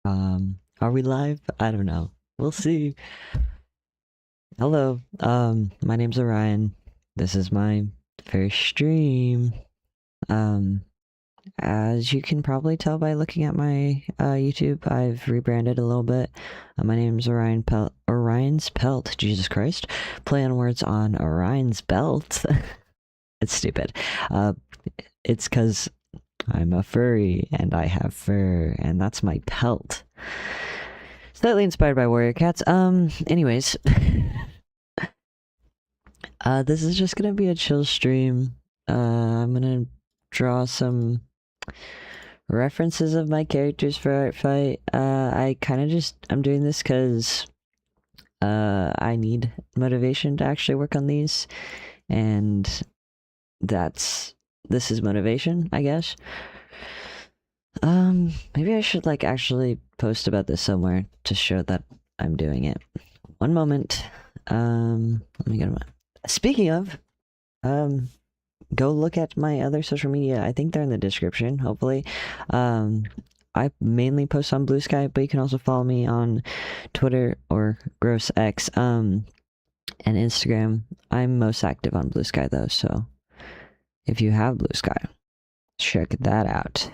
Are we live? I don't know. We'll see. Hello. My name's Orion. This is my first stream. Um, as you can probably tell by looking at my YouTube, I've rebranded a little bit. My name's Orion Pelt. Orion's Pelt. Jesus Christ. Play on words on Orion's Belt. It's stupid. It's because I'm a furry and I have fur, and that's my pelt. Slightly inspired by Warrior Cats. Anyways. This is just gonna be a chill stream. I'm gonna draw some references of my characters for Art Fight. I'm doing this because, I need motivation to actually work on these, and this is motivation, I guess. Maybe I should, like, actually post about this somewhere to show that I'm doing it. One moment. Let me go to my... Speaking of, go look at my other social media. I think they're in the description, hopefully. I mainly post on Blue Sky, but you can also follow me on Twitter or GrossX, and Instagram. I'm most active on Blue Sky, though, so if you have Blue Sky, check that out.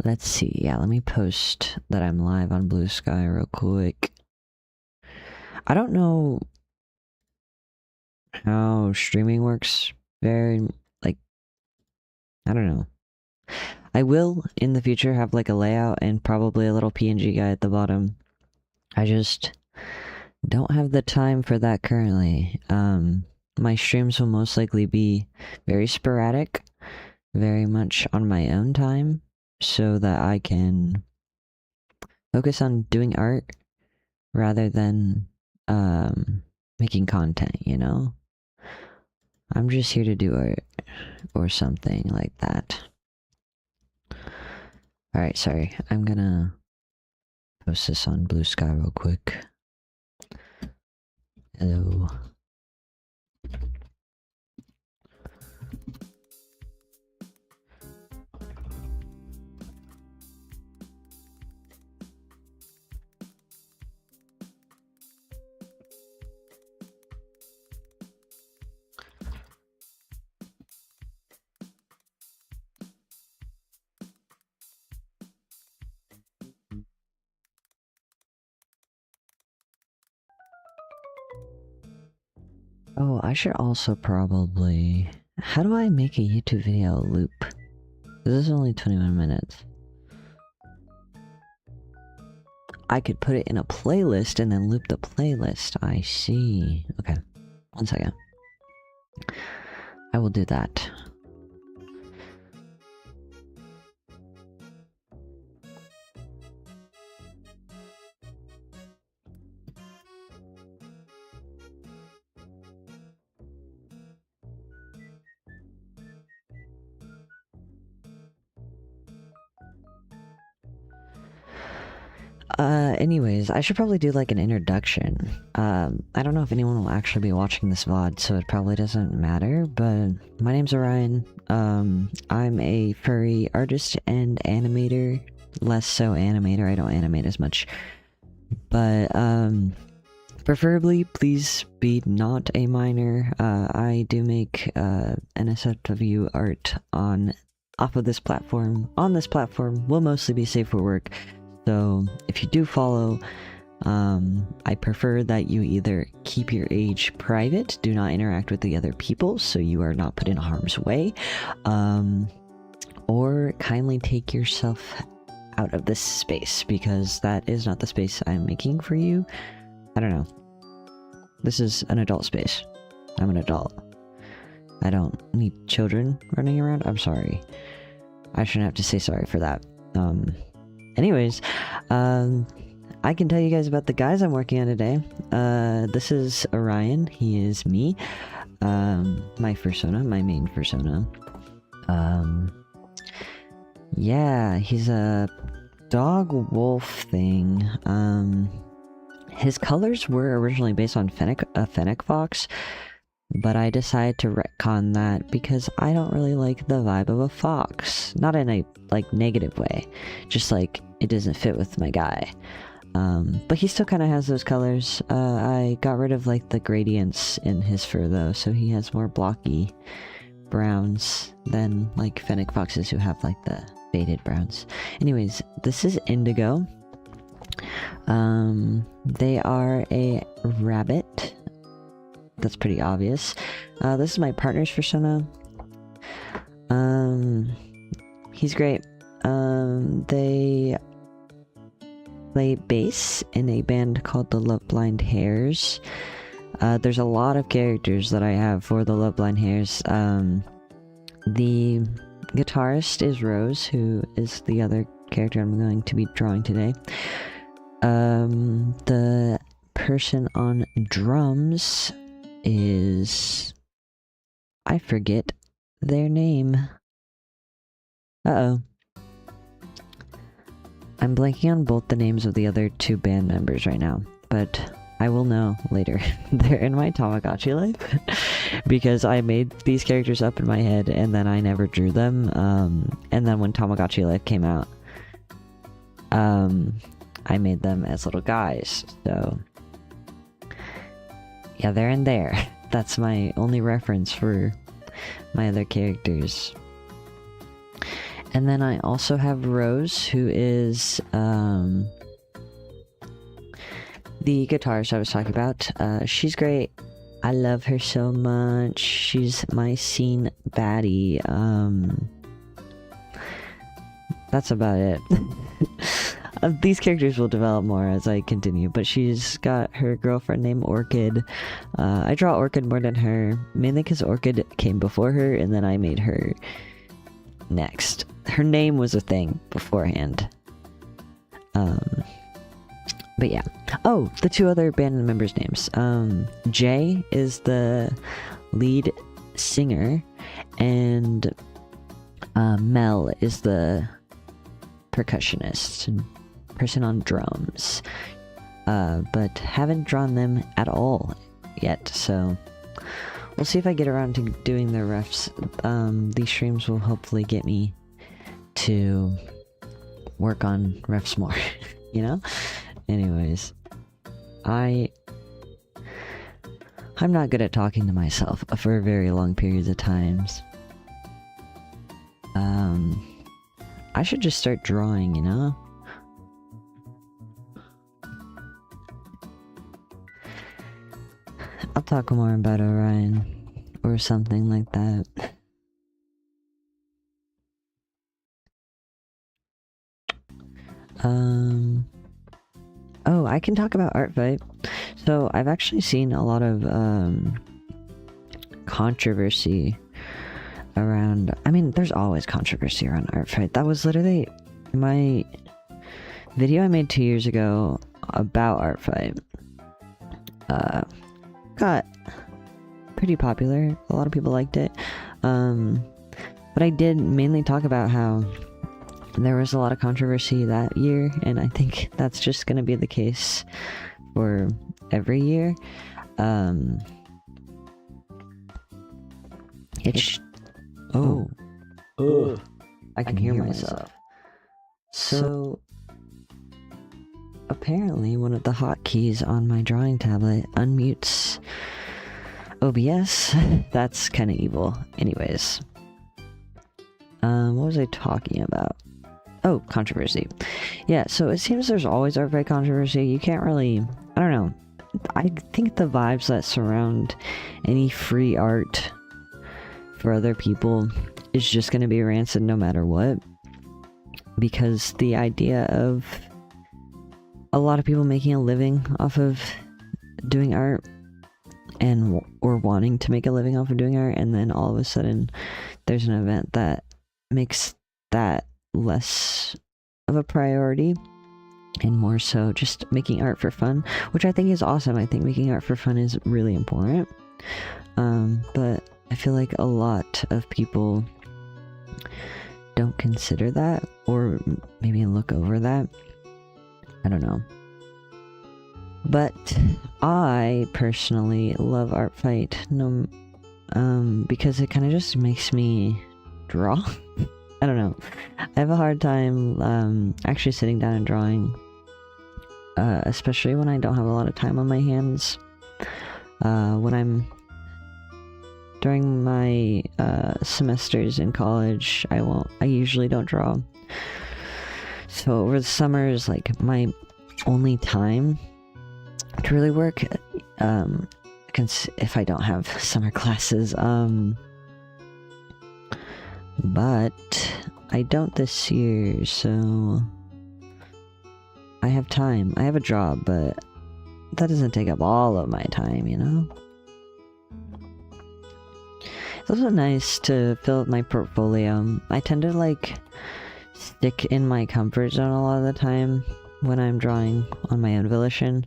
Let's see. Yeah, let me post that I'm live on Blue Sky real quick. I don't know how streaming works very, like, I don't know. I will, in the future, have, like, a layout and probably a little PNG guy at the bottom. I just don't have the time for that currently. My streams will most likely be very sporadic, very much on my own time, so that I can focus on doing art rather than making content, you know? I'm just here to do art or something like that. Alright, sorry. I'm gonna post this on Blue Sky real quick. Hello. Oh, I should also probably... How do I make a YouTube video loop? This is only 21 minutes. I could put it in a playlist and then loop the playlist. I see. Okay. 1 second. I will do that. Anyways, I should probably do like an introduction. I don't know if anyone will actually be watching this VOD, so it probably doesn't matter, but my name's Orion. I'm a furry artist and animator. Less so animator, I don't animate as much. But, preferably, please be not a minor. I do make, NSFW art off of this platform. On this platform, will mostly be safe for work. So, if you do follow, I prefer that you either keep your age private, do not interact with the other people so you are not put in harm's way, or kindly take yourself out of this space, because that is not the space I'm making for you. I don't know. This is an adult space. I'm an adult. I don't need children running around. I'm sorry. I shouldn't have to say sorry for that. Anyways, I can tell you guys about the guys I'm working on today. This is Orion. He is me. My persona, my main persona. Yeah, he's a dog wolf thing. His colors were originally based on a fennec fox, but I decided to retcon that because I don't really like the vibe of a fox. Not in a, like, negative way. Just, like, it doesn't fit with my guy. But he still kind of has those colors. I got rid of, like, the gradients in his fur, though, so he has more blocky browns than, like, fennec foxes who have, like, the faded browns. Anyways, this is Indigo. They are a rabbit. That's pretty obvious. This is my partner's persona. He's great. They play bass in a band called the Love Blind Hares. There's a lot of characters that I have for the Love Blind Hares. The guitarist is Rose, who is the other character I'm going to be drawing today. The person on drums is... I forget their name. Uh-oh. I'm blanking on both the names of the other two band members right now, but I will know later. They're in my Tamagotchi life, because I made these characters up in my head and then I never drew them, and then when Tamagotchi Life came out, I made them as little guys, so... yeah, they're in there. That's my only reference for my other characters. And then I also have Rose, who is the guitarist I was talking about. She's great. I love her so much. She's my scene baddie. That's about it. These characters will develop more as I continue, but she's got her girlfriend named Orchid. I draw Orchid more than her, mainly because Orchid came before her, and then I made her next. Her name was a thing beforehand. But yeah. Oh, the two other band members' names. Jay is the lead singer, and Mel is the percussionist, person on drums. But haven't drawn them at all yet, so we'll see if I get around to doing the refs. These streams will hopefully get me to work on refs more, you know? Anyways, I'm not good at talking to myself for very long periods of times. I should just start drawing, you know? I'll talk more about Orion, or something like that. Oh, I can talk about Art Fight. So, I've actually seen a lot of, controversy around... I mean, there's always controversy around Art Fight. That was literally my video I made 2 years ago about Art Fight. Got pretty popular. A lot of people liked it. But I did mainly talk about how there was a lot of controversy that year, and I think that's just gonna be the case for every year. I can hear myself. So apparently one of the hotkeys on my drawing tablet unmutes OBS. That's kind of evil. Anyways, what was I talking about? Oh, controversy. Yeah, so it seems there's always art fight controversy. You can't really... I don't know. I think the vibes that surround any free art for other people is just going to be rancid no matter what. Because the idea of a lot of people making a living off of doing art, and or wanting to make a living off of doing art, and then all of a sudden there's an event that makes that less of a priority and more so just making art for fun, which I think is awesome. I think making art for fun is really important, but I feel like a lot of people don't consider that, or maybe look over that. I don't know. But I personally love Art Fight, no, because it kind of just makes me draw. I don't know. I have a hard time actually sitting down and drawing, especially when I don't have a lot of time on my hands. When I'm during my semesters in college, I usually don't draw. So over the summer is like my only time to really work, if I don't have summer classes, but I don't this year, so I have time. I have a job, but that doesn't take up all of my time, you know? It's also nice to fill up my portfolio. I tend to, like, stick in my comfort zone a lot of the time when I'm drawing on my own volition.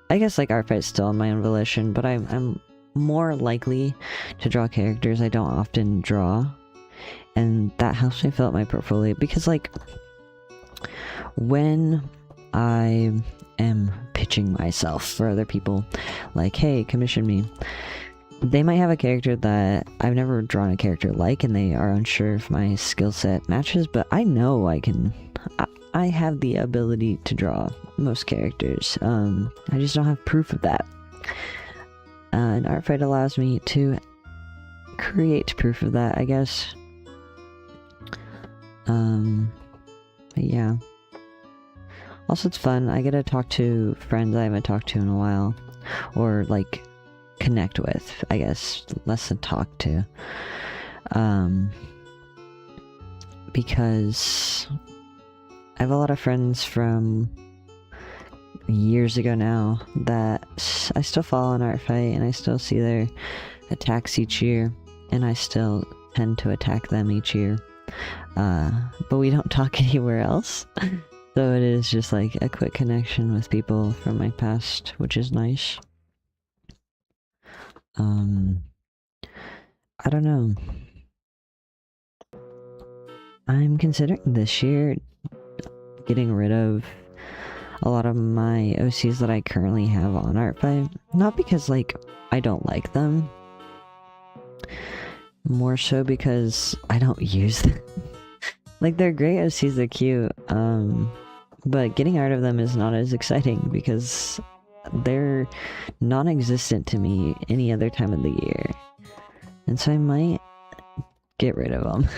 I guess, like, Art Fight's still on my own volition, but I'm more likely to draw characters I don't often draw, and that helps me fill up my portfolio, because, like, when I am pitching myself for other people, like, hey, commission me, they might have a character that I've never drawn a character like, and they are unsure if my skill set matches, but I know I have the ability to draw most characters. I just don't have proof of that. And Art Fight allows me to create proof of that, I guess. But yeah. Also, it's fun. I get to talk to friends I haven't talked to in a while. Or, like, connect with, I guess. Less than talk to. Because I have a lot of friends from years ago now that I still follow on Art Fight, and I still see their attacks each year, and I still tend to attack them each year. But we don't talk anywhere else. So it is just like a quick connection with people from my past, which is nice. I don't know. I'm considering this year getting rid of a lot of my OCs that I currently have on Art Fight. Not because, like, I don't like them. More so because I don't use them. Like, they're great OCs, they're cute. But getting rid of them is not as exciting because they're non-existent to me any other time of the year. And so I might get rid of them.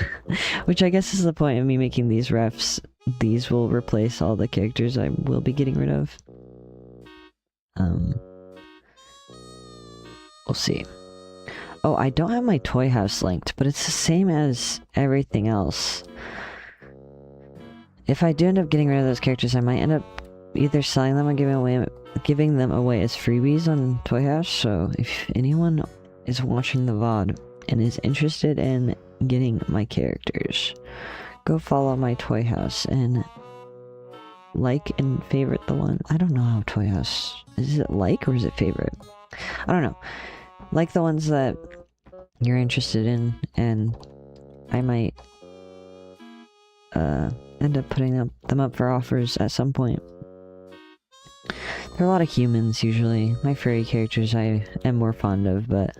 Which I guess is the point of me making these refs. These will replace all the characters I will be getting rid of. We'll see. Oh, I don't have my toy house linked, but it's the same as everything else. If I do end up getting rid of those characters, I might end up either selling them or giving them away as freebies on Toy House. So if anyone is watching the VOD and is interested in getting my characters, go follow my Toy House and like and favorite the one. I don't know how Toy House... Is it like or is it favorite? I don't know. Like the ones that you're interested in, and I might end up putting them up for offers at some point. There are a lot of humans usually. My furry characters I am more fond of, but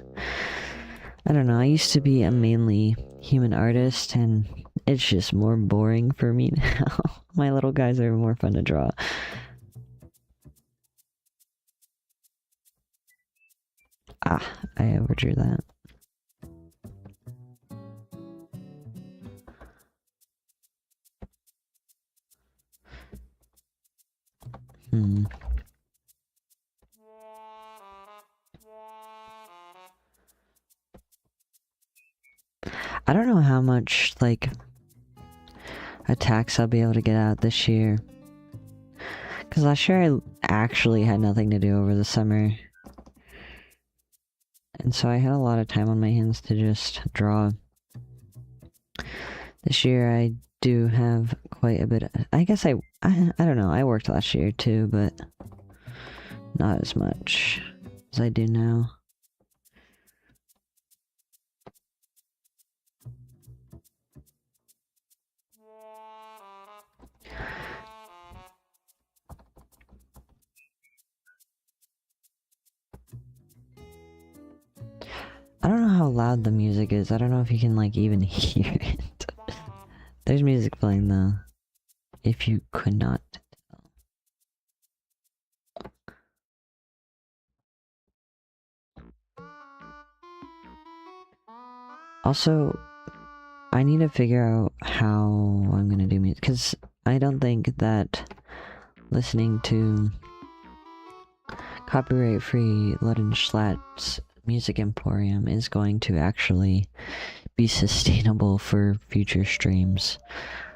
I don't know. I used to be a mainly human artist, and it's just more boring for me now. My little guys are more fun to draw. Ah, I overdrew that. I don't know how much, like, attacks I'll be able to get out this year. Because last year I actually had nothing to do over the summer. And so I had a lot of time on my hands to just draw. This year I do have quite a bit of, I guess I don't know, I worked last year too, but not as much as I do now. how loud the music is. I don't know if you can like even hear it. There's music playing though. If you could not tell. Also, I need to figure out how I'm gonna do music, because I don't think that listening to copyright-free Ludden Schlatt's Music Emporium is going to actually be sustainable for future streams.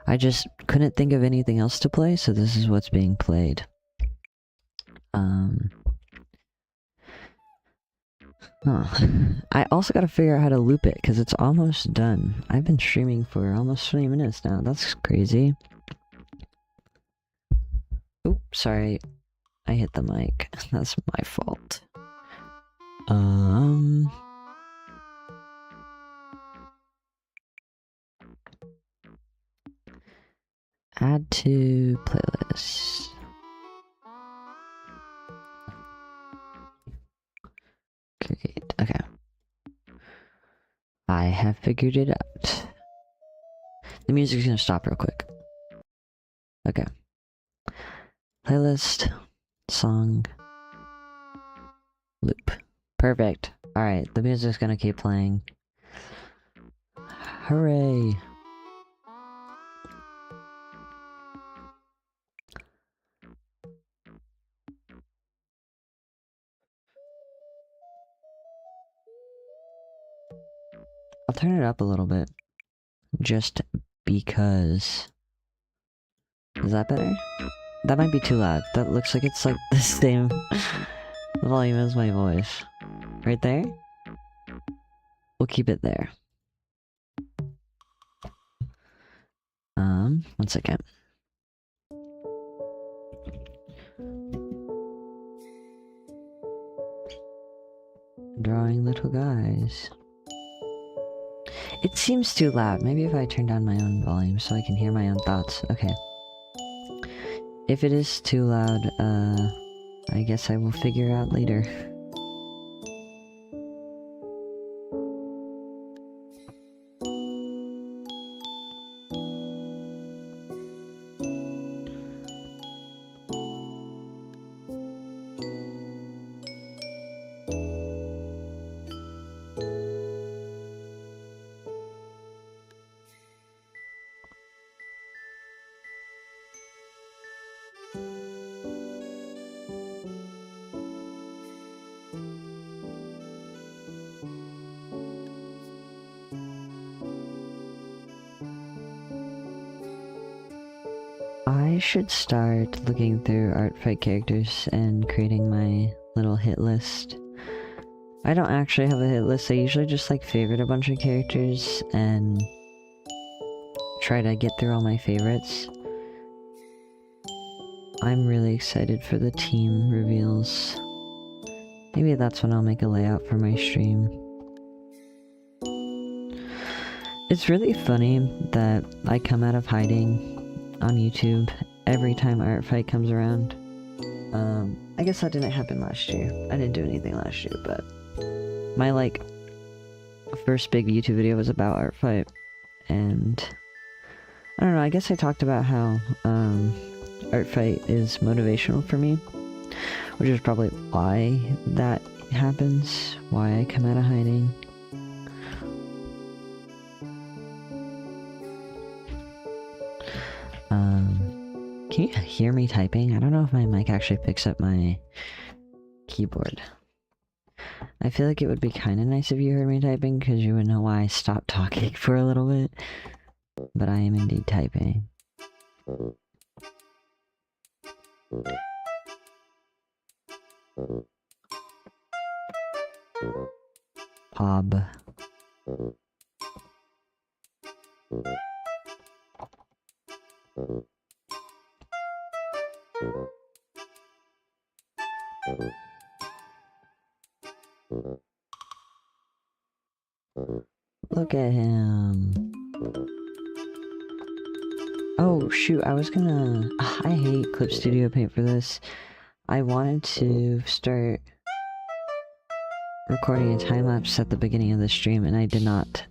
I just couldn't think of anything else to play, so this is what's being played. I also gotta figure out how to loop it, because it's almost done. I've been streaming for almost 20 minutes now. That's crazy. Oops, sorry. I hit the mic. That's my fault. Add to playlist. Great. Okay. I have figured it out. The music's gonna stop real quick. Okay. Playlist. Song. Loop. Perfect. Alright, the music's gonna keep playing. Hooray! I'll turn it up a little bit. Just because. Is that better? That might be too loud. That looks like it's like the same volume as my voice. Right there? We'll keep it there. 1 second. Drawing little guys. It seems too loud. Maybe if I turn down my own volume so I can hear my own thoughts. Okay. If it is too loud, I guess I will figure out later. I should start looking through Artfight characters and creating my little hit list. I don't actually have a hit list. I usually just like favorite a bunch of characters and try to get through all my favorites. I'm really excited for the team reveals. Maybe that's when I'll make a layout for my stream. It's really funny that I come out of hiding on YouTube every time Artfight comes around. I guess that didn't happen last year. I didn't do anything last year, but my like first big YouTube video was about Artfight, and I don't know, I guess I talked about how Artfight is motivational for me, which is probably why that happens, why I come out of hiding. Can you hear me typing? I don't know if my mic actually picks up my keyboard. I feel like it would be kind of nice if you heard me typing, because you would know why I stopped talking for a little bit. But I am indeed typing. Pob. Look at him. Oh shoot, I was gonna... I hate Clip Studio Paint for this. I wanted to start recording a time lapse at the beginning of the stream, and I did not.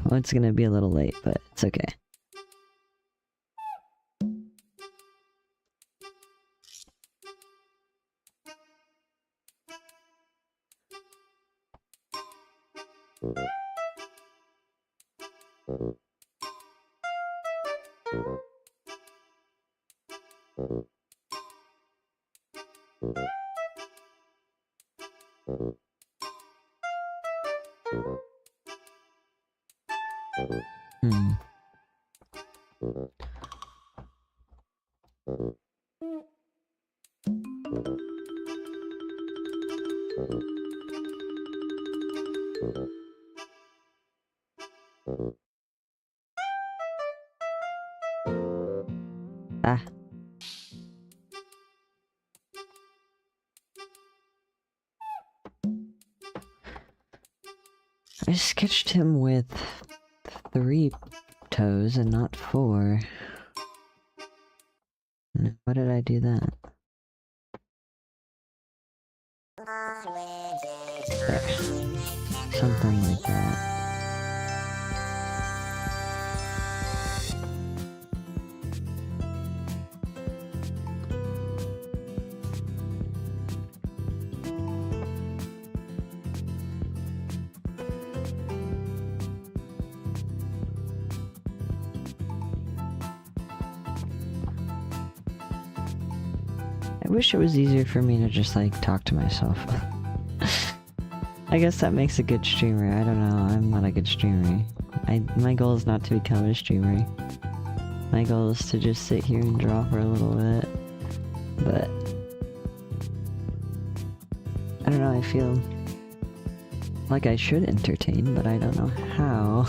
Well, it's gonna be a little late, but it's okay. Hmm. Ah. I sketched him with 3 toes and not 4. Why did I do that? There. Something like that. I wish it was easier for me to just, like, talk to myself. I guess that makes a good streamer. I don't know. I'm not a good streamer. My goal is not to become a streamer. My goal is to just sit here and draw for a little bit. But I don't know, I feel like I should entertain, but I don't know how.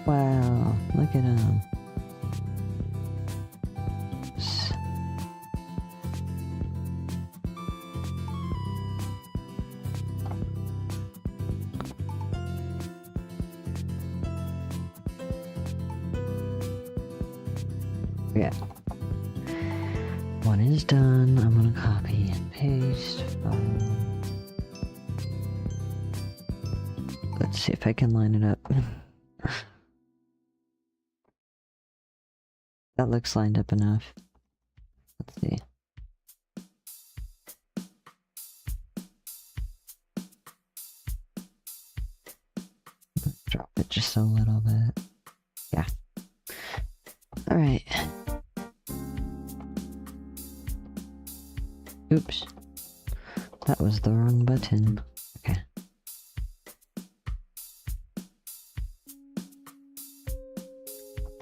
Wow, look at him. Yeah. One is done. I'm gonna copy and paste. Let's see if I can line it up. That looks lined up enough. Let's see. Drop it just a little bit. Yeah. Alright. Oops. That was the wrong button. Okay.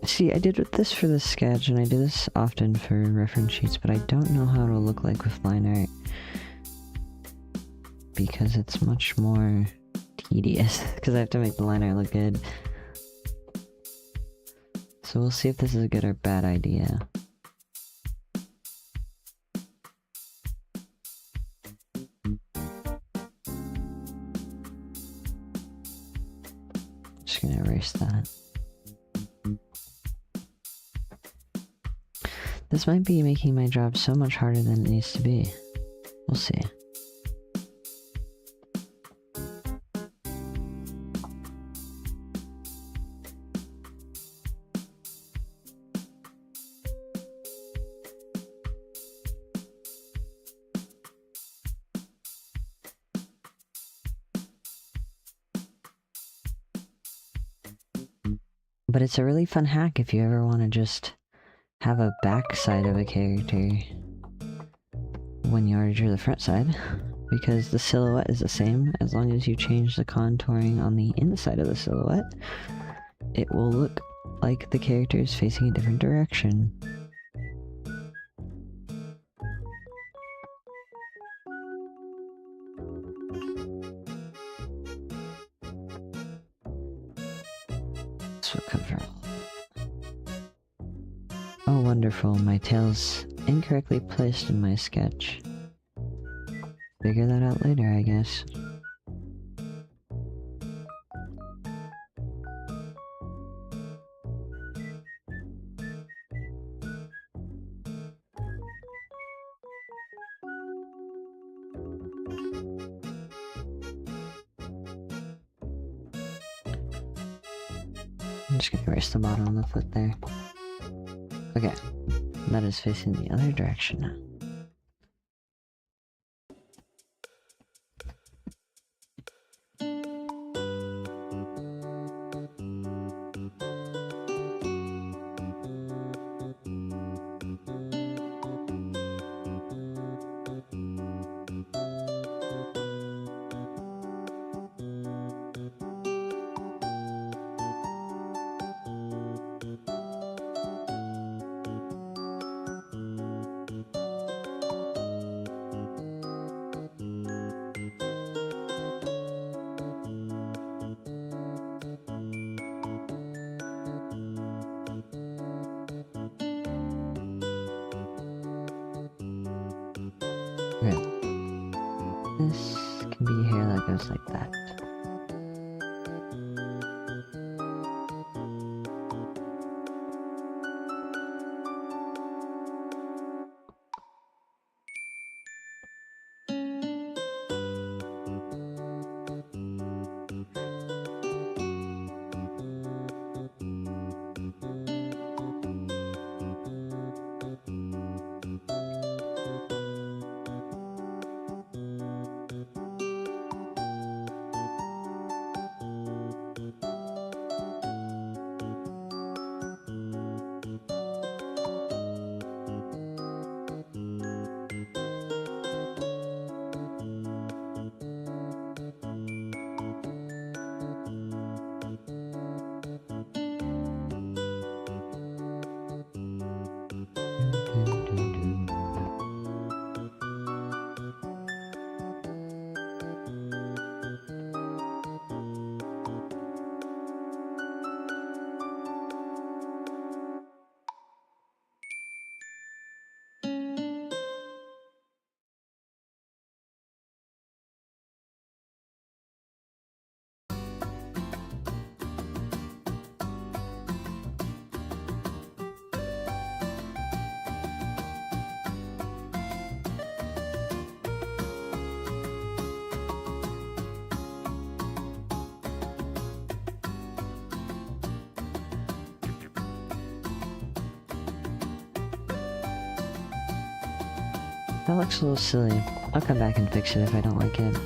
See, I did this for the sketch, and I do this often for reference sheets, but I don't know how it'll look like with line art. Because it's much more tedious, because I have to make the line art look good. So we'll see if this is a good or bad idea. Just gonna erase that. This might be making my job so much harder than it needs to be. We'll see. But it's a really fun hack if you ever want to just have a backside of a character when you already drew the front side, because the silhouette is the same. As long as you change the contouring on the inside of the silhouette, it will look like the character is facing a different direction. This will cover all of it. Oh wonderful, my tail's incorrectly placed in my sketch. Figure that out later, I guess. I'm just gonna erase the bottom of the foot there. Okay, that is facing the other direction now. Okay. This can be hair that goes like that. That looks a little silly. I'll come back and fix it if I don't like it.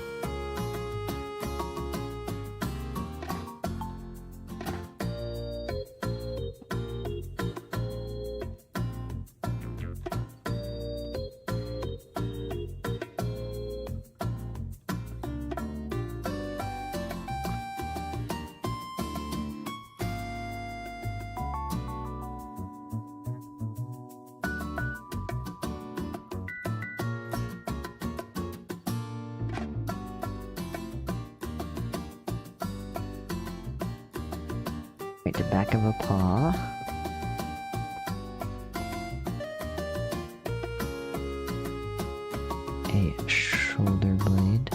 Right, the back of a paw. A shoulder blade.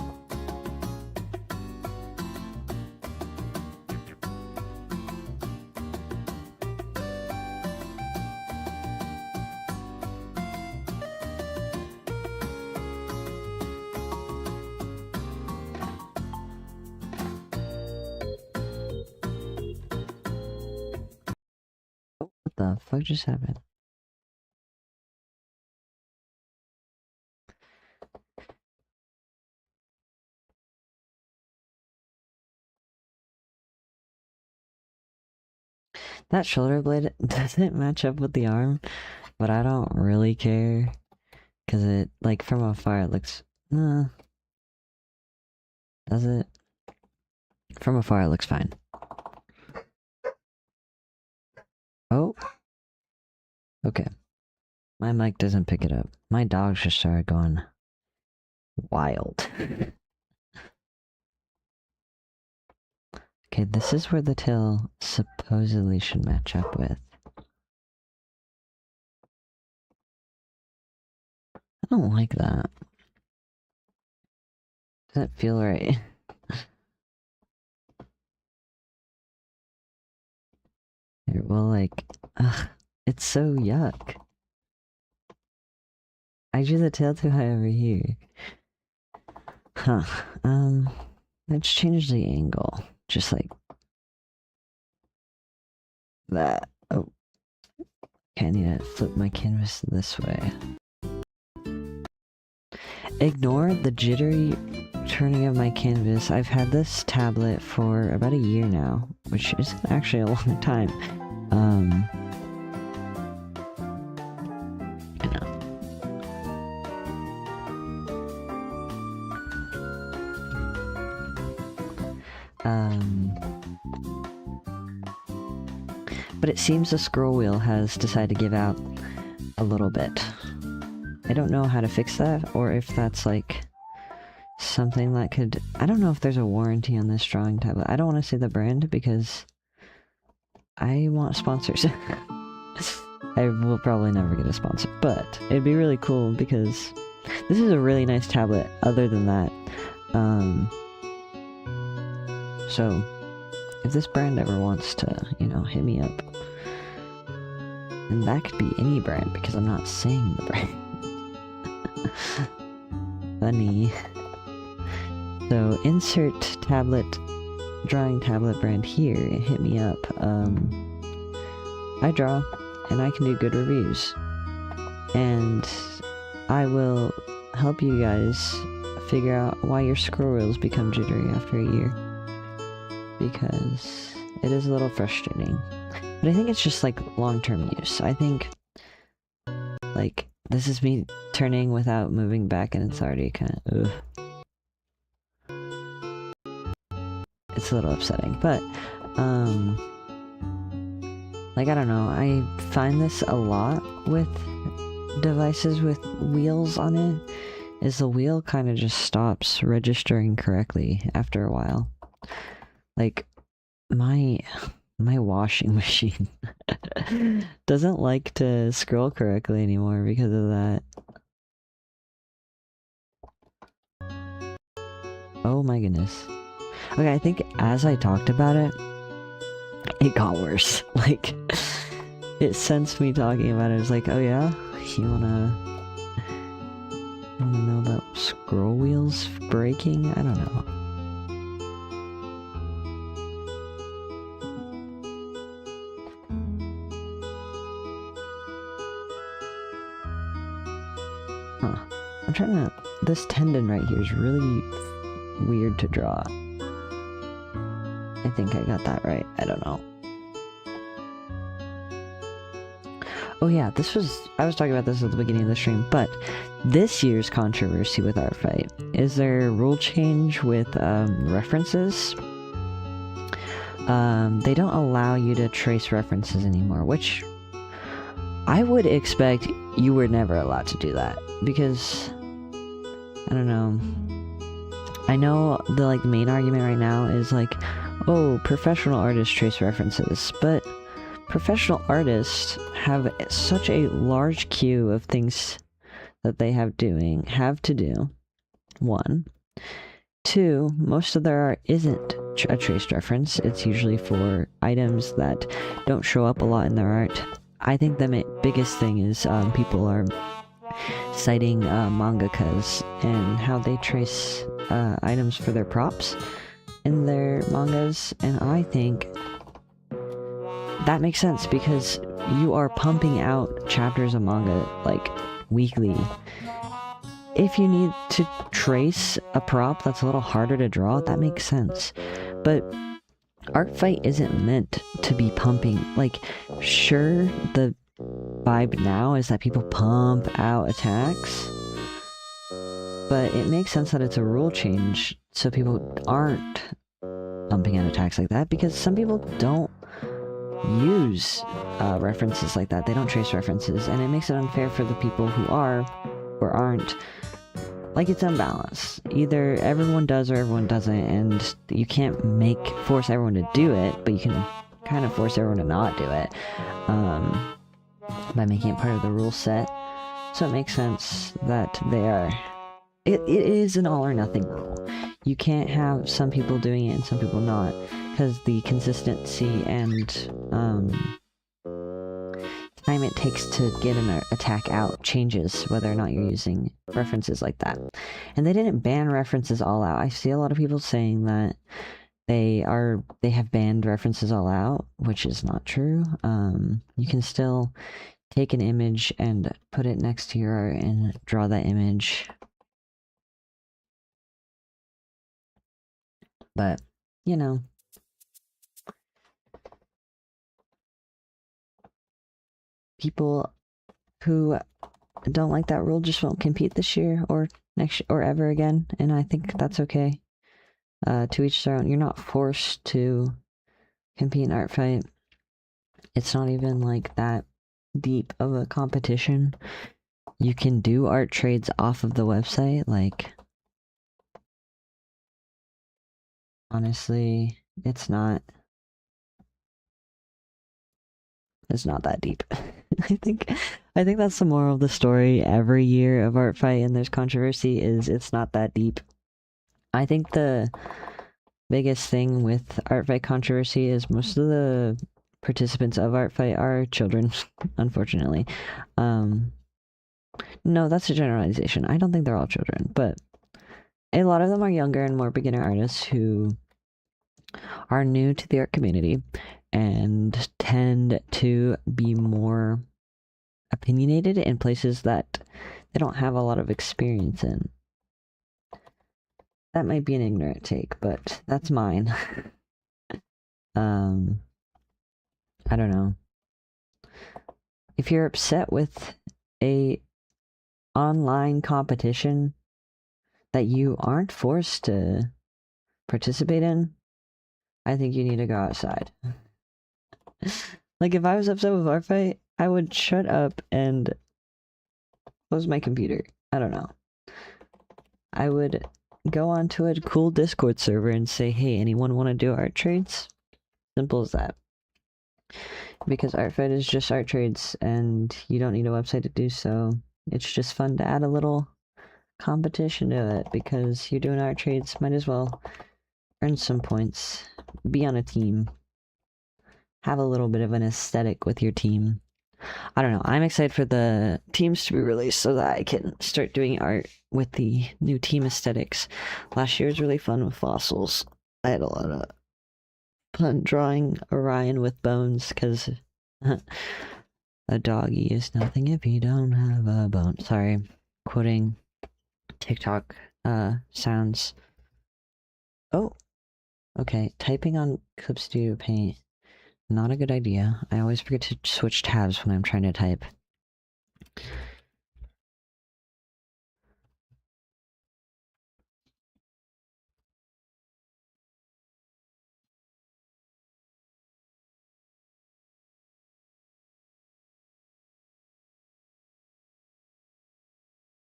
What the fuck just happened? That shoulder blade doesn't match up with the arm, but I don't really care. Cause it, like, from afar it looks... does it? From afar it looks fine. Oh. Okay. My mic doesn't pick it up. My dogs just started going wild. Okay, this is where the tail supposedly should match up with. don't like that. Doesn't feel right. Well, like, ugh, it's so yuck. I drew the tail too high over here. Huh. Let's change the angle. Just like that. Oh. Okay, I need to flip my canvas this way. Ignore the jittery turning of my canvas. I've had this tablet for about a year now, which is actually a long time. I know. But it seems the scroll wheel has decided to give out a little bit. I don't know how to fix that, or if that's like something that could... I don't know if there's a warranty on this drawing tablet. I don't want to say the brand because I want sponsors. I will probably never get a sponsor, but it'd be really cool because this is a really nice tablet other than that. So if this brand ever wants to, you know, hit me up, and that could be any brand because I'm not saying the brand. Funny. So insert tablet, drawing tablet brand here, and hit me up. I draw, and I can do good reviews. And I will help you guys figure out why your scroll wheels become jittery after a year. Because it is a little frustrating. But I think it's just like long-term use. I think, like, this is me turning without moving back and it's already kind of, it's a little upsetting, but, like, I don't know, I find this a lot with devices with wheels on it, is the wheel kind of just stops registering correctly after a while. Like, my washing machine doesn't like to scroll correctly anymore because of that. Oh my goodness. Okay, I think as I talked about it, it got worse. Like, it sensed me talking about it. It's like, oh yeah? You wanna know about scroll wheels breaking? I don't know. I'm trying to... This tendon right here is really weird to draw. I think I got that right. I don't know. Oh yeah, this was... I was talking about this at the beginning of the stream, but this year's controversy with Artfight is their rule change with references. They don't allow you to trace references anymore, which I would expect you were never allowed to do that, because... I don't know. I know the like main argument right now is like, oh, professional artists trace references, but professional artists have such a large queue of things that they have to do. 1. 2, most of their art isn't a traced reference. It's usually for items that don't show up a lot in their art. I think the biggest thing is people are citing mangakas and how they trace items for their props in their mangas, and I think that makes sense because you are pumping out chapters of manga like weekly. If you need to trace a prop that's a little harder to draw, that makes sense. But Artfight isn't meant to be pumping, like, sure, the vibe now is that people pump out attacks, but it makes sense that it's a rule change so people aren't pumping out attacks like that, because some people don't use references like that. They don't trace references, and it makes it unfair for the people who are or aren't. Like, it's unbalanced. Either everyone does or everyone doesn't, and you can't force everyone to do it, but you can kind of force everyone to not do it by making it part of the rule set. So it makes sense that they are... It is an all or nothing rule. You can't have some people doing it and some people not, because the consistency and time it takes to get an attack out changes whether or not you're using references like that. And they didn't ban references all out. I see a lot of people saying that they have banned references all out, which is not true. You can still take an image and put it next to your art and draw that image. But, you know, people who don't like that rule just won't compete this year or next or ever again, and I think that's okay. To each their own. You're not forced to compete in Art Fight. It's not even like that deep of a competition. You can do art trades off of the website, like honestly, it's not that deep. I think that's the moral of the story every year of Art Fight and there's controversy is it's not that deep. I think the biggest thing with Art Fight controversy is most of the participants of Art Fight are children, unfortunately. No, that's a generalization. I don't think they're all children, but a lot of them are younger and more beginner artists who are new to the art community and tend to be more opinionated in places that they don't have a lot of experience in. That might be an ignorant take, but that's mine. I don't know. If you're upset with a online competition that you aren't forced to participate in, I think you need to go outside. Like, if I was upset with Art Fight, I would shut up and close my computer. I don't know. I would go onto a cool Discord server and say, hey, anyone want to do art trades? Simple as that. Because Art Fight is just art trades, and you don't need a website to do so. It's just fun to add a little competition to it, because you're doing art trades, might as well earn some points, be on a team, have a little bit of an aesthetic with your team. I don't know, I'm excited for the teams to be released so that I can start doing art with the new team aesthetics. Last year was really fun with fossils. I had a lot of fun drawing Orion with bones, because a doggy is nothing if you don't have a bone. Sorry, quoting TikTok sounds. Oh, okay, typing on Clip Studio Paint, not a good idea. I always forget to switch tabs when I'm trying to type.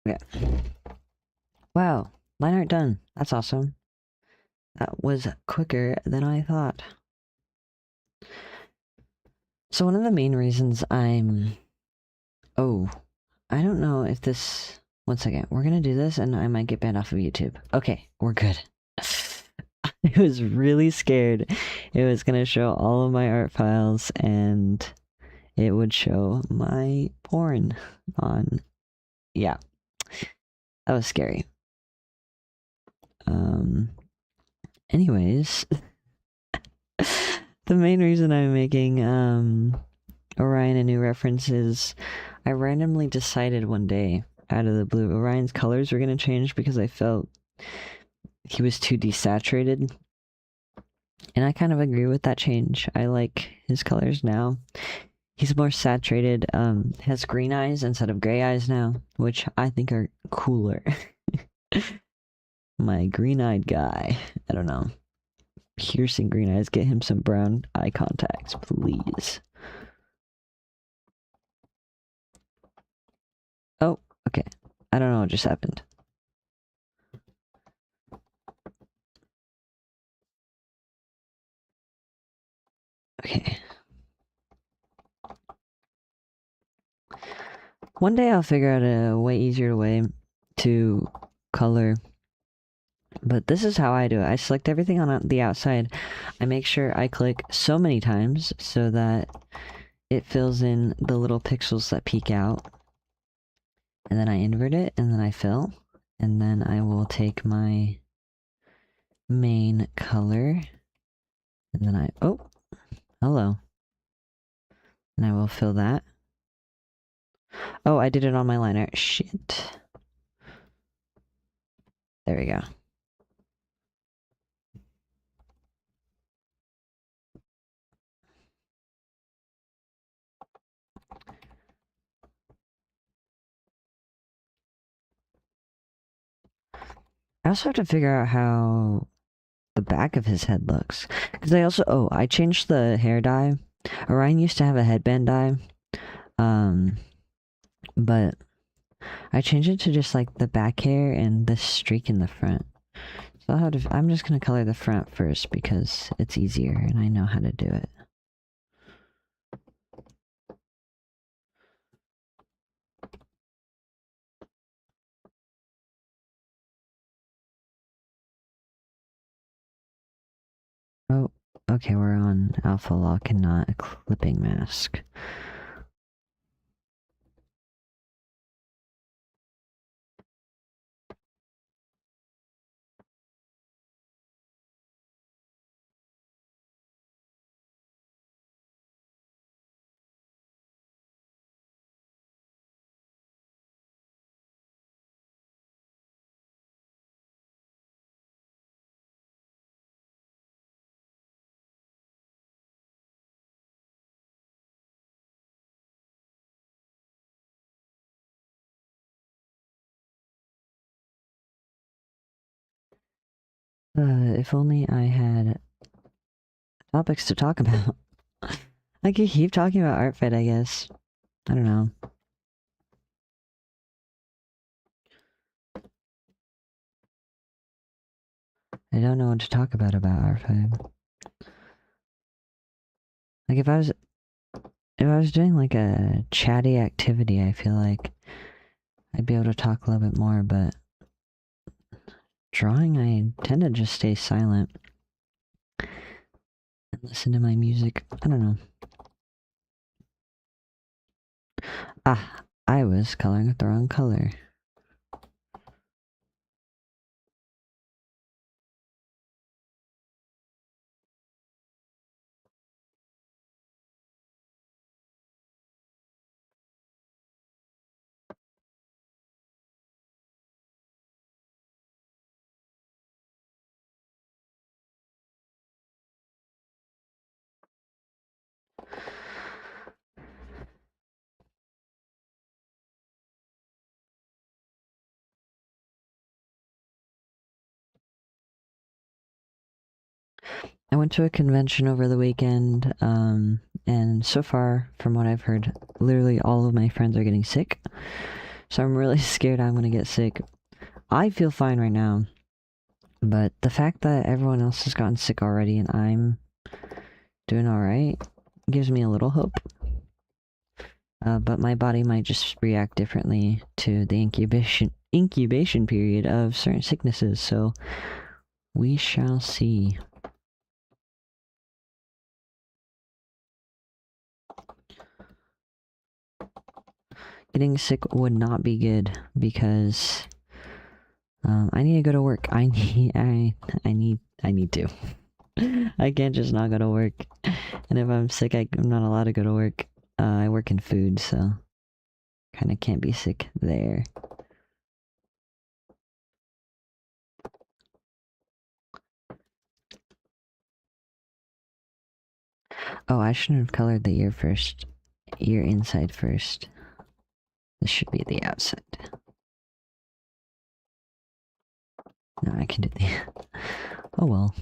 Yeah. Wow, line art done. That's awesome. That was quicker than I thought. So one of the main reasons I'm... Oh, I don't know if this... One second, we're gonna do this and I might get banned off of YouTube. Okay, we're good. I was really scared it was gonna show all of my art files and it would show my porn on... Yeah. That was scary. Anyways... The main reason I'm making, Orion a new reference is I randomly decided one day, out of the blue, Orion's colors were gonna change because I felt he was too desaturated. And I kind of agree with that change. I like his colors now. He's more saturated, has green eyes instead of gray eyes now, which I think are cooler. My green-eyed guy. I don't know. Piercing green eyes. Get him some brown eye contacts, please. Oh, okay. I don't know what just happened. Okay. One day I'll figure out a way easier way to color, but this is how I do it. I select everything on the outside. I make sure I click so many times so that it fills in the little pixels that peek out. And then I invert it, and then I fill. And then I will take my main color, and then oh, hello. And I will fill that. Oh, I did it on my liner. Shit. There we go. I also have to figure out how the back of his head looks. Because I changed the hair dye. Orion used to have a headband dye. But I changed it to just like the back hair and the streak in the front. So I'm just gonna color the front first because it's easier and I know how to do it. Oh, okay, we're on alpha lock and not a clipping mask. If only I had topics to talk about. I could keep talking about Artfit, I guess. I don't know. I don't know what to talk about Artfit. Like if I was doing like a chatty activity, I feel like I'd be able to talk a little bit more, but drawing, I tend to just stay silent and listen to my music. I don't know. Ah, I was coloring with the wrong color. I went to a convention over the weekend, and so far, from what I've heard, literally all of my friends are getting sick. So I'm really scared I'm gonna get sick. I feel fine right now, but the fact that everyone else has gotten sick already and I'm doing alright gives me a little hope. But my body might just react differently to the incubation period of certain sicknesses, so we shall see. Getting sick would not be good because I need to go to work. I need to. I can't just not go to work. And if I'm sick, I'm not allowed to go to work. I work in food, so kind of can't be sick there. Oh, I shouldn't have colored the ear first. Ear inside first. This should be the outside. No, I can do the... Oh well.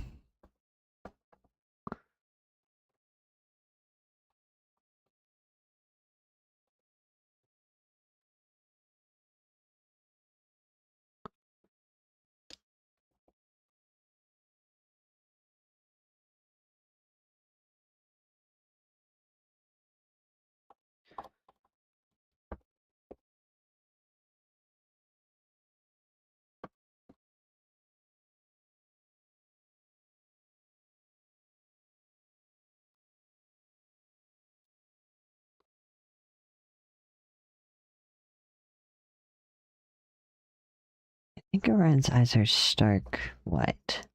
think Orion's eyes are stark white.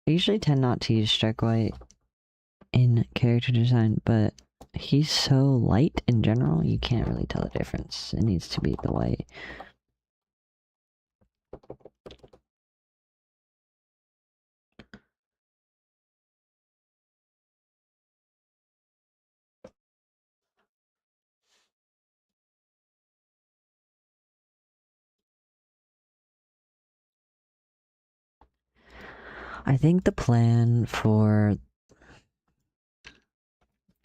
I usually tend not to use stark white in character design, but he's so light in general, you can't really tell the difference. It needs to be the white. I think the plan for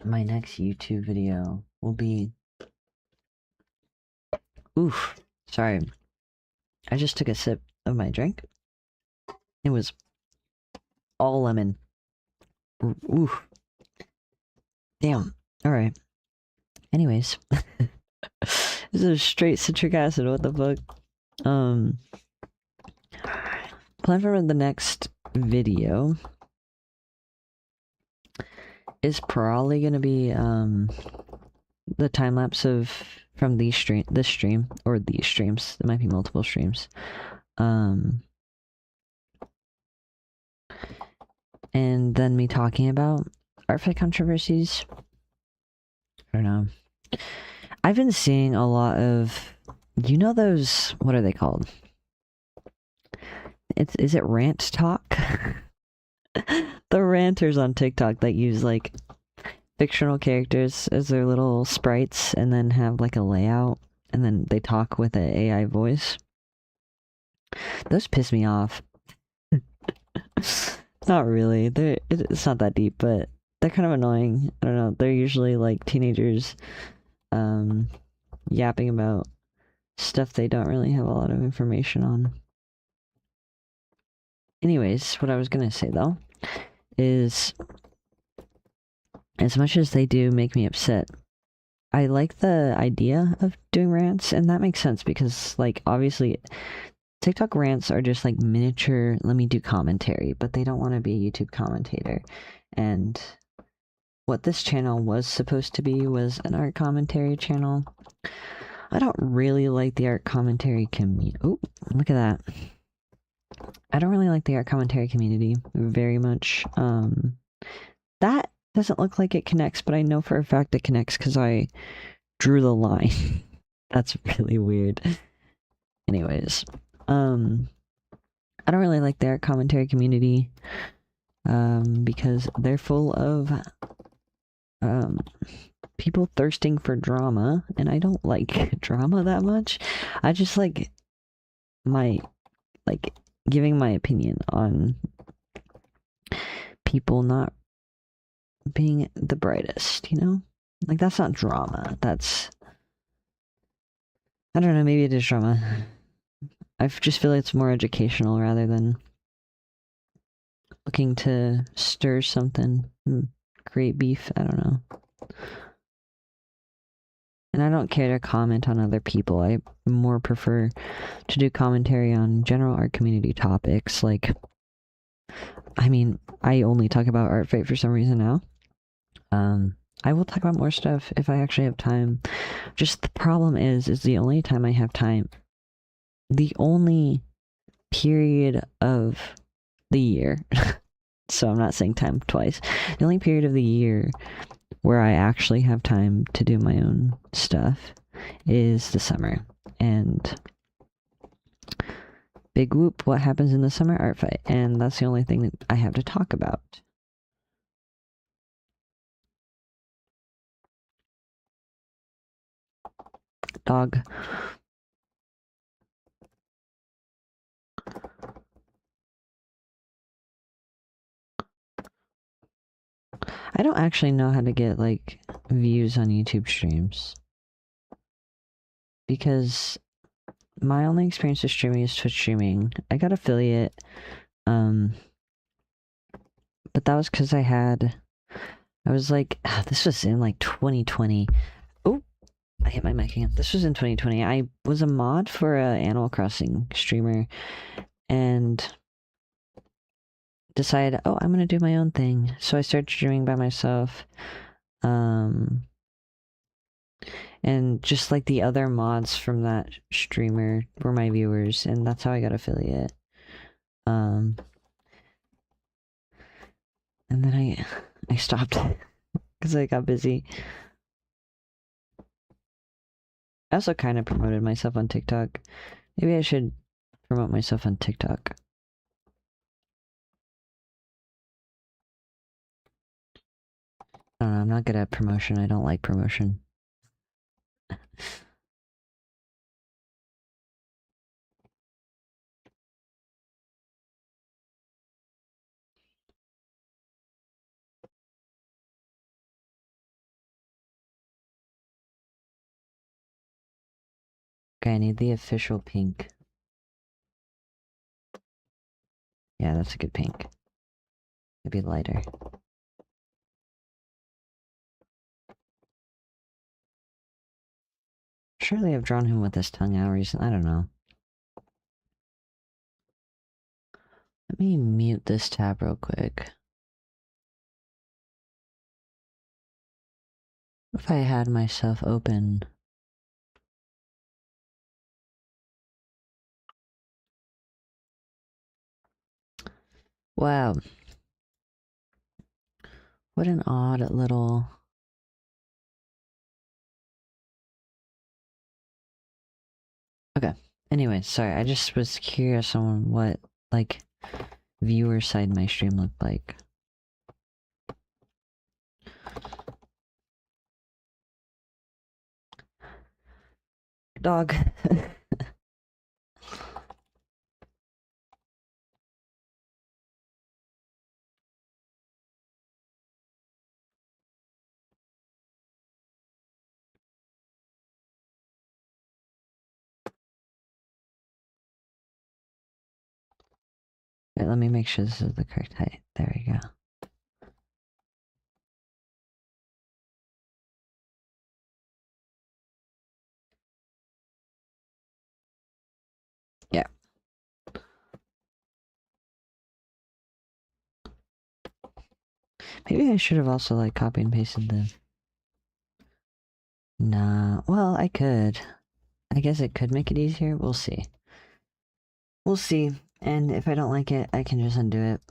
my next YouTube video will be... Oof, sorry. I just took a sip of my drink. It was all lemon. Oof. Damn. Alright. Anyways. This is straight citric acid, what the fuck? Plan for the next video is probably gonna be, the time-lapse of from this stream, or these streams. There might be multiple streams. And then me talking about art fight controversies. I don't know. I've been seeing a lot of, you know those, what are they called? Is it rant talk? The ranters on TikTok that use like fictional characters as their little sprites and then have like a layout and then they talk with an AI voice. Those piss me off. Not really. It's not that deep, but they're kind of annoying. I don't know. They're usually like teenagers yapping about stuff they don't really have a lot of information on. Anyways, what I was gonna say though is, as much as they do make me upset, I like the idea of doing rants, and that makes sense because, like, obviously TikTok rants are just like miniature, let me do commentary, but they don't want to be a YouTube commentator. And what this channel was supposed to be was an art commentary channel. I don't really like the art commentary community. Oh, look at that. I don't really like the art commentary community very much. That doesn't look like it connects, but I know for a fact it connects because I drew the line. That's really weird. Anyways, I don't really like the art commentary community because they're full of people thirsting for drama, and I don't like drama that much. I just like giving my opinion on people not being the brightest, you know? Like, that's not drama. That's... I don't know, maybe it is drama. I just feel like it's more educational rather than looking to stir something, create beef, I don't know. And I don't care to comment on other people. I more prefer to do commentary on general art community topics. Like, I mean, I only talk about art fight for some reason now. I will talk about more stuff if I actually have time. Just the problem is the only time I have time, the only period of the year, so I'm not saying time twice, the only period of the year where I actually have time to do my own stuff is the summer. And big whoop, what happens in the summer? Art fight. And that's the only thing that I have to talk about. Dog. I don't actually know how to get, like, views on YouTube streams. Because my only experience with streaming is Twitch streaming. I got affiliate, but that was because I was like, this was in, like, 2020. Oh, I hit my mic again. This was in 2020. I was a mod for a Animal Crossing streamer, and decided, oh, I'm gonna do my own thing. So I started streaming by myself. And just like the other mods from that streamer were my viewers, and that's how I got affiliate. And then I stopped because I got busy. I also kind of promoted myself on TikTok. Maybe I should promote myself on TikTok. I don't know, I'm not good at promotion. I don't like promotion. Okay, I need the official pink. Yeah, that's a good pink. Maybe lighter. Surely I've drawn him with his tongue out recently. I don't know. Let me mute this tab real quick. If I had myself open. Wow. What an odd little... Okay. Anyway, sorry. I just was curious on what, like, viewer side my stream looked like. Dog. Wait, let me make sure this is the correct height. There we go. Yeah. Maybe I should have also, like, copy and pasted the... Nah. Well, I could. I guess it could make it easier. We'll see. We'll see. And if I don't like it, I can just undo it.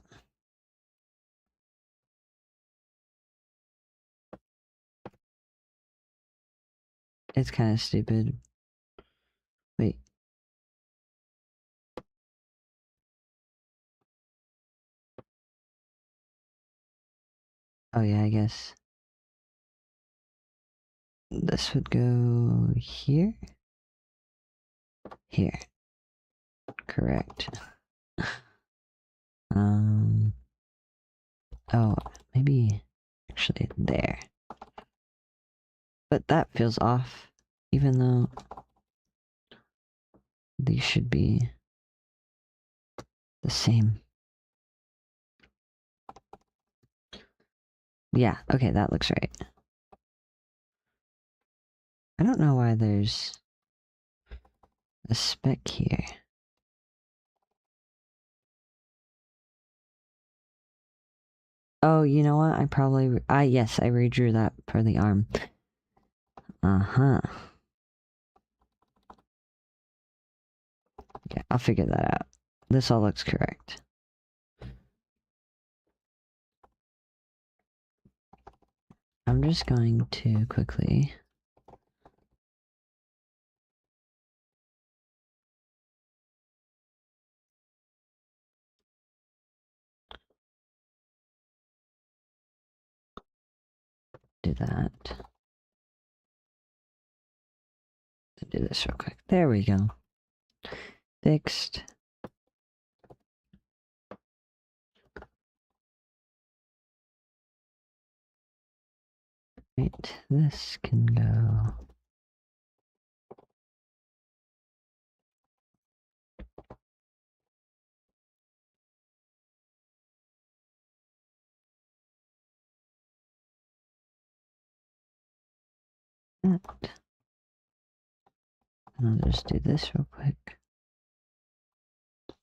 It's kind of stupid. Wait. Oh yeah, I guess. This would go here? Here. Correct. Oh, maybe actually there. But that feels off, even though these should be the same. Yeah, okay, that looks right. I don't know why there's a speck here. Oh, you know what? Yes, I redrew that for the arm. Uh-huh. Yeah, I'll figure that out. This all looks correct. I'm just going to quickly... do that. Do this real quick. There we go. Fixed. Right, this can go... that. And I'll just do this real quick.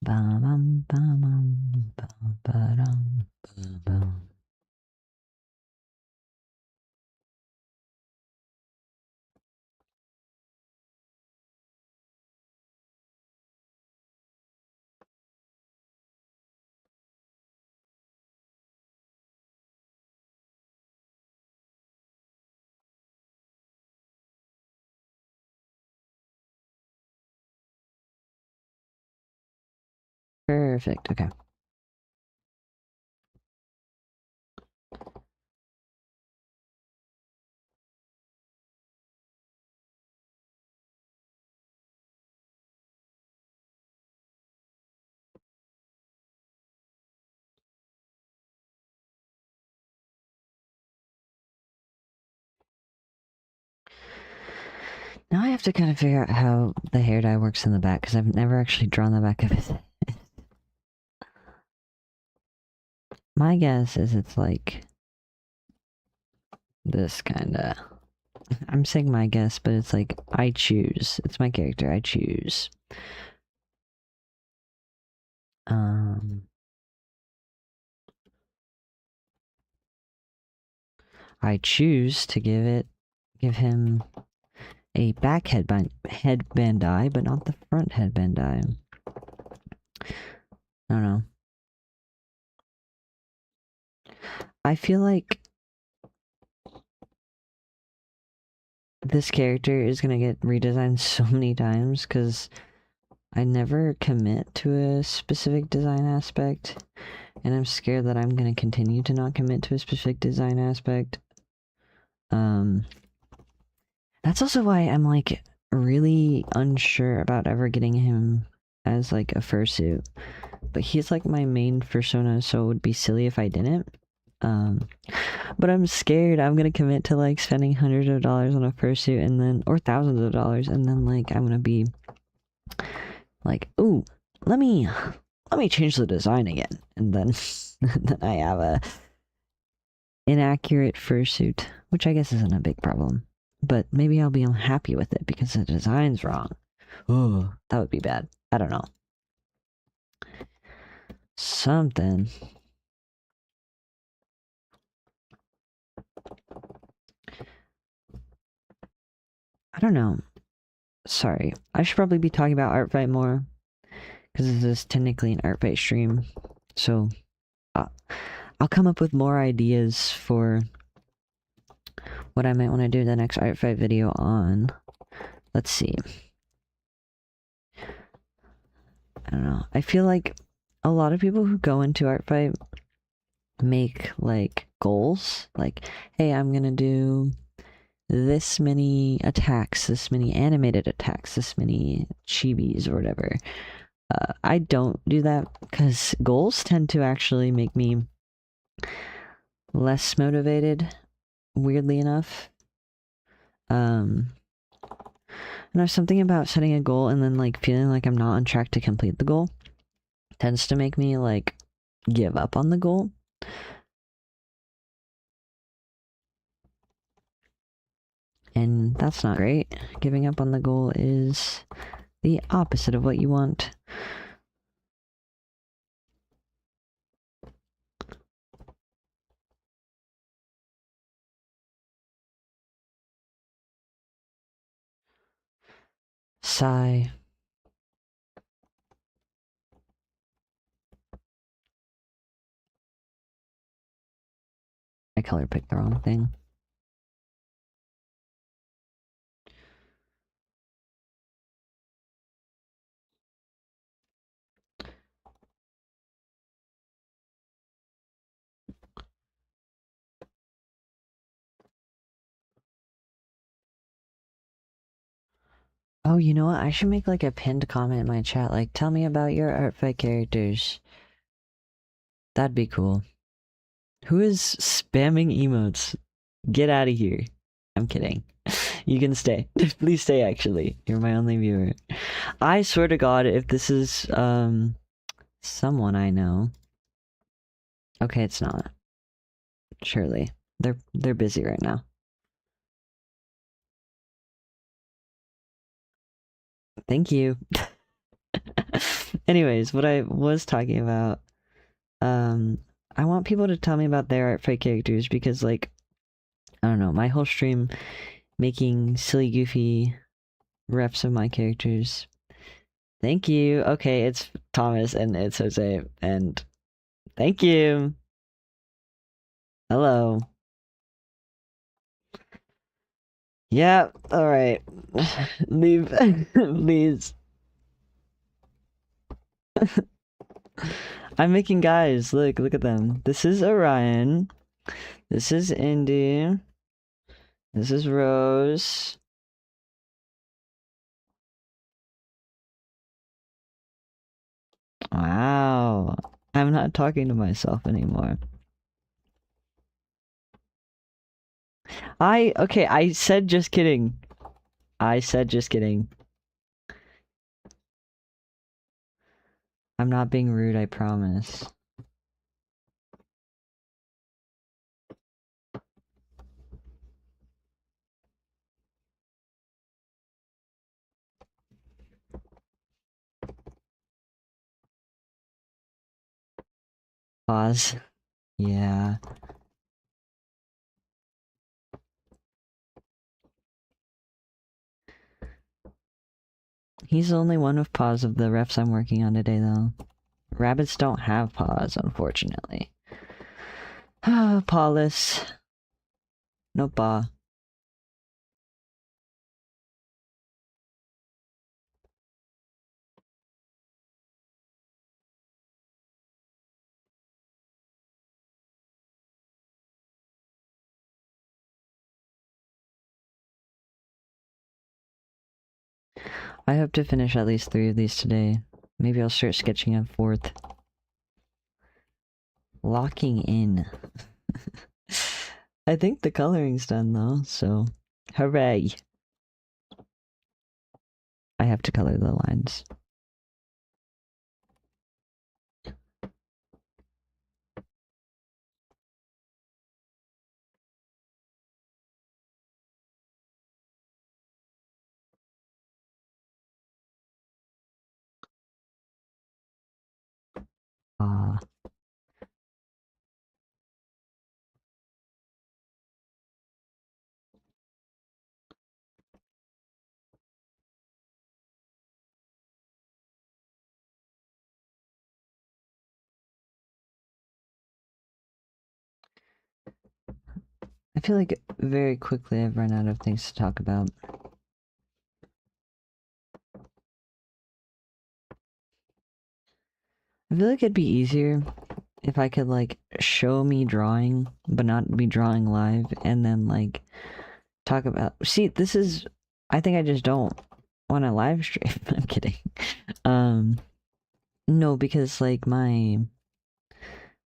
Bum bum bum bum bum ba-dum, bum bum. Perfect, okay. Now I have to kind of figure out how the hair dye works in the back, because I've never actually drawn the back of it. My guess is it's like this kinda. I'm saying my guess, but it's like I choose. It's my character, I choose. I choose to give him a back headband dye, but not the front headband dye. I don't know. I feel like this character is gonna get redesigned so many times because I never commit to a specific design aspect, and I'm scared that I'm gonna continue to not commit to a specific design aspect. That's also why I'm like really unsure about ever getting him as like a fursuit. But he's like my main persona, so it would be silly if I didn't. But I'm scared I'm gonna commit to like spending hundreds of dollars on a fursuit and then, or thousands of dollars, and then like I'm gonna be like, ooh, let me change the design again, and then then I have a inaccurate fursuit, which I guess isn't a big problem. But maybe I'll be unhappy with it because the design's wrong. Oh, that would be bad. I don't know. Something. I don't know. Sorry. I should probably be talking about Art Fight more, because this is technically an Art Fight stream. So, I'll come up with more ideas for what I might want to do the next Art Fight video on. Let's see. I don't know. I feel like a lot of people who go into Art Fight make like goals. Like, hey, I'm gonna do this many attacks, this many animated attacks, this many chibis or whatever. I don't do that because goals tend to actually make me less motivated, weirdly enough. And there's something about setting a goal and then like feeling like I'm not on track to complete the goal tends to make me like give up on the goal. And that's not great. Giving up on the goal is the opposite of what you want. Sigh. I color picked the wrong thing. Oh, you know what? I should make like a pinned comment in my chat, like, tell me about your Art Fight characters. That'd be cool. Who is spamming emotes? Get out of here. I'm kidding. You can stay. Please stay, actually. You're my only viewer. I swear to God, if this is, someone I know. Okay, it's not. Surely. They're busy right now. Thank you. Anyways, what I was talking about, I want people to tell me about their Art Fight characters because, like, I don't know, my whole stream making silly, goofy refs of my characters. Thank you. Okay, it's Thomas and it's Jose, and thank you. Hello. Yeah, alright. Leave, please. I'm making guys. Look at them. This is Orion. This is Indy. This is Rose. Wow. I'm not talking to myself anymore. Okay, I said just kidding. I said just kidding. I'm not being rude, I promise. Pause. Yeah. He's the only one with pause of the refs I'm working on today, though. Rabbits don't have paws, unfortunately. Pawless. No paw. I hope to finish at least 3 of these today. Maybe I'll start sketching a 4th. Locking in. I think the coloring's done though, so hooray. I have to color the lines. I feel like very quickly I've run out of things to talk about. I feel like it'd be easier if I could like show me drawing, but not be drawing live, and then like talk about. See, this is. I think I just don't want to live stream. I'm kidding. No, because like my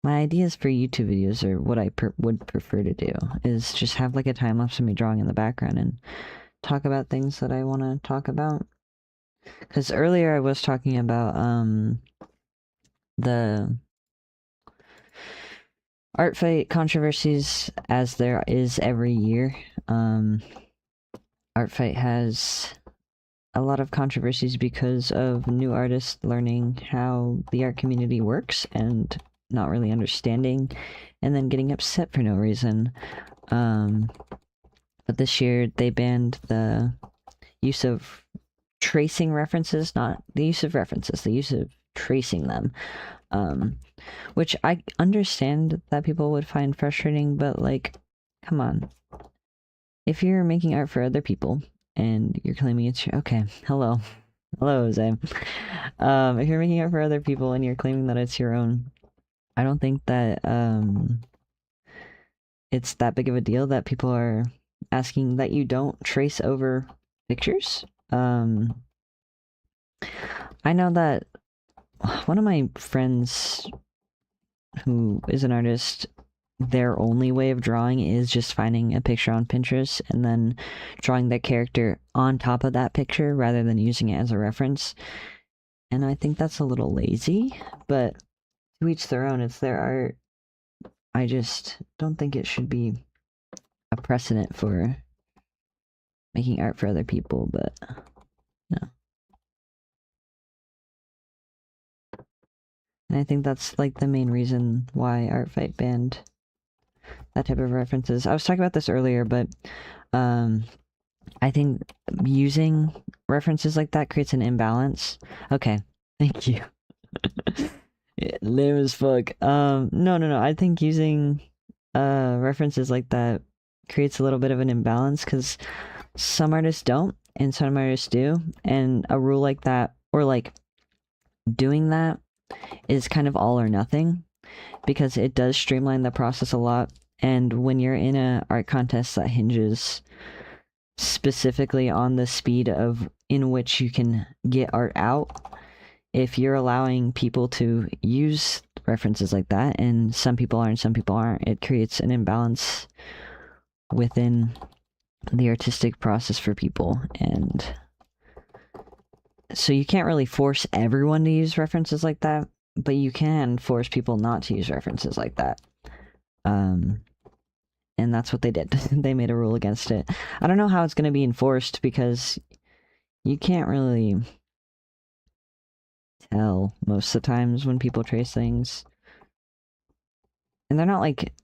ideas for YouTube videos, or what I would prefer to do, is just have like a time lapse of me drawing in the background and talk about things that I want to talk about. Because earlier I was talking about the art fight controversies, as there is every year. Art fight has a lot of controversies because of new artists learning how the art community works and not really understanding, and then getting upset for no reason. But this year they banned the use of tracing references, not the use of references, the use of tracing them. Which I understand that people would find frustrating, but like, come on. If you're making art for other people and you're claiming it's your— okay, hello, Jose. If you're making art for other people and you're claiming that it's your own, I don't think that it's that big of a deal that people are asking that you don't trace over pictures. I know that one of my friends who is an artist, their only way of drawing is just finding a picture on Pinterest and then drawing their character on top of that picture rather than using it as a reference. And I think that's a little lazy, but to each their own, it's their art. I just don't think it should be a precedent for making art for other people, but no. And I think that's like the main reason why Art Fight banned that type of references. I was talking about this earlier, but I think using references like that creates an imbalance. Okay, thank you. Lame as fuck. No. I think using references like that creates a little bit of an imbalance, because some artists don't and some artists do, and a rule like that, or like doing that, is kind of all or nothing, because it does streamline the process a lot. And when you're in a art contest that hinges specifically on the speed of in which you can get art out, if you're allowing people to use references like that, and some people are and some people aren't, it creates an imbalance within the artistic process for people. And so you can't really force everyone to use references like that, but you can force people not to use references like that. And that's what they did. They made a rule against it. I don't know how it's going to be enforced, because you can't really tell most of the times when people trace things. And they're not like...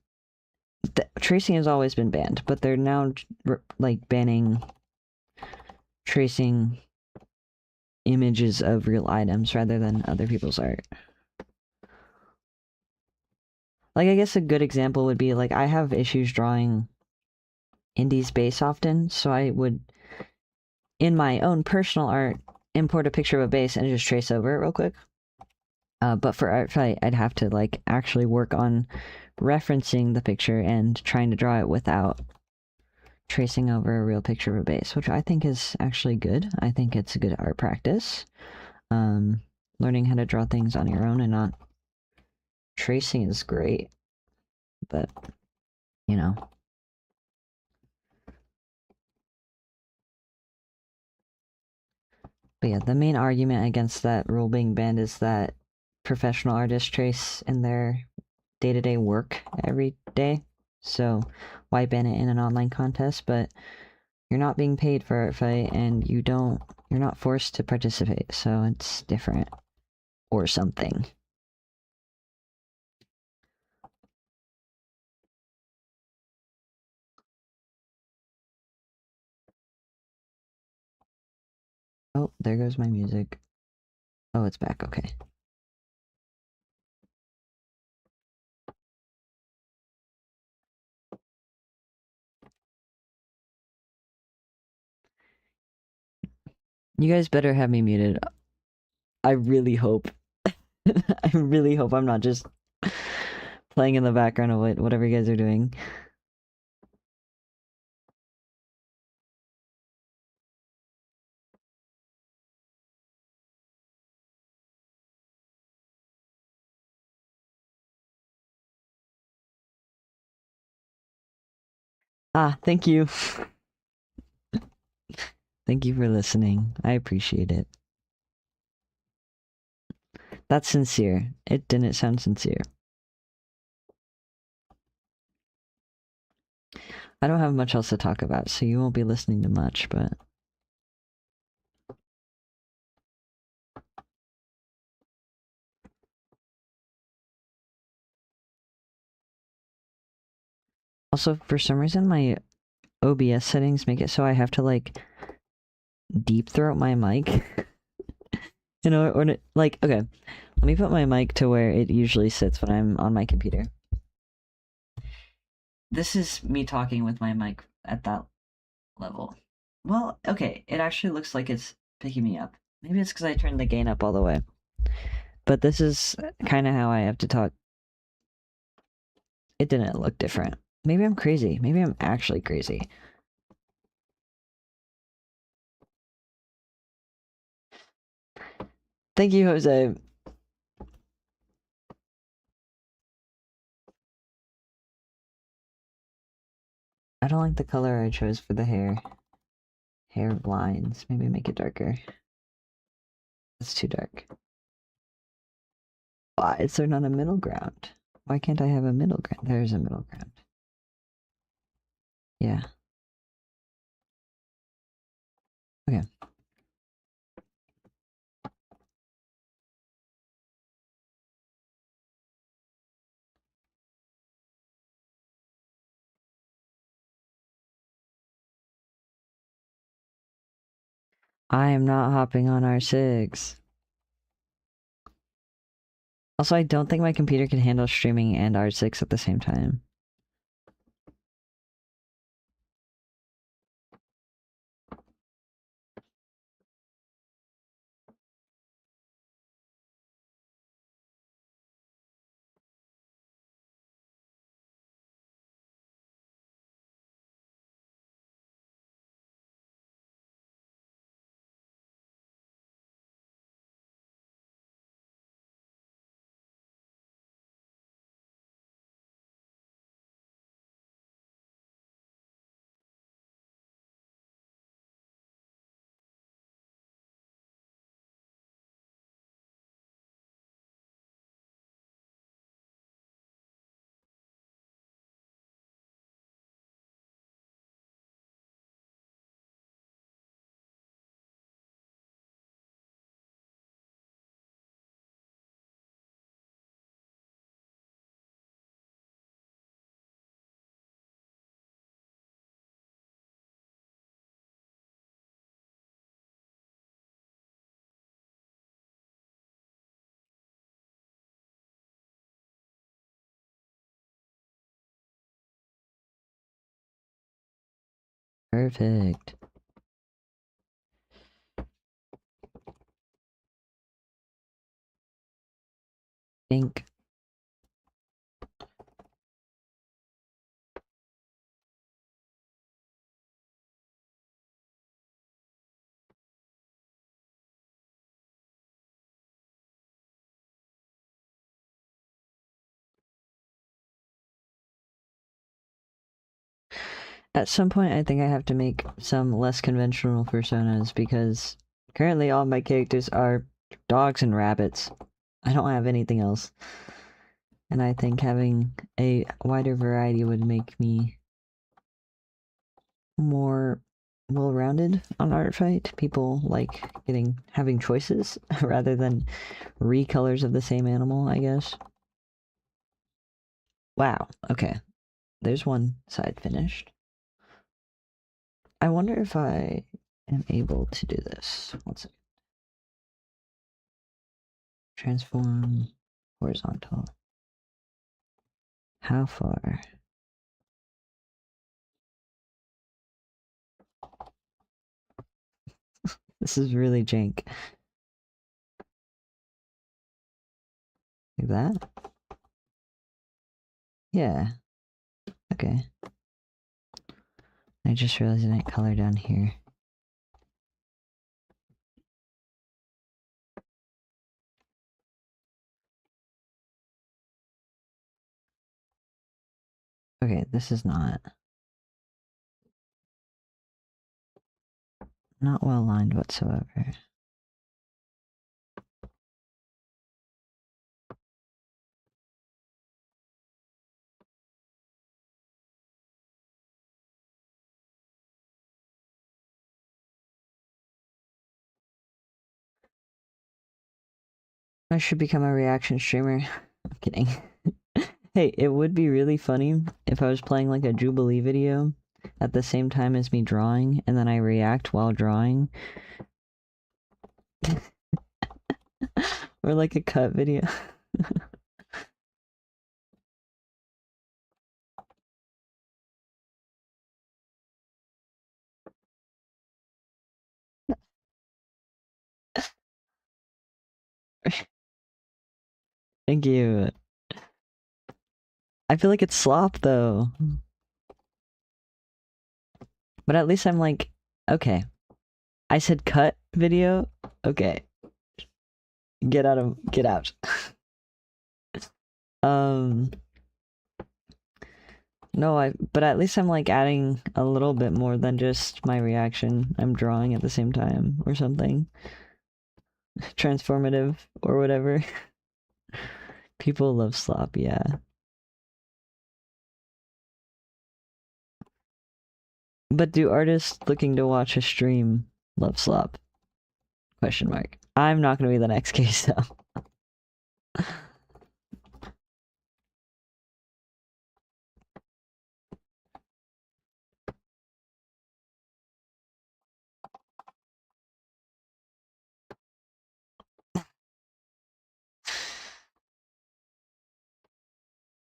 tracing has always been banned, but they're now like banning tracing images of real items rather than other people's art. Like, I guess a good example would be, like, I have issues drawing Indy's base often, so I would, in my own personal art, import a picture of a base and just trace over it real quick. But for art fight, I'd have to, like, actually work on referencing the picture and trying to draw it without tracing over a real picture of a base, which I think is actually good. I think it's a good art practice. Learning how to draw things on your own and not tracing is great, but, you know. But yeah, the main argument against that rule being banned is that professional artists trace in their day-to-day work every day, so why ban it in an online contest? But you're not being paid for Art Fight, and you're not forced to participate, so it's different. Or something. Oh, there goes my music. Oh, it's back, okay. You guys better have me muted. I really hope. I really hope I'm not just playing in the background of whatever you guys are doing. Ah, thank you. Thank you for listening. I appreciate it. That's sincere. It didn't sound sincere. I don't have much else to talk about, so you won't be listening to much, but... Also, for some reason, my OBS settings make it so I have to, like, deep throat my mic. You know, or like, okay, let me put my mic to where it usually sits when I'm on my computer. This is me talking with my mic at that level. Well, okay, it actually looks like it's picking me up. Maybe it's because I turned the gain up all the way. But this is kind of how I have to talk. It didn't look different. Maybe I'm crazy. Maybe I'm actually crazy. Thank you, Jose. I don't like the color I chose for the hair. Hair lines. Maybe make it darker. It's too dark. Why is there not a middle ground? Why can't I have a middle ground? There's a middle ground. Yeah. Okay. I am not hopping on R6. Also, I don't think my computer can handle streaming and R6 at the same time. Perfect. Ink. At some point, I think I have to make some less conventional personas because currently all my characters are dogs and rabbits. I don't have anything else. And I think having a wider variety would make me more well-rounded on Art Fight. People like having choices rather than recolors of the same animal, I guess. Wow, okay. There's one side finished. I wonder if I am able to do this. One second. Transform horizontal. How far? This is really jank. Like that? Yeah. Okay. I just realized I didn't color down here. Okay, this is not well lined whatsoever. I should become a reaction streamer. I'm kidding. Hey, it would be really funny if I was playing like a Jubilee video at the same time as me drawing, and then I react while drawing. Or like a cut video. Thank you. I feel like it's slop though. But at least I'm like, okay. I said cut video? Okay. Get out. um no, but at least I'm like adding a little bit more than just my reaction. I'm drawing at the same time or something. Transformative or whatever. People love slop, yeah. But do artists looking to watch a stream love slop? Question mark. I'm not gonna be the next case though.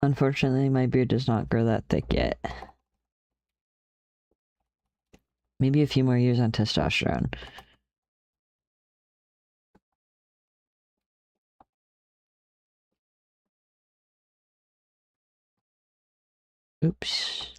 Unfortunately, my beard does not grow that thick yet. Maybe a few more years on testosterone. Oops.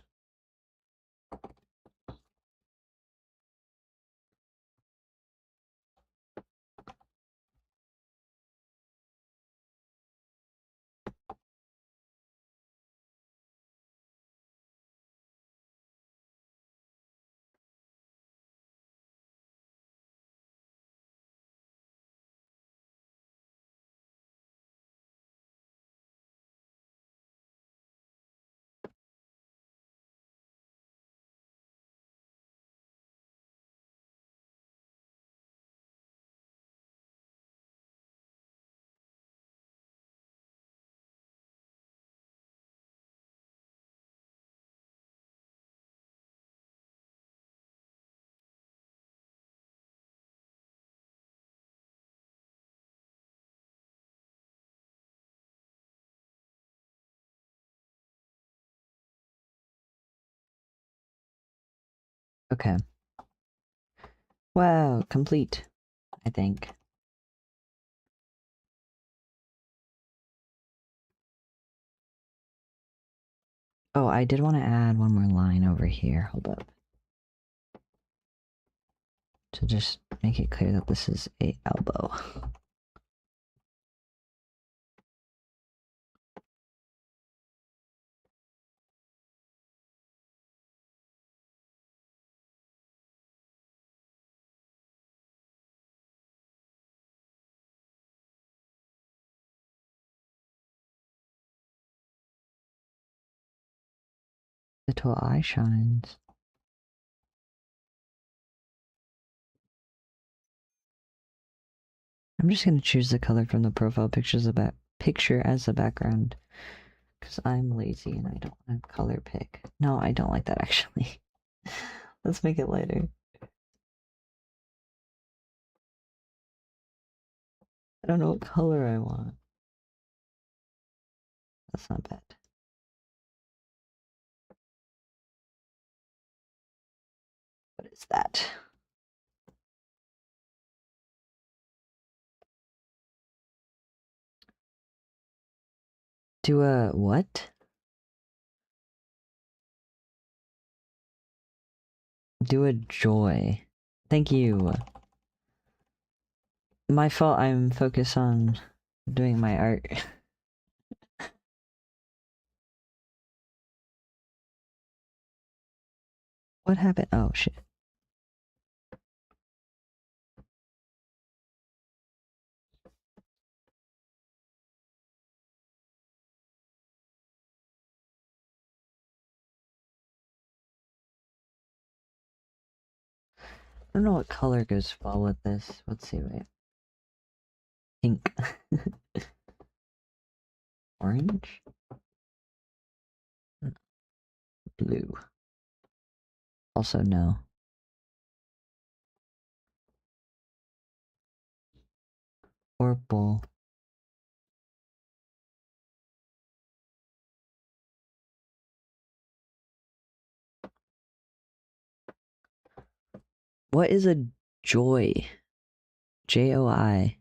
Okay. Wow, complete, I think. Oh, I did want to add one more line over here. Hold up. To just make it clear that this is a elbow. Little eye shines. I'm just gonna choose the color from the profile picture as a background. Because I'm lazy and I don't want to color pick. No, I don't like that actually. Let's make it lighter. I don't know what color I want. That's not bad. What is that? Do a what? Do a joy. Thank you. My fault, I'm focused on doing my art. What happened? Oh shit. I don't know what color goes well with this. Let's see, wait. Pink. Orange? Blue. Also no. Purple. What is a joy? J-O-I.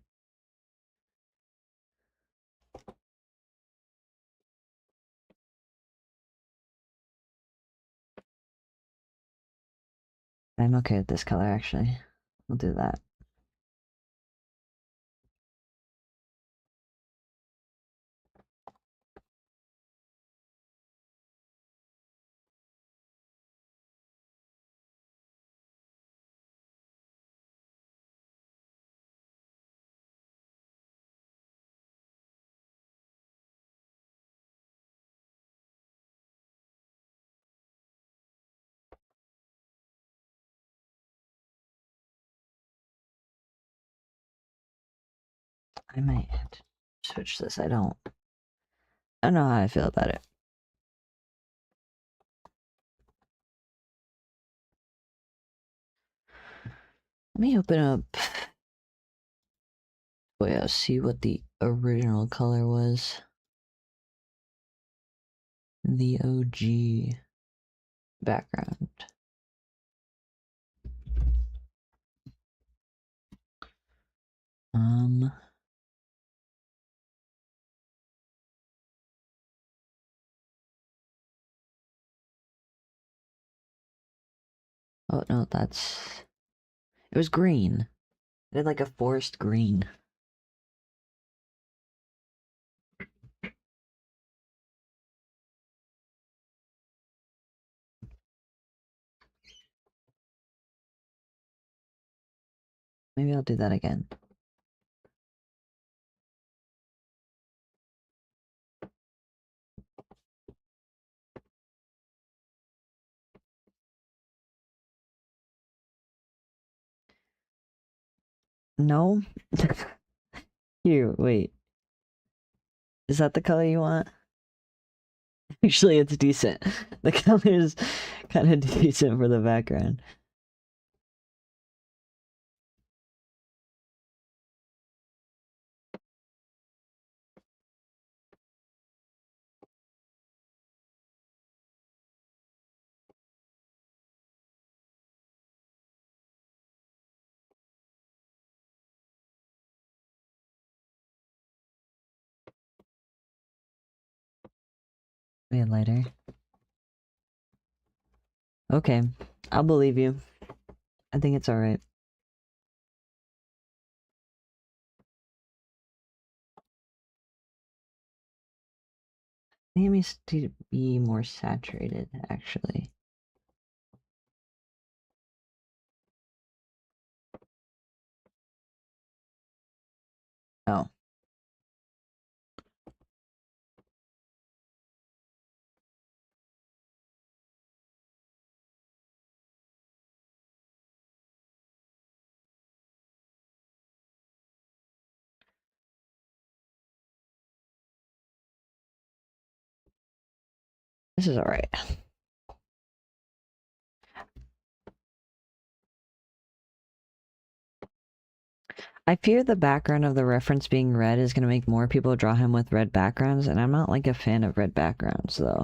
I'm okay with this color actually. We'll do that. I might have to switch this. I don't know how I feel about it. Let me open up. Wait, I'll see what the original color was. The OG background. Oh no, it was green. It had like a forest green. Maybe I'll do that again. No? Here, wait. Is that the color you want? Actually, it's decent. The color is kind of decent for the background. Way lighter. Okay, I'll believe you. I think it's alright. I think it needs to be more saturated, actually. Oh. This is alright. I fear the background of the reference being red is gonna make more people draw him with red backgrounds, and I'm not like a fan of red backgrounds, though.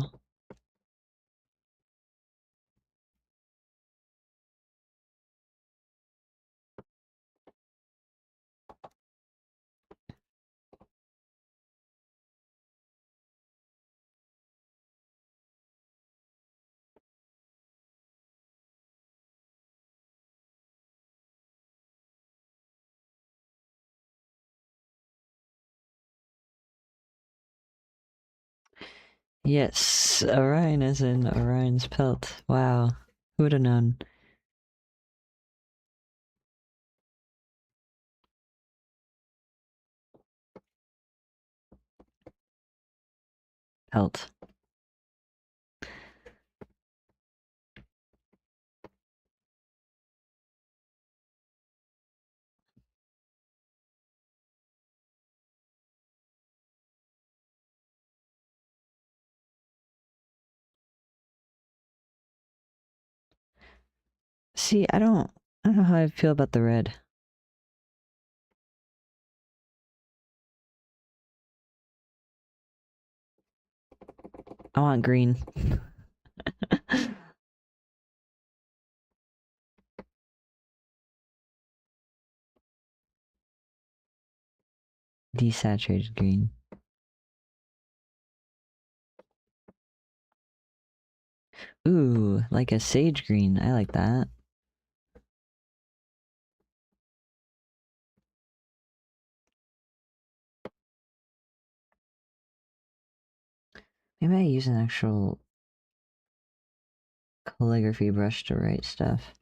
Yes, Orion is in Orion's pelt. Wow. Who would have known? Pelt. See, I don't know how I feel about the red. I want green. Desaturated green. Ooh, like a sage green. I like that. Maybe I use an actual calligraphy brush to write stuff.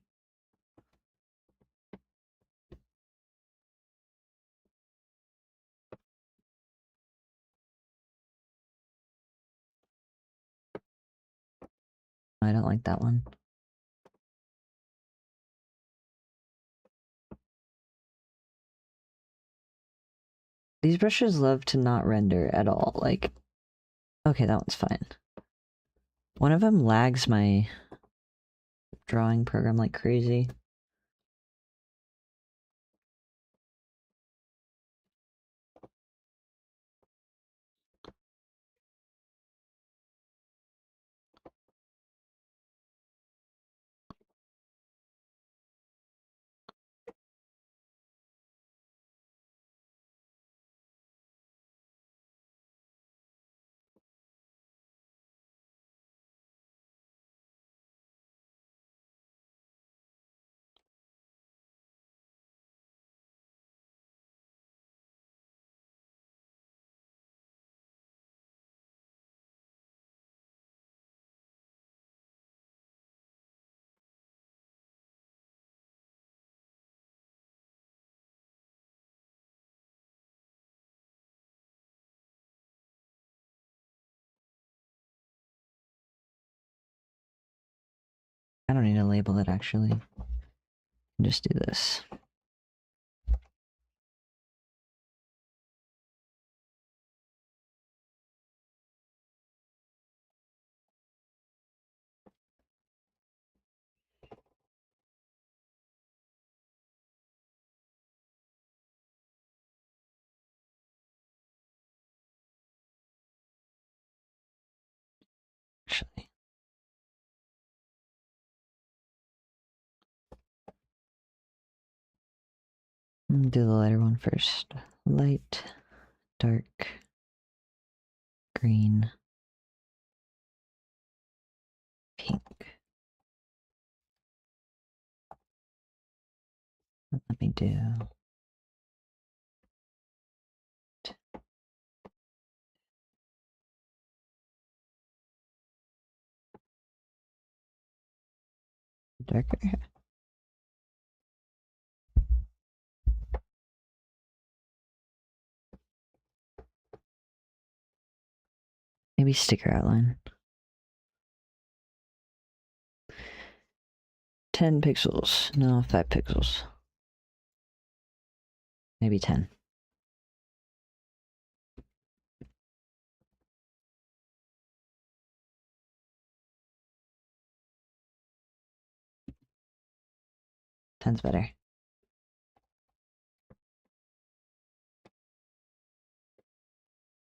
I don't like that one. These brushes love to not render at all. Like, okay, that one's fine. One of them lags my drawing program like crazy. I don't need to label it actually. Just do this. Actually. Do the lighter one first. Light, dark, green. pink. Let me do... darker. Maybe sticker outline. 10 pixels. No, 5 pixels. Maybe 10. Ten's better.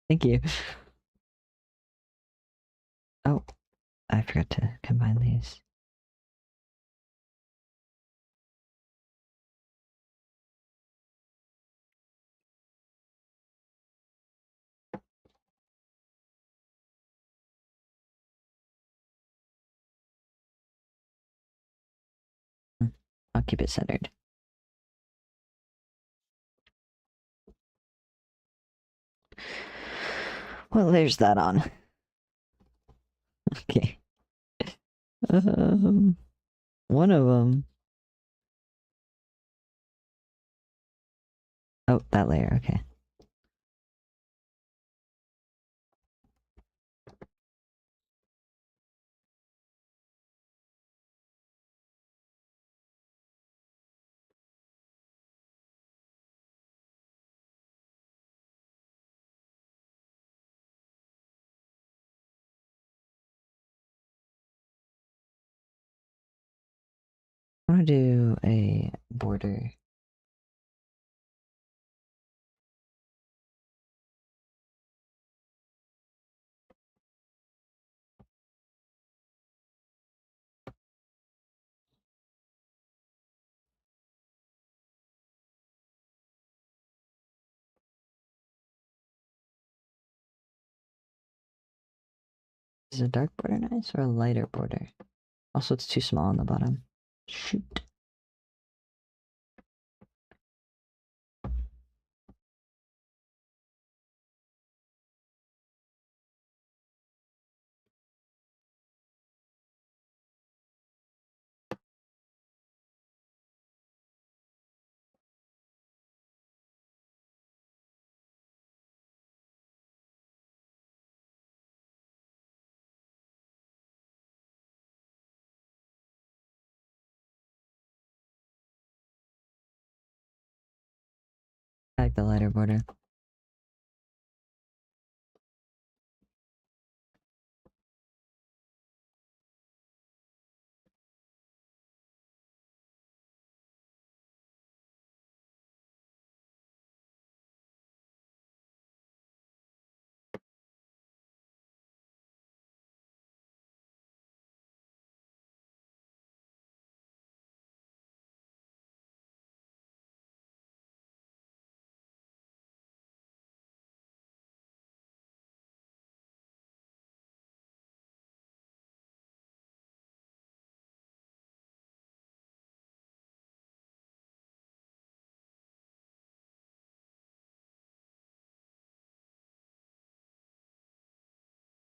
Thank you. Oh, I forgot to combine these. I'll keep it centered. Well, there's that on. Okay. One of them. Oh, that layer, okay. I want to do a border. Is a dark border nice or a lighter border? Also, it's too small on the bottom. Shoot. I like the lighter border.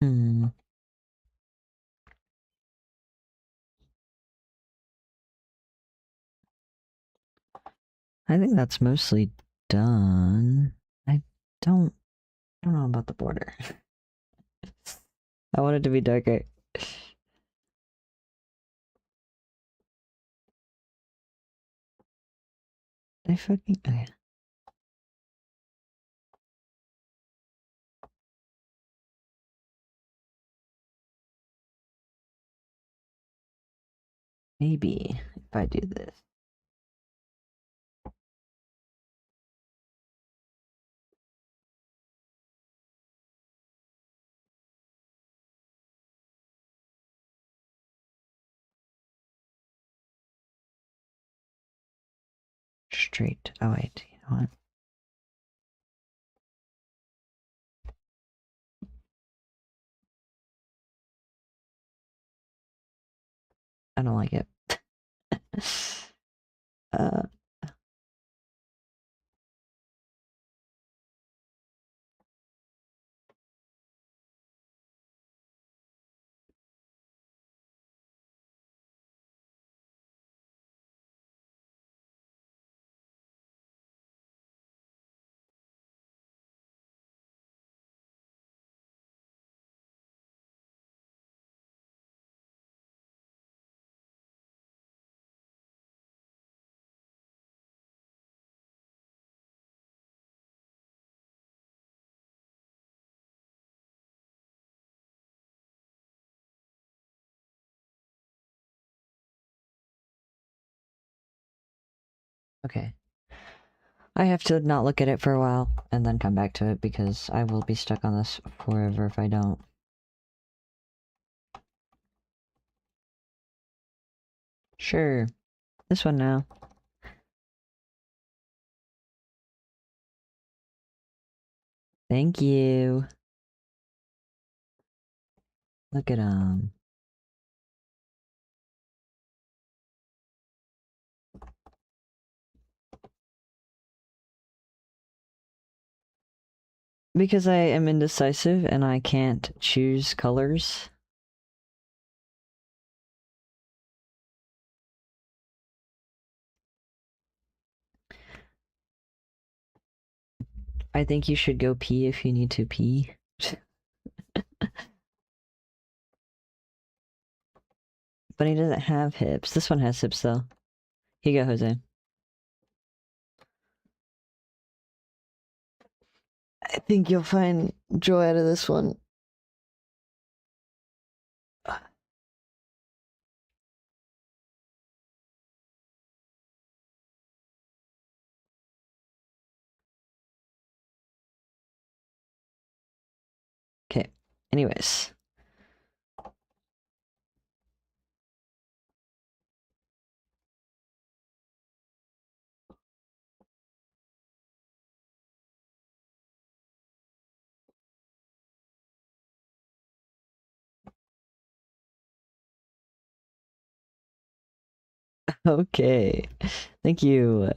Hmm. I think that's mostly done. I don't know about the border. I want it to be darker. I fucking okay. Maybe if I do this. Straight. Oh wait, you know what? I don't like it. uh, okay. I have to not look at it for a while and then come back to it because I will be stuck on this forever if I don't. Sure. This one now. Thank you. Look at because I am indecisive and I can't choose colors. I think you should go pee if you need to pee. But he doesn't have hips. This one has hips though. Here you go, Jose. I think you'll find joy out of this one. Okay. Anyways. Okay. Thank you.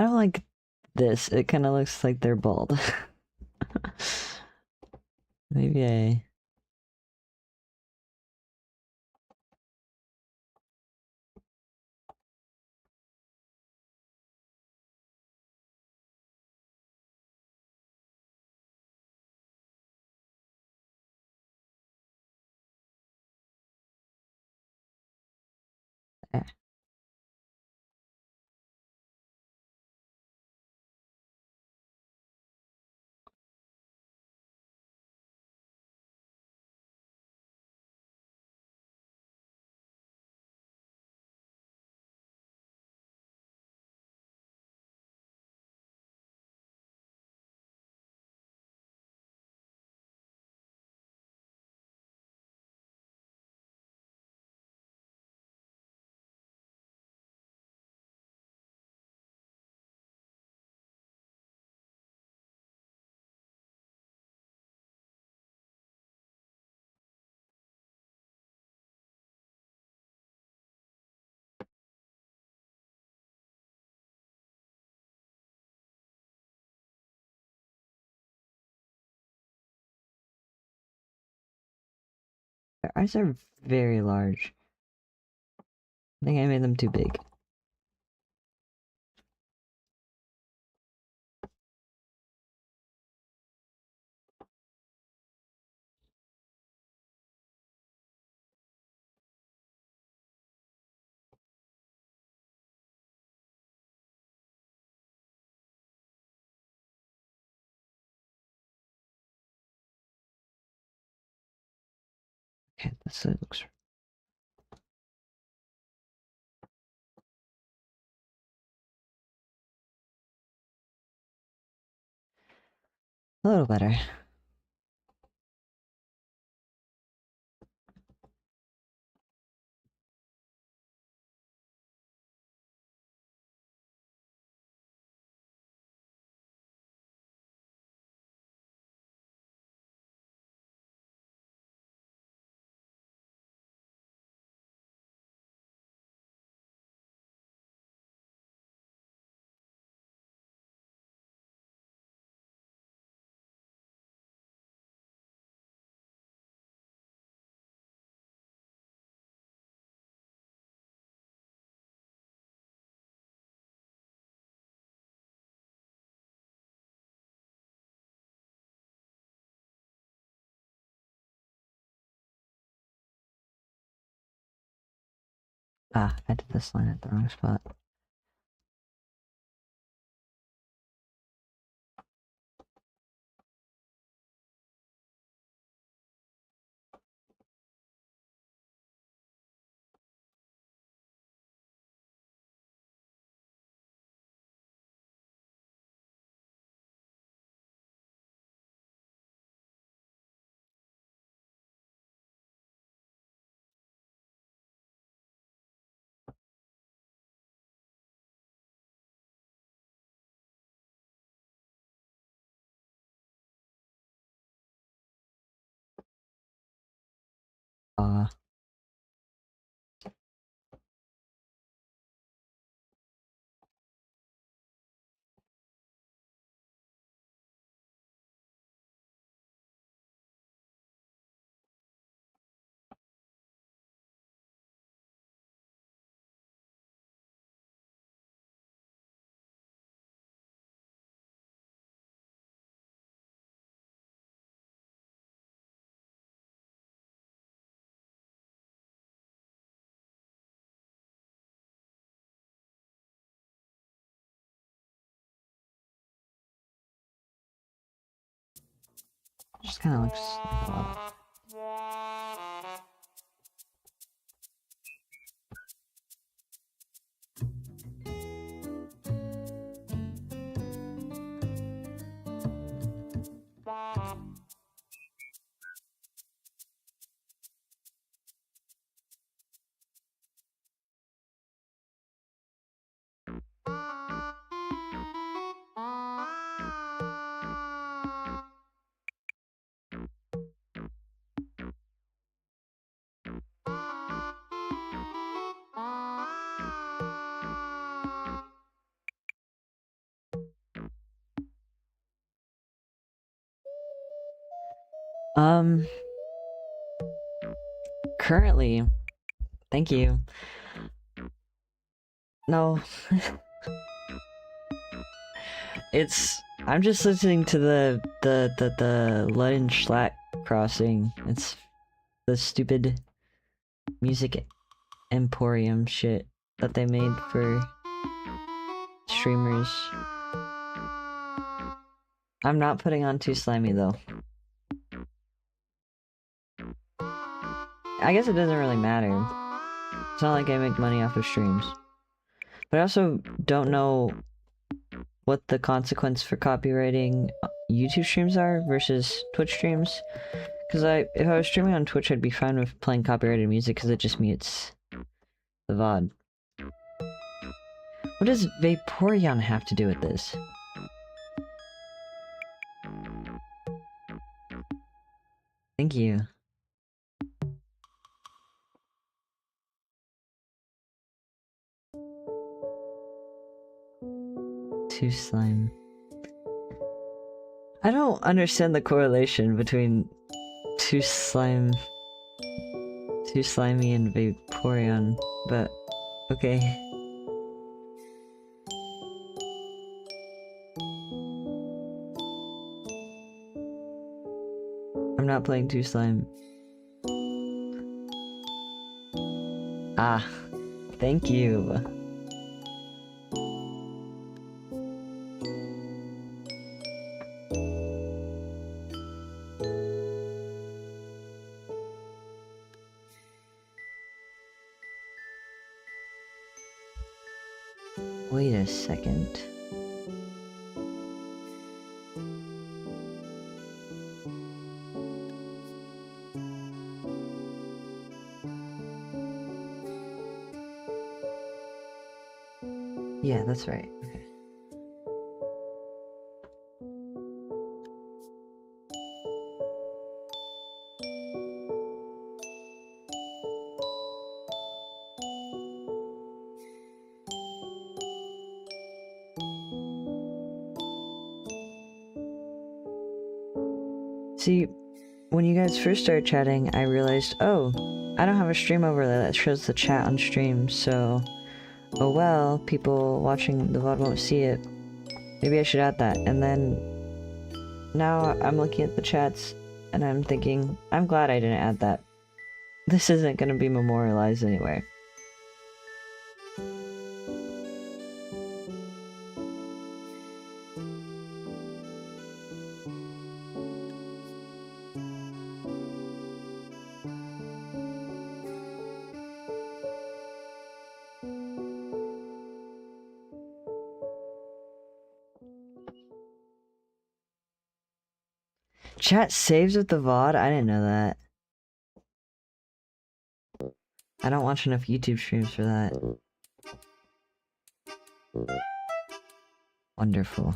I don't like this. It kind of looks like they're bald. Maybe I... eh. Their eyes are very large. I think I made them too big. Okay, this looks... a little better. Ah, I did this line at the wrong spot. Uh, just kind of looks like a lot. Currently, thank you. No. I'm just listening to the London Schlatt crossing. It's the stupid music emporium shit that they made for streamers. I'm not putting on Too Slimy though. I guess it doesn't really matter. It's not like I make money off of streams. But I also don't know what the consequence for copywriting YouTube streams are versus Twitch streams. Because if I was streaming on Twitch, I'd be fine with playing copyrighted music because it just mutes the VOD. What does Vaporeon have to do with this? Thank you. Too slime. I don't understand the correlation between Too Slimy and Vaporeon, but okay. I'm not playing Too Slime. Ah, thank you. Wait a second. Yeah, that's right. Okay. See, when you guys first started chatting, I realized, oh, I don't have a stream overlay that shows the chat on stream, so... Oh well, people watching the VOD won't see it. Maybe I should add that. And then... Now I'm looking at the chats, and I'm thinking, I'm glad I didn't add that. This isn't gonna be memorialized anyway. Chat saves with the VOD? I didn't know that. I don't watch enough YouTube streams for that. Wonderful.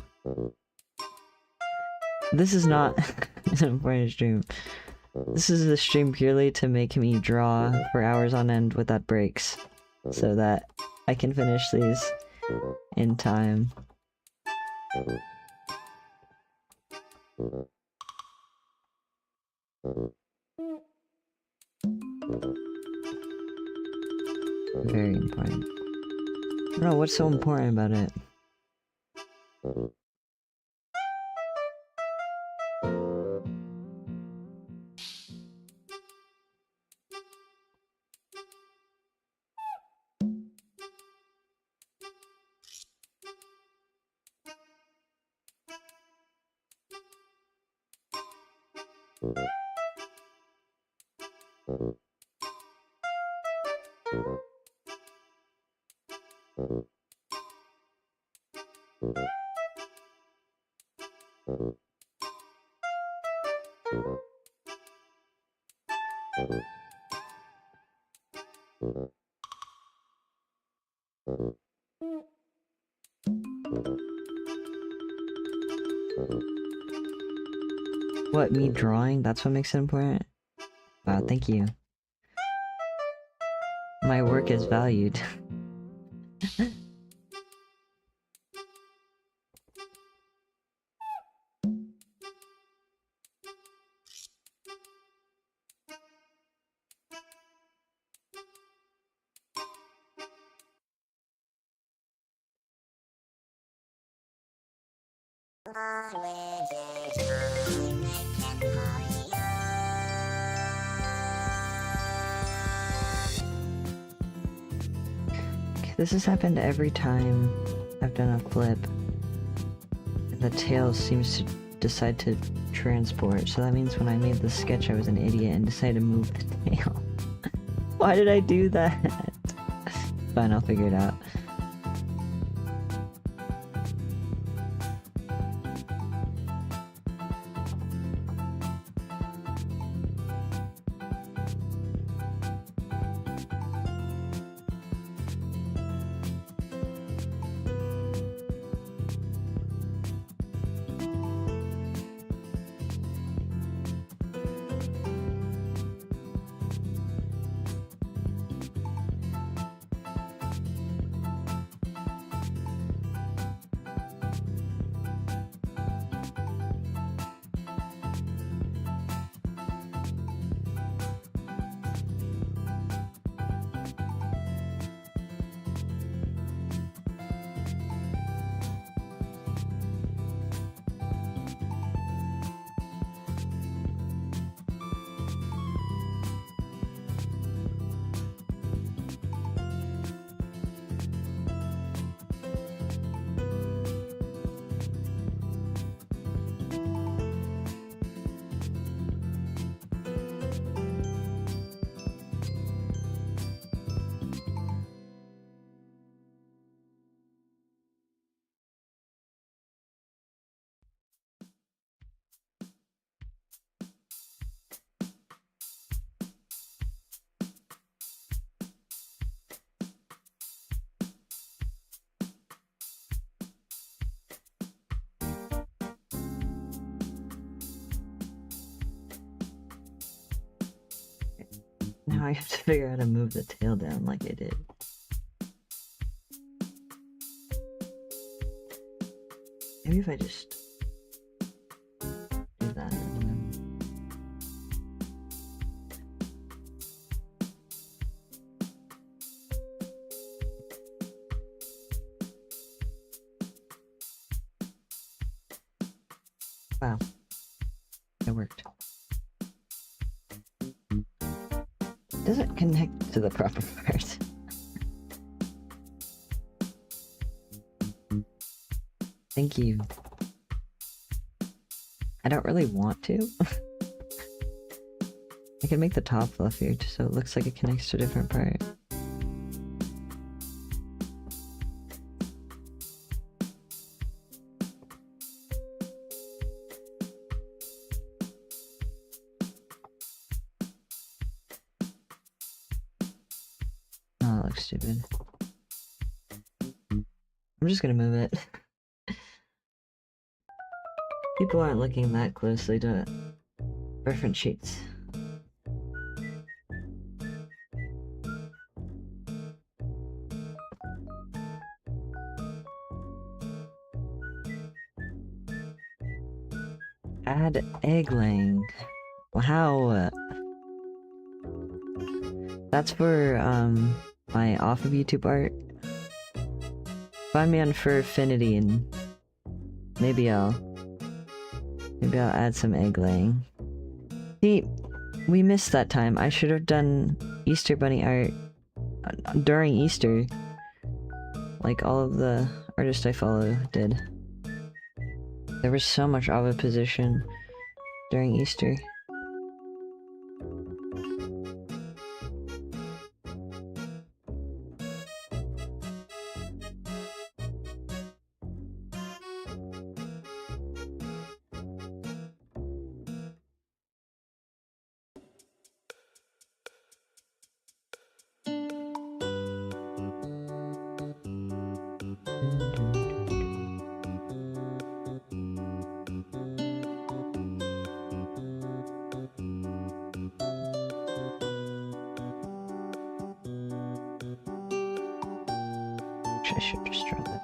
This is not an important stream. This is the stream purely to make me draw for hours on end without breaks, so that I can finish these in time. Very important. I don't know what's so important about it. What, me drawing? That's what makes it important? Wow, thank you. My work is valued. This has happened every time I've done a flip. The tail seems to decide to transport, so that means when I made the sketch I was an idiot and decided to move the tail. Why did I do that? Fine, I'll figure it out. Now I have to figure out how to move the tail down like I did. Maybe if I just do that and then... Wow. It worked. Doesn't connect to the proper part. Thank you. I don't really want to. I can make the top fluffier so it looks like it connects to a different part. Oh, that looks stupid. I'm just gonna move it. People aren't looking that closely to reference sheets. Add egg laying. Wow. That's for my off of YouTube art. Find me on Furfinity and maybe I'll add some egg laying. See, we missed that time. I should have done Easter Bunny art during Easter. Like all of the artists I follow did. There was so much oviposition during Easter. I should just draw that.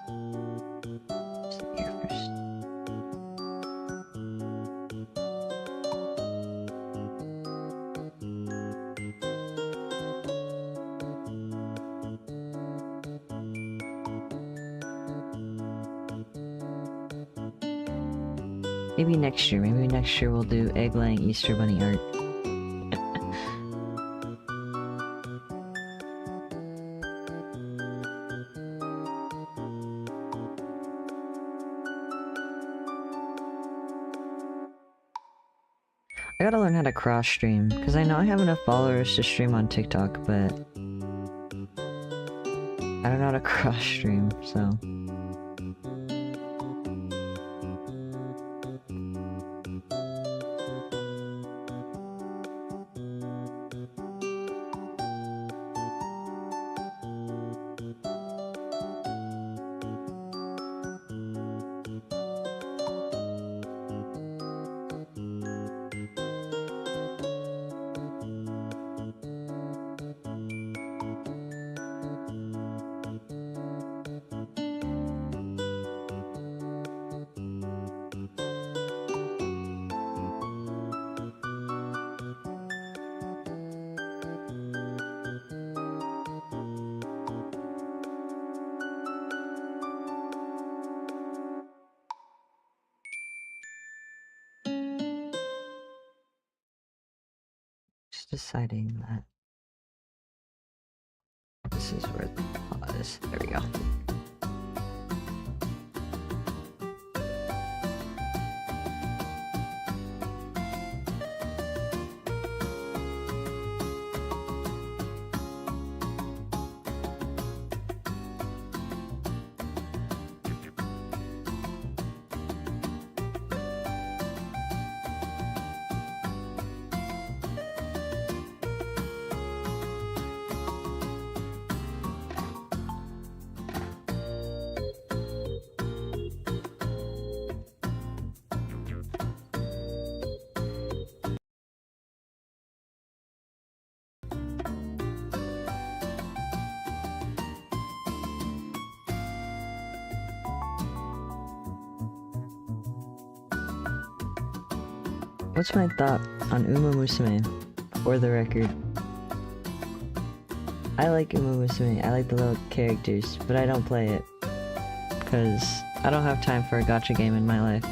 Just here first. Maybe next year. Maybe next year we'll do egg laying Easter Bunny art. I gotta learn how to cross stream, because I know I have enough followers to stream on TikTok, but I don't know how to cross stream, so... Just deciding that this is where the plot is. There we go. what's my thought on Uma Musume, for the record? I like Uma Musume, I like the little characters, but I don't play it. Because I don't have time for a gacha game in my life.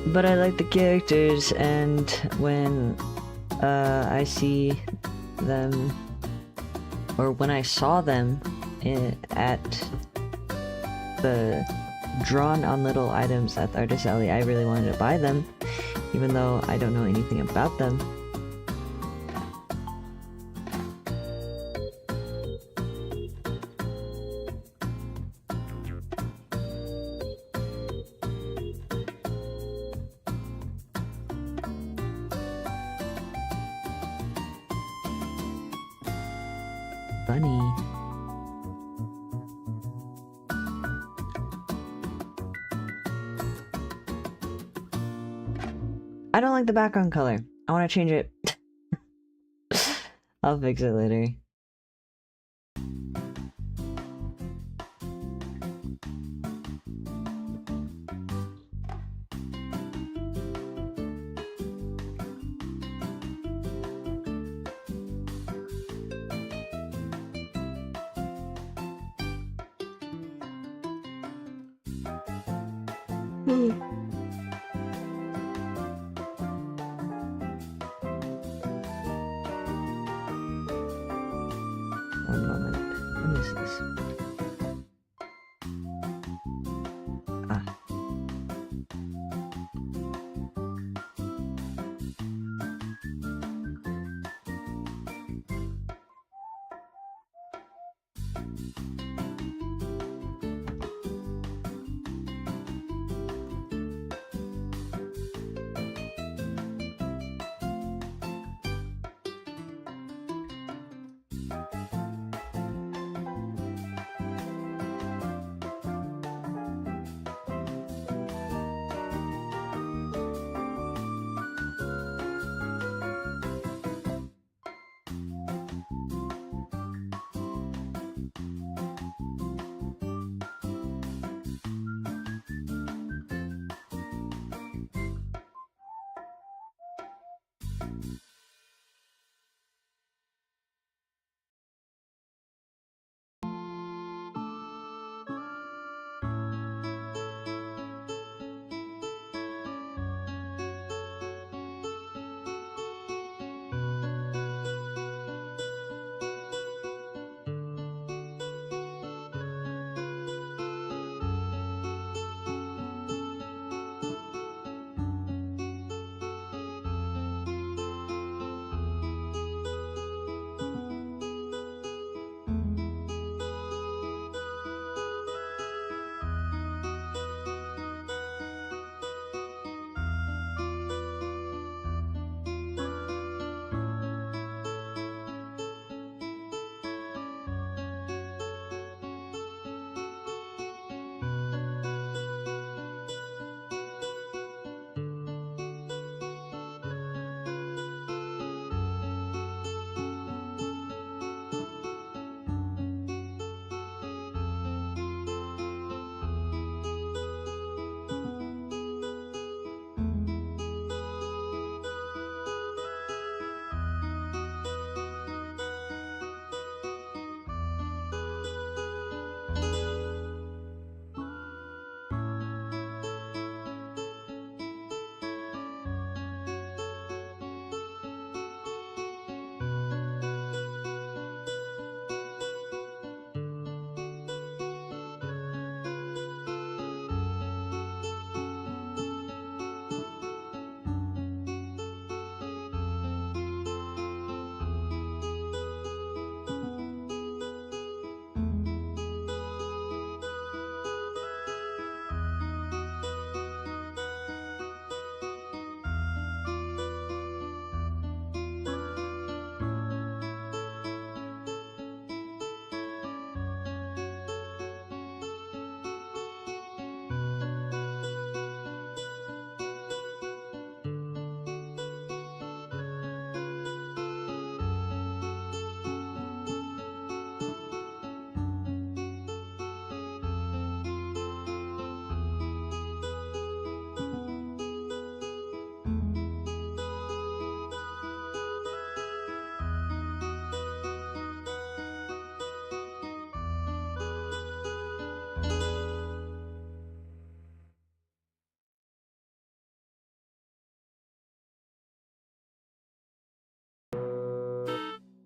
But I like the characters, and when I see them, or when I saw them at the drawn on little items at the Artist Alley, I really wanted to buy them, even though I don't know anything about them. Bunny. I don't like the background color. I want to change it. I'll fix it later. One moment. What is this? Ah.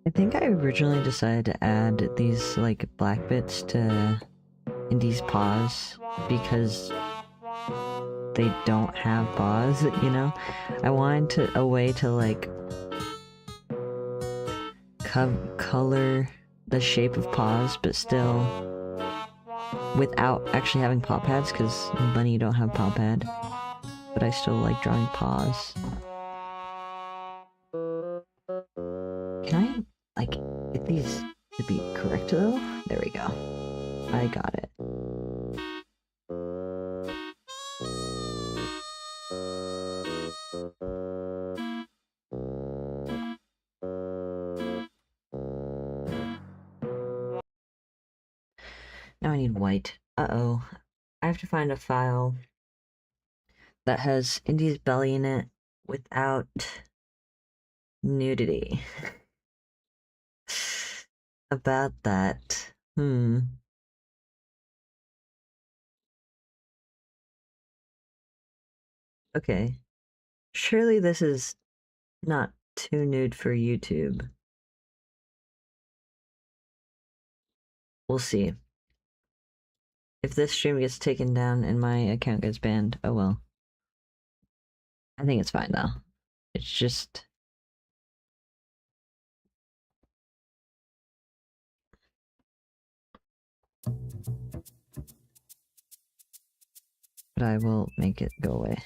I think I originally decided to add these like black bits to Indy's paws because they don't have paws, you know? I wanted a way to like color the shape of paws, but still without actually having paw pads, because Bunny don't have paw pad. But I still like drawing paws. Can I, like, get these to be correct though? There we go. I got it. Now I need white. Uh-oh. I have to find a file that has Indy's belly in it without nudity. About that. Okay. Surely this is not too nude for YouTube. We'll see. If this stream gets taken down and my account gets banned, oh well. I think it's fine though. It's just... But I will make it go away.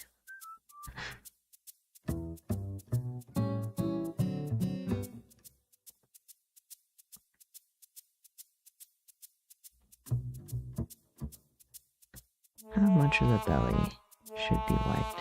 How much of the belly should be wiped?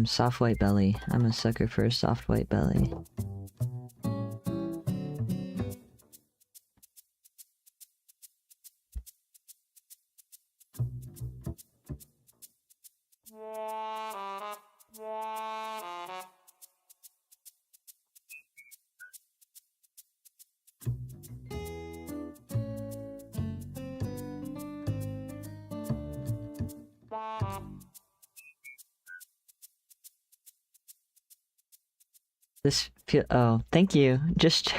Soft white belly. I'm a sucker for a soft white belly. This feel— oh, thank you. Just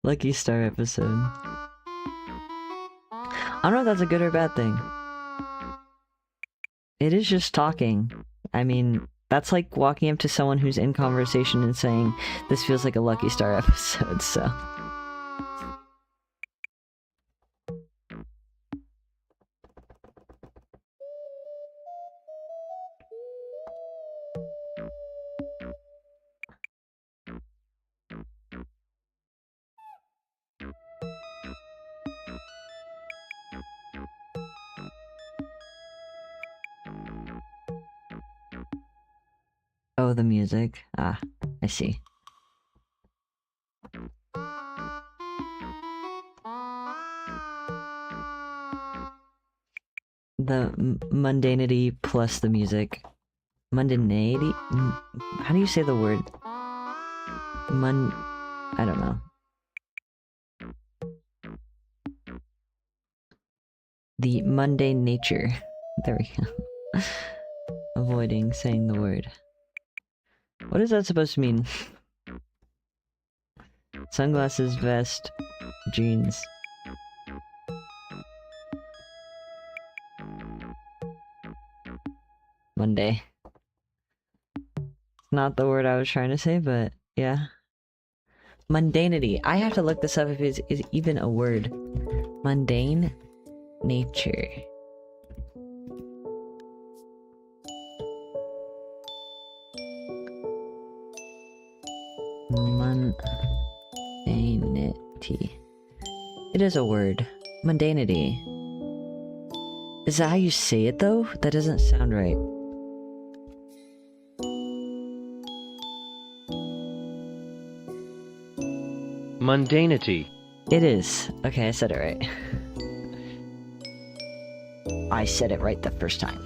Lucky Star episode. I don't know if that's a good or bad thing. It is just talking. I mean, that's like walking up to someone who's in conversation and saying, this feels like a Lucky Star episode, so... Oh, the music. Ah, I see. The mundanity plus the music. Mundanity? How do you say the word? I don't know. The mundane nature. There we go. Avoiding saying the word. What is that supposed to mean? Sunglasses, vest, jeans. Monday. Not the word I was trying to say, but yeah. Mundanity. I have to look this up if it is even a word. Mundane nature. Mundanity. It is a word. Mundanity. Is that how you say it though? That doesn't sound right. Mundanity. It is. Okay, I said it right. I said it right the first time.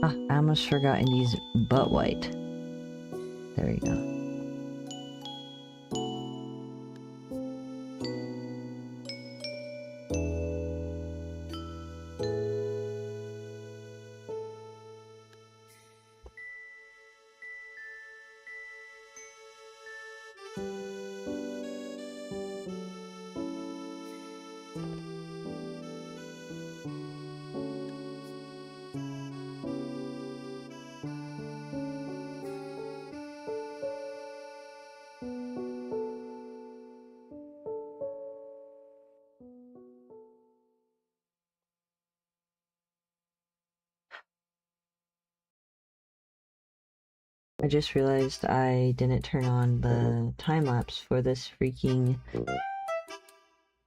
Ah, I almost forgot Indy's butt white. There we go. I just realized I didn't turn on the time lapse for this freaking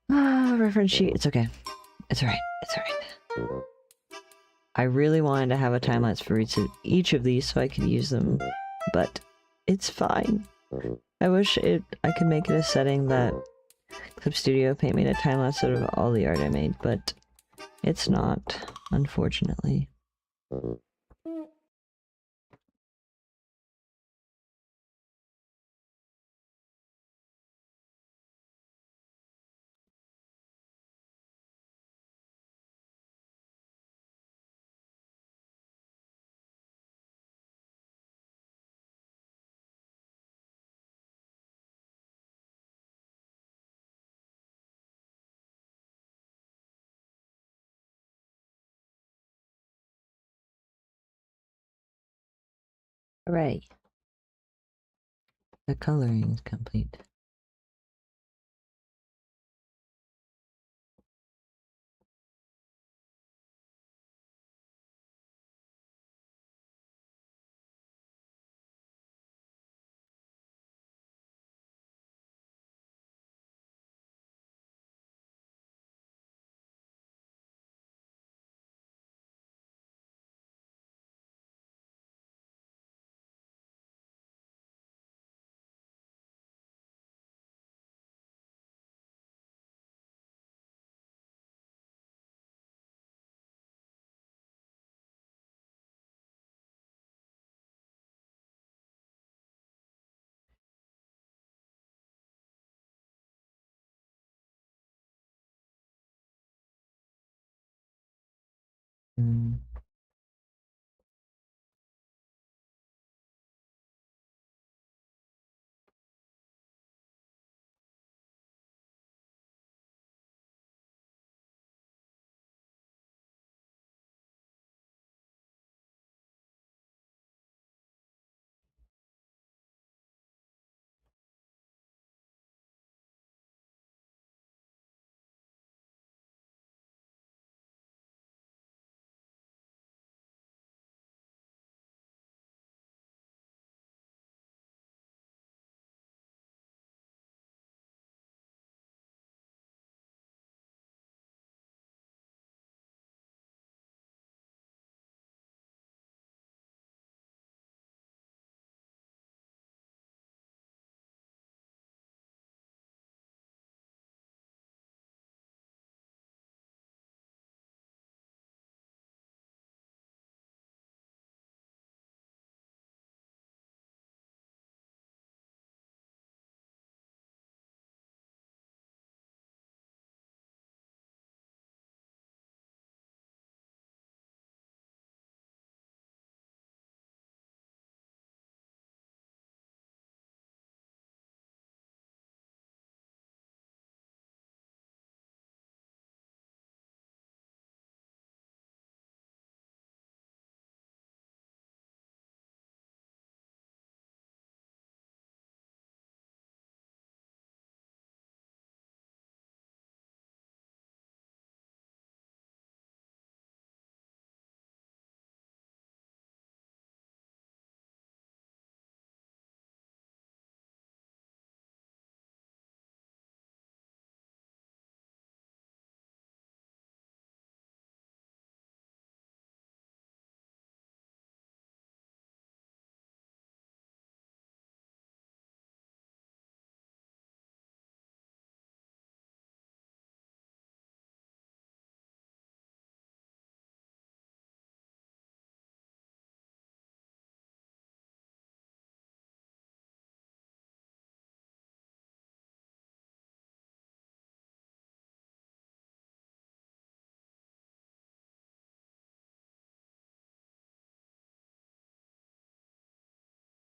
reference sheet. It's okay. It's alright. It's alright. I really wanted to have a time lapse for each of these so I could use them, but it's fine. I wish I could make it a setting that Clip Studio Paint made a time lapse out of all the art I made, but it's not, unfortunately. Hooray. The coloring is complete. Mm.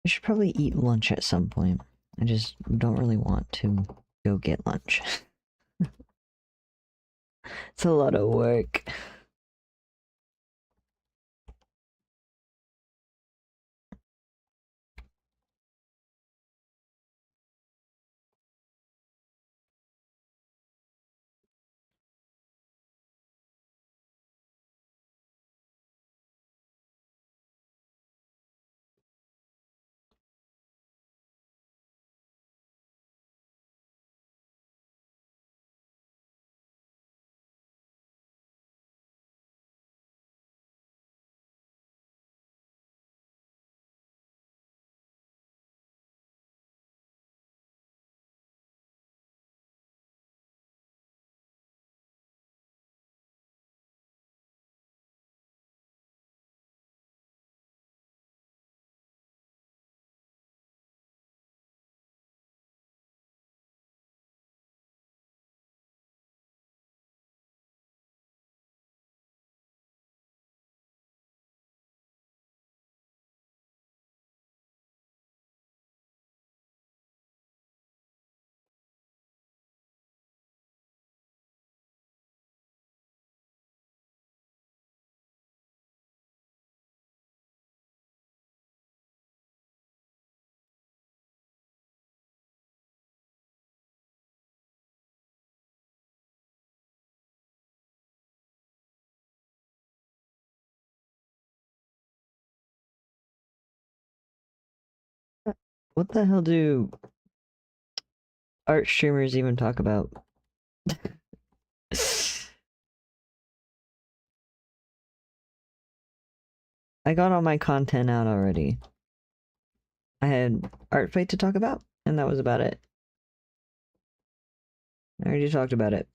I should probably eat lunch at some point. I just don't really want to go get lunch. It's a lot of work. What the hell do art streamers even talk about? I got all my content out already. I had Art Fight to talk about, and that was about it. I already talked about it.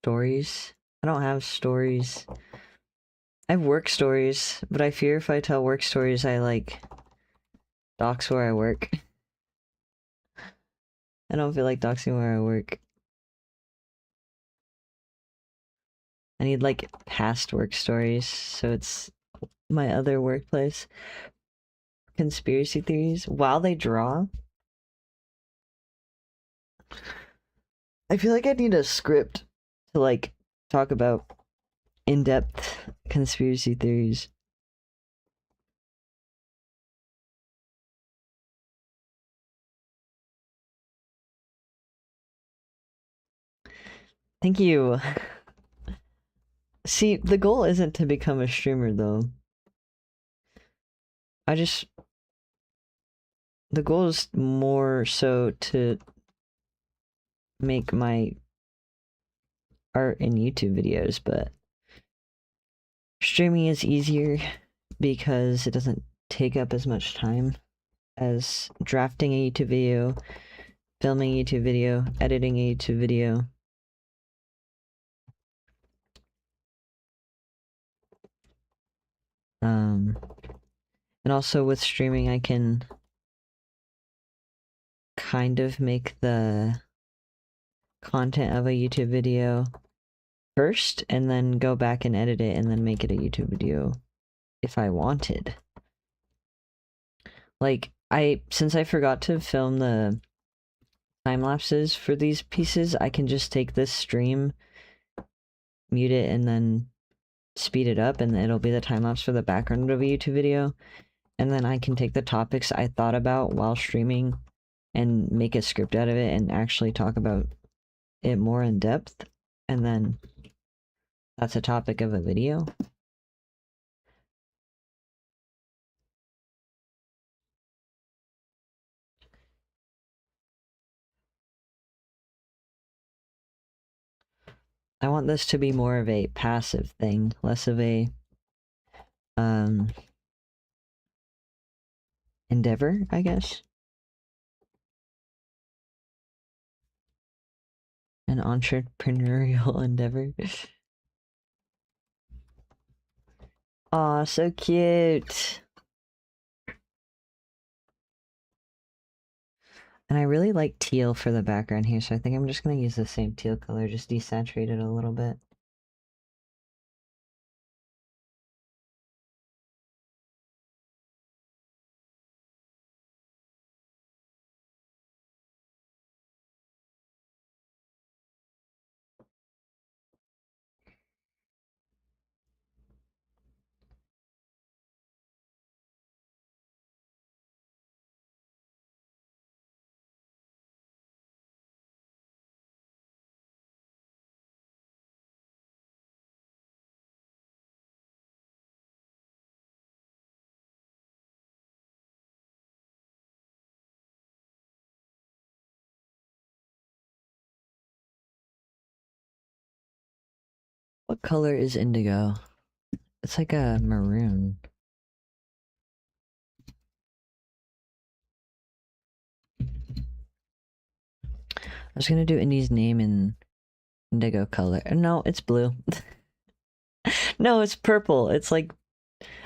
Stories? I don't have stories. I have work stories, but I fear if I tell work stories, I like dox where I work. I don't feel like doxing where I work. I need like past work stories, so it's my other workplace. Conspiracy theories while they draw. I feel like I need a script to like talk about in-depth conspiracy theories. Thank you. See, the goal isn't to become a streamer though. The goal is more so to make my art and YouTube videos, but streaming is easier because it doesn't take up as much time as drafting a YouTube video, filming a YouTube video, editing a YouTube video. And also with streaming, I can kind of make the content of a YouTube video first and then go back and edit it and then make it a YouTube video if I wanted. Like, since I forgot to film the time lapses for these pieces, I can just take this stream, mute it, and then speed it up, and it'll be the time lapse for the background of a YouTube video. And then I can take the topics I thought about while streaming and make a script out of it and actually talk about it more in depth. And then that's a topic of a video. I want this to be more of a passive thing, less of a endeavor, I guess. An entrepreneurial endeavor. Aw, so cute. And I really like teal for the background here, so I think I'm just gonna use the same teal color, just desaturate it a little bit. What color is indigo? It's like a maroon. I was gonna do Indy's name in indigo color. No, it's blue. No, it's purple. It's like...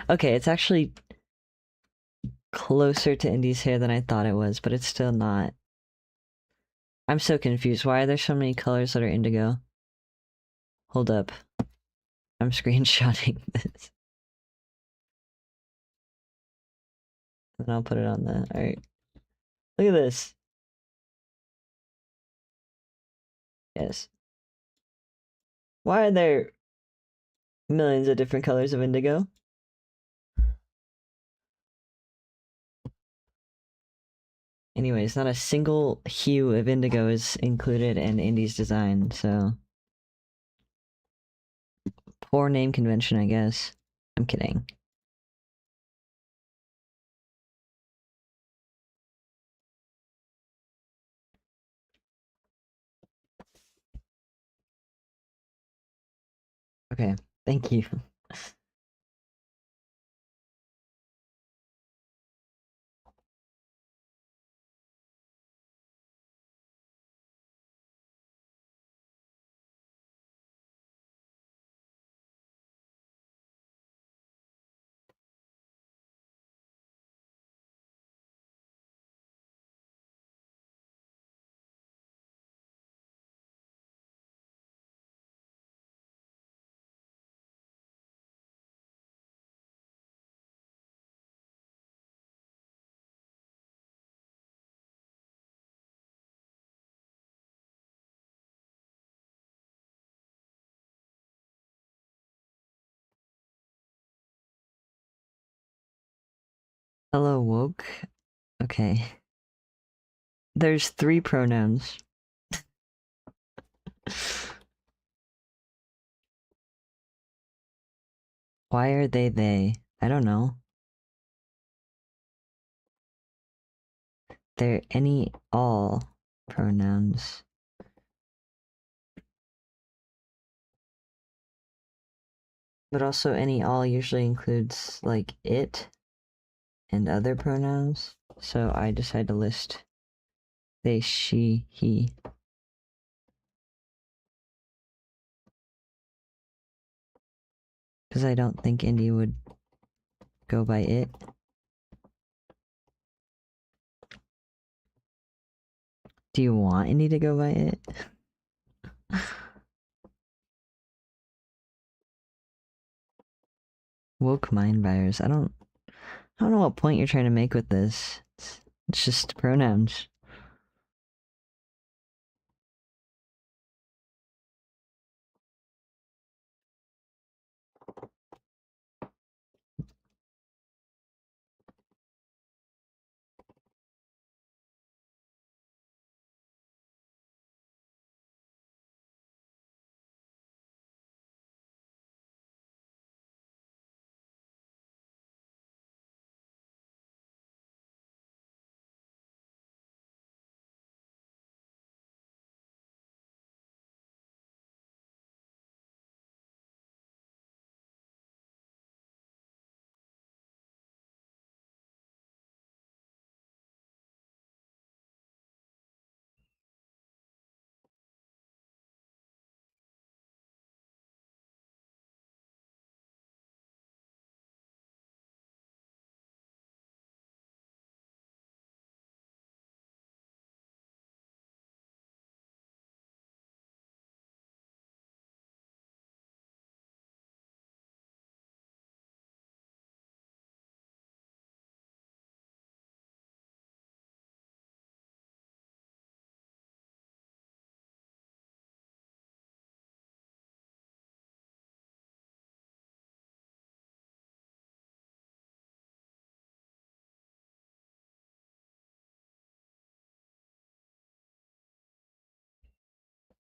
Okay, it's actually closer to Indy's hair than I thought it was, but it's still not. I'm so confused. Why are there so many colors that are indigo? Hold up. I'm screenshotting this. And I'll put it on the... Alright. Look at this. Yes. Why are there millions of different colors of indigo? Anyways, not a single hue of indigo is included in Indy's design, so... Poor name convention, I guess. I'm kidding. Okay, thank you. Hello, woke. Okay. There's 3 pronouns. Why are they? I don't know. They're any, all pronouns. But also any, all usually includes, like, it and other pronouns. So I decided to list they, she, he. Because I don't think Indy would go by it. Do you want Indy to go by it? Woke mind virus. I don't know what point you're trying to make with this. It's just pronouns.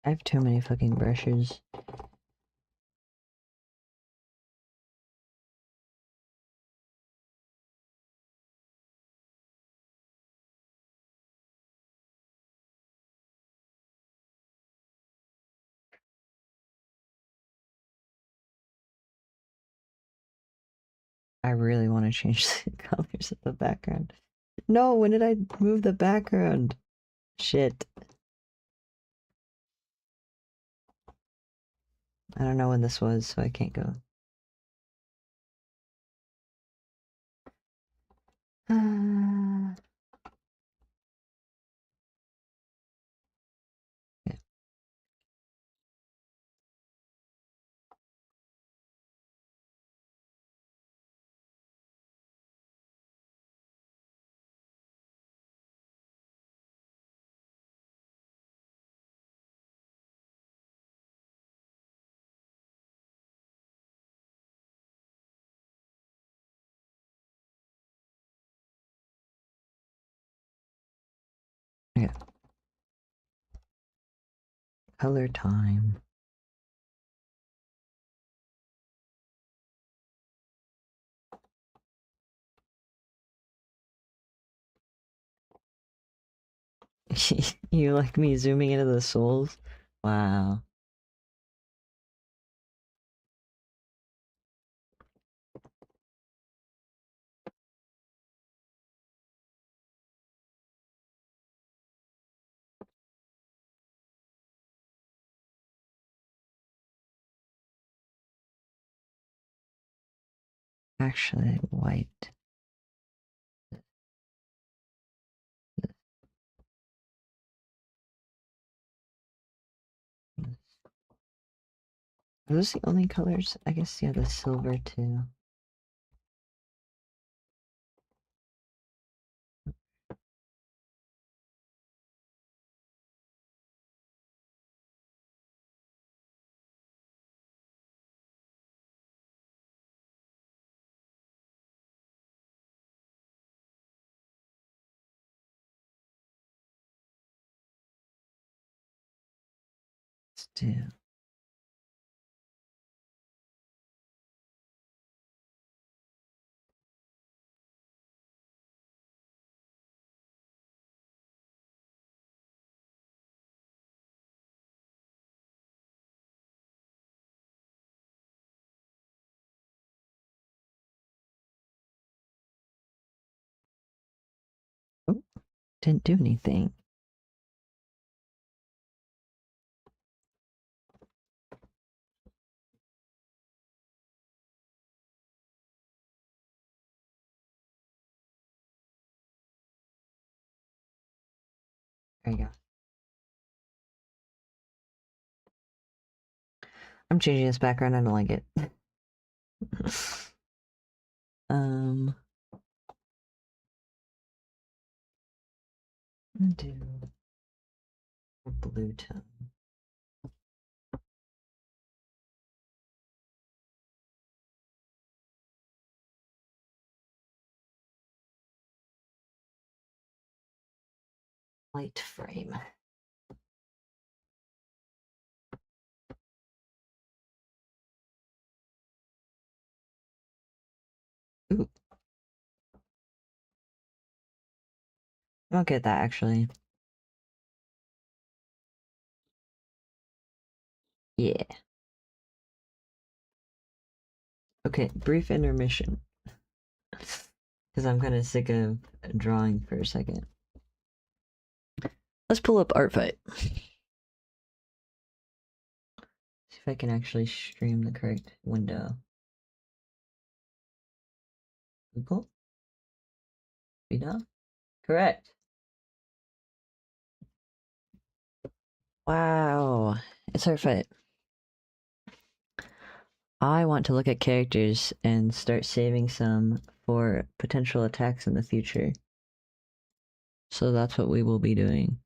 I have too many fucking brushes. I really want to change the colors of the background. No, when did I move the background? Shit. I don't know when this was, so I can't go. Yeah. Yeah. Color time. You like me zooming into the souls? Wow. Actually, white. Are those the only colors? I guess, yeah, the silver too. Let's do. Oh, didn't do anything. There you go. I'm changing this background. I don't like it. I'm gonna do a blue tone. Light frame. Ooh, I'll get that actually. Yeah. Okay, brief intermission. Because I'm kind of sick of drawing for a second. Let's pull up Artfight. See if I can actually stream the correct window. Google? Vida? Correct. Wow. It's Artfight. I want to look at characters and start saving some for potential attacks in the future. So that's what we will be doing.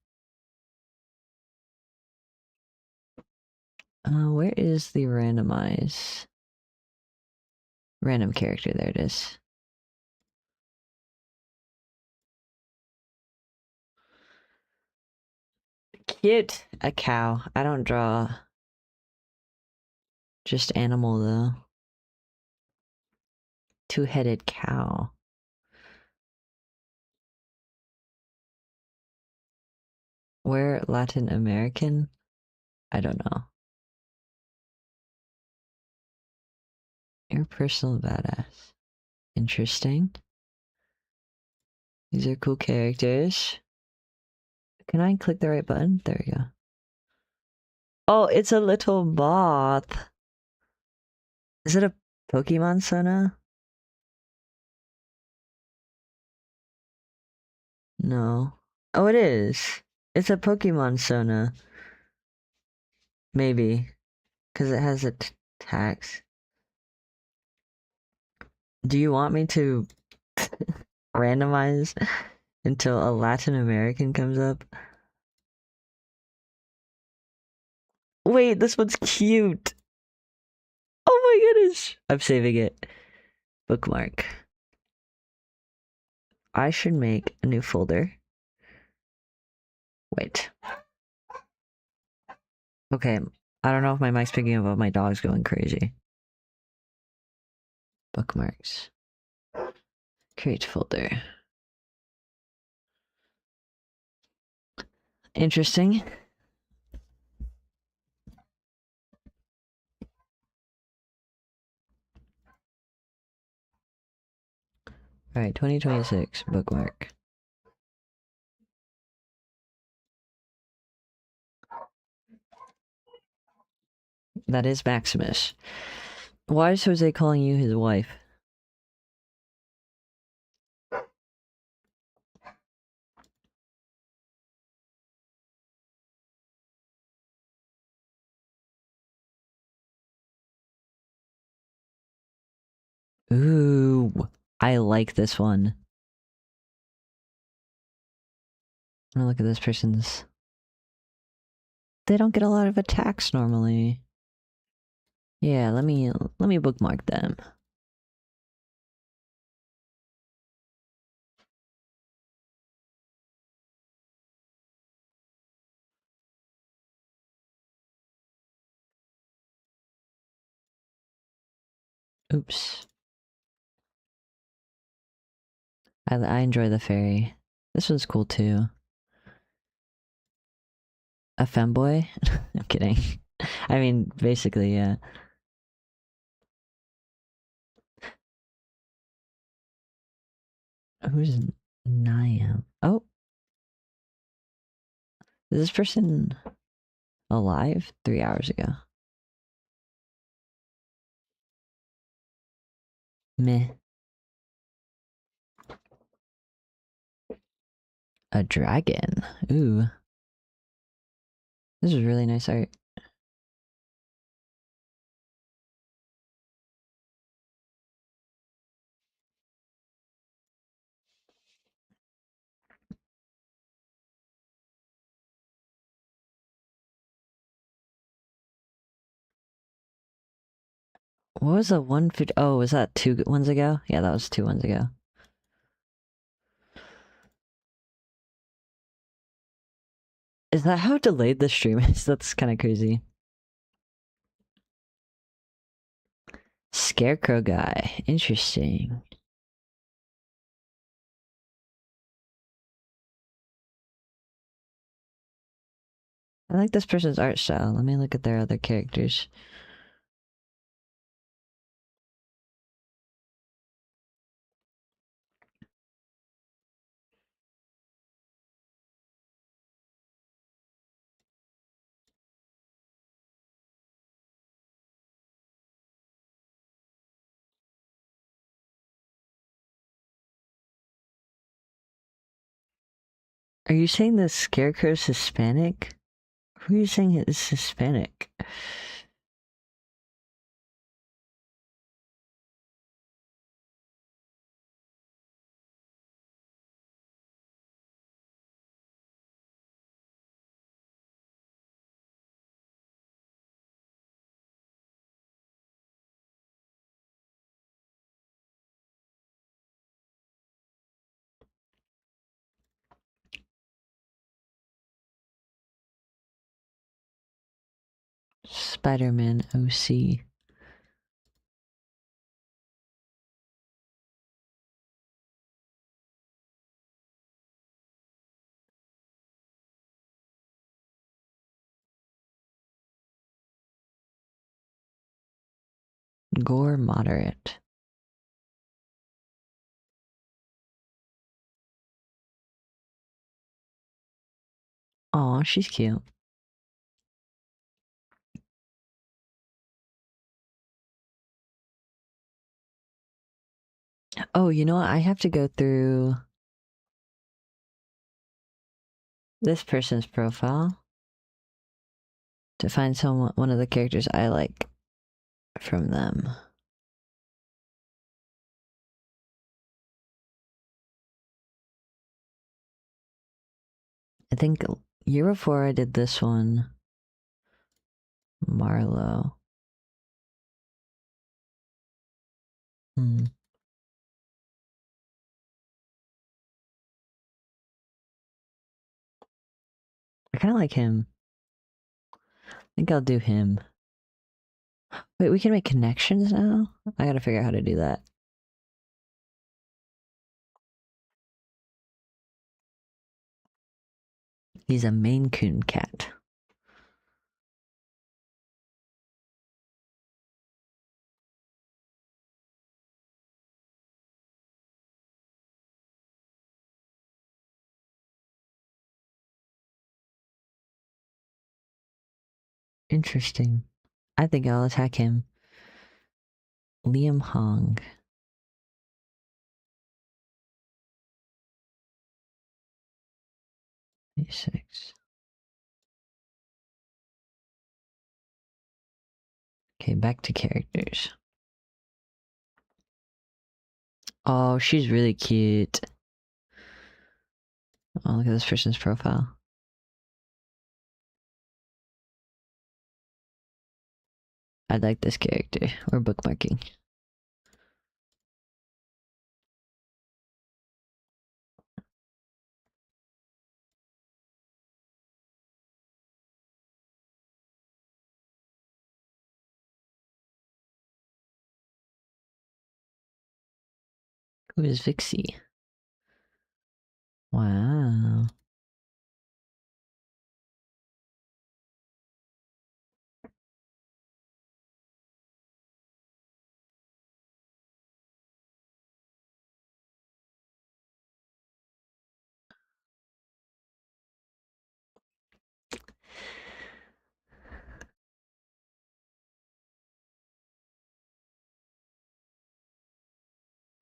Where is the randomize? Random character, there it is. Cute. A cow. I don't draw just animal though. Two-headed cow. Where Latin American? I don't know. You're a personal badass. Interesting. These are cool characters. Can I click the right button? There we go. Oh, it's a little moth. Is it a Pokemon Sona? No. Oh, it is. It's a Pokemon Sona. Maybe. Because it has a tax. Do you want me to randomize until a Latin American comes up? Wait, this one's cute. Oh my goodness. I'm saving it. Bookmark. I should make a new folder. Wait. Okay. I don't know if my mic's picking up, but my dog's going crazy. Bookmarks. Create folder. Interesting. Alright, 2026 bookmark. That is Maximus. Why is Jose calling you his wife? Ooh, I like this one. I'm gonna look at this person's. They don't get a lot of attacks normally. Yeah, let me bookmark them. Oops. I enjoy the fairy. This one's cool too. A femboy? I'm kidding. I mean, basically, yeah. Who's Niam? Oh, is this person alive? 3 hours ago. Meh. A dragon. Ooh. This is really nice art. What was the 150? Oh, was that 2 ones ago? Yeah, that was 2 ones ago. Is that how delayed the stream is? That's kind of crazy. Scarecrow guy. Interesting. I like this person's art style. Let me look at their other characters. Are you saying the Scarecrow's Hispanic? Who are you saying is Hispanic? Spider-Man OC. Gore moderate. Aw, she's cute. Oh, you know what? I have to go through this person's profile to find one of the characters I like from them. I think year before I did this one, Marlowe. I kind of like him. I think I'll do him. Wait, we can make connections now? I gotta figure out how to do that. He's a Maine Coon cat. Interesting. I think I'll attack him. Liam Hong. A6. Okay, back to characters. Oh, she's really cute. Oh, look at this person's profile. I like this character. We're bookmarking. Who is Vixie? Wow.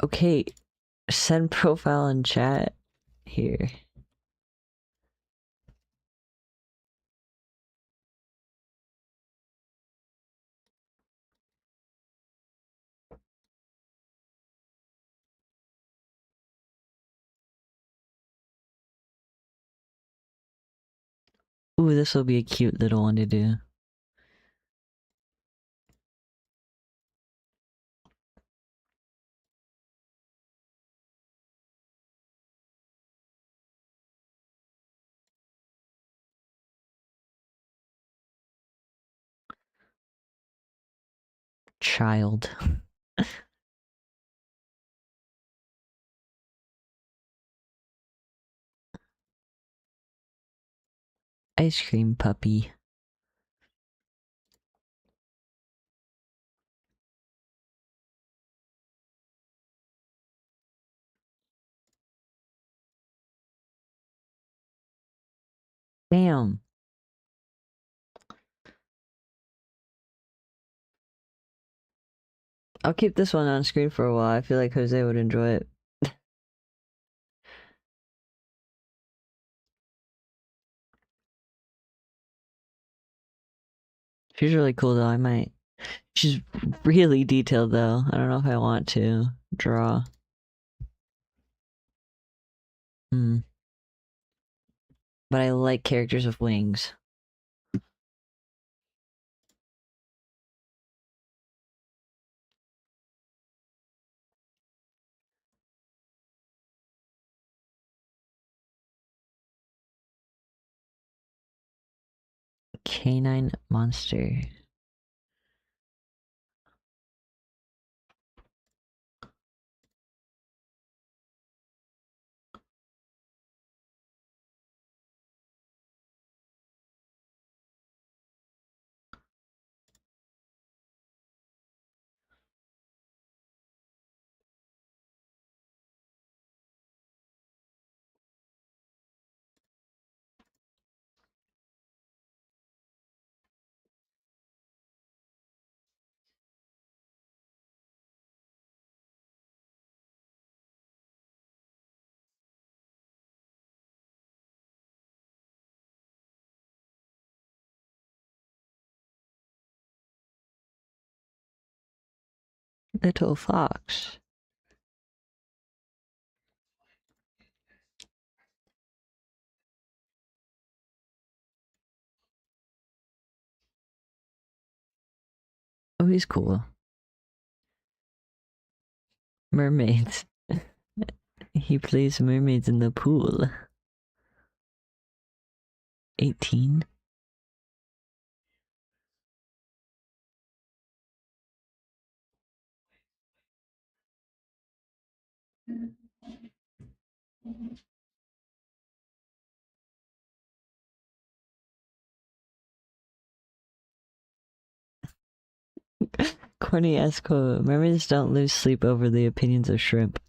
Okay, send profile in chat here. Ooh, this will be a cute little one to do. Child. Ice cream puppy. Damn. I'll keep this one on screen for a while. I feel like Jose would enjoy it. She's really cool though. I might. She's really detailed though. I don't know if I want to draw. But I like characters with wings. Canine monster. Little fox. Oh, he's cool. Mermaids. He plays mermaids in the pool. 18? Corny ass quote. Mermaids don't lose sleep over the opinions of shrimp.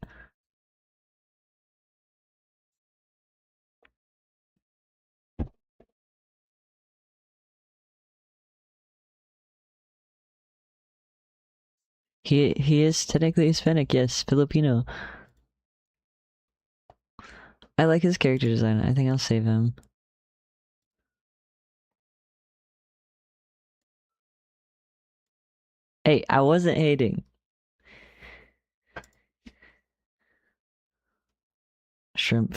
He is technically Hispanic, yes, Filipino. I like his character design. I think I'll save him. Hey, I wasn't hating. Shrimp.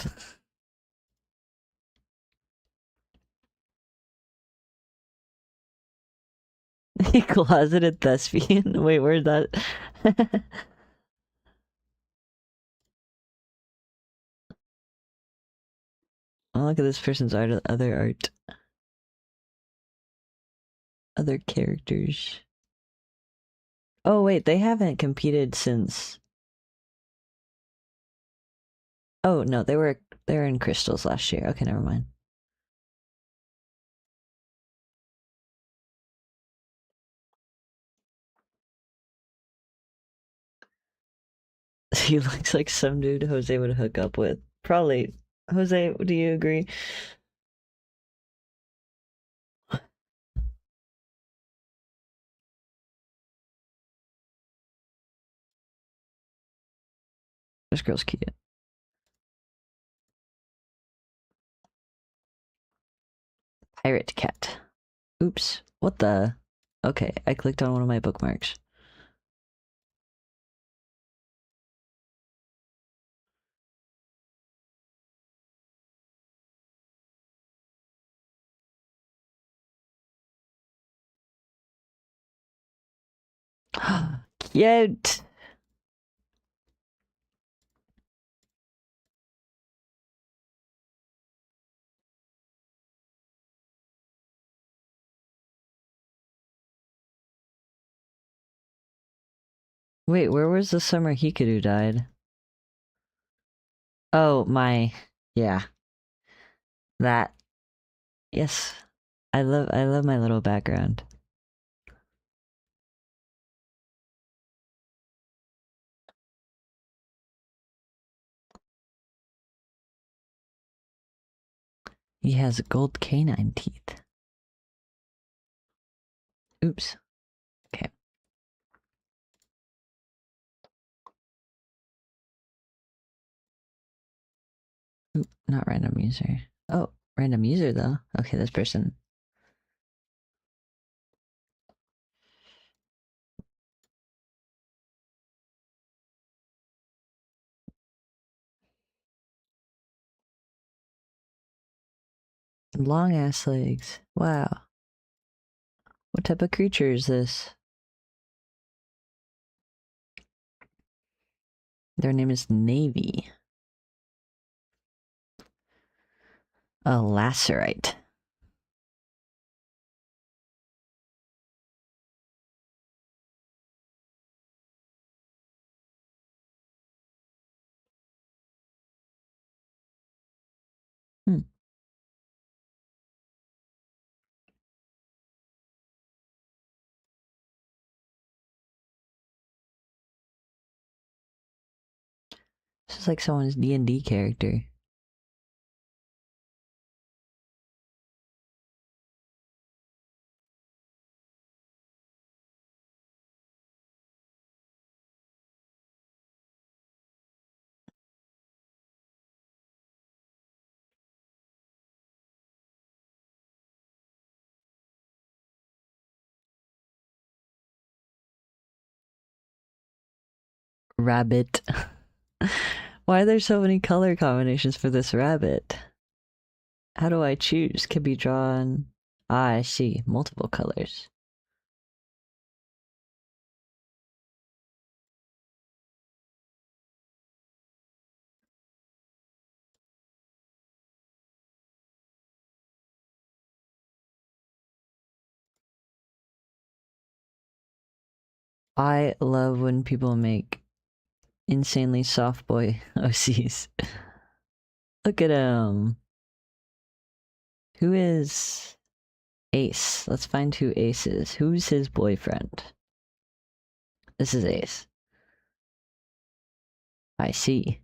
Closeted thespian? Wait, where's that? Oh, look at this person's art, other art. Other characters. Oh, wait, they haven't competed since. Oh, no, they were in Crystals last year. Okay, never mind. He looks like some dude Jose would hook up with. Probably. Jose, do you agree? This girl's cute. Pirate cat. Oops. What the? Okay, I clicked on one of my bookmarks. Cute. Wait, where was the summer Hikaru died? Oh, my. Yeah. That. Yes. I love my little background. He has gold canine teeth. Oops. Okay. Oop, not random user. Oh, random user though. Okay, this person. Long ass legs. Wow. What type of creature is this? Their name is Navy. A lacerite. Hmm. This is like someone's D&D character. Rabbit. Why are there so many color combinations for this rabbit? How do I choose? Can be drawn. Ah, I see. Multiple colors. I love when people make insanely soft boy OCs. Look at him. Who is Ace? Let's find who Ace is. Who's his boyfriend? This is Ace. I see.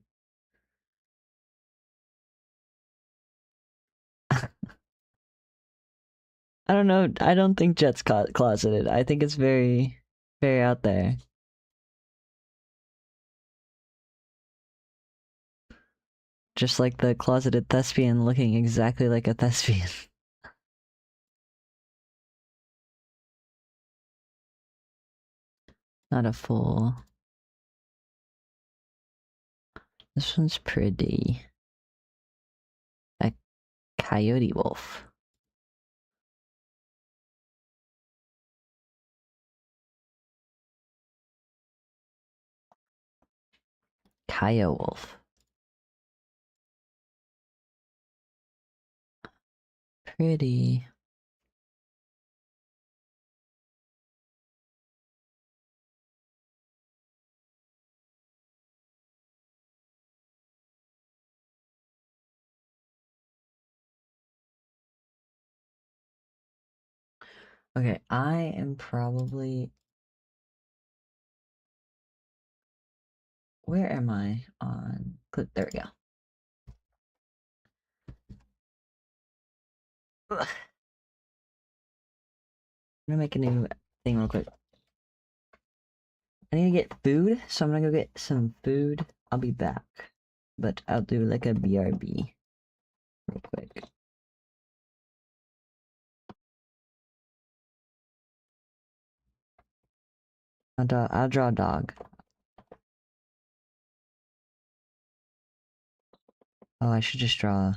I don't know. I don't think Jet's closeted. I think it's very, very out there. Just like the closeted thespian looking exactly like a thespian. Not a fool. This one's pretty. A coyote wolf. Kaya wolf. Pretty. Okay, I am probably... Where am I on clip? There we go. Ugh. I'm gonna make a new thing real quick. I need to get food, so I'm gonna go get some food. I'll be back. But I'll do like a BRB real quick. I'll draw a dog. Oh, I should just draw.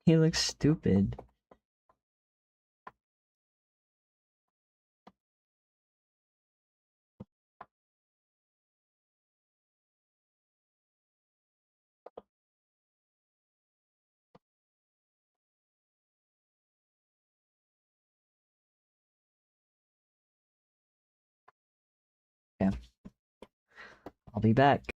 He looks stupid. Yeah. I'll be back.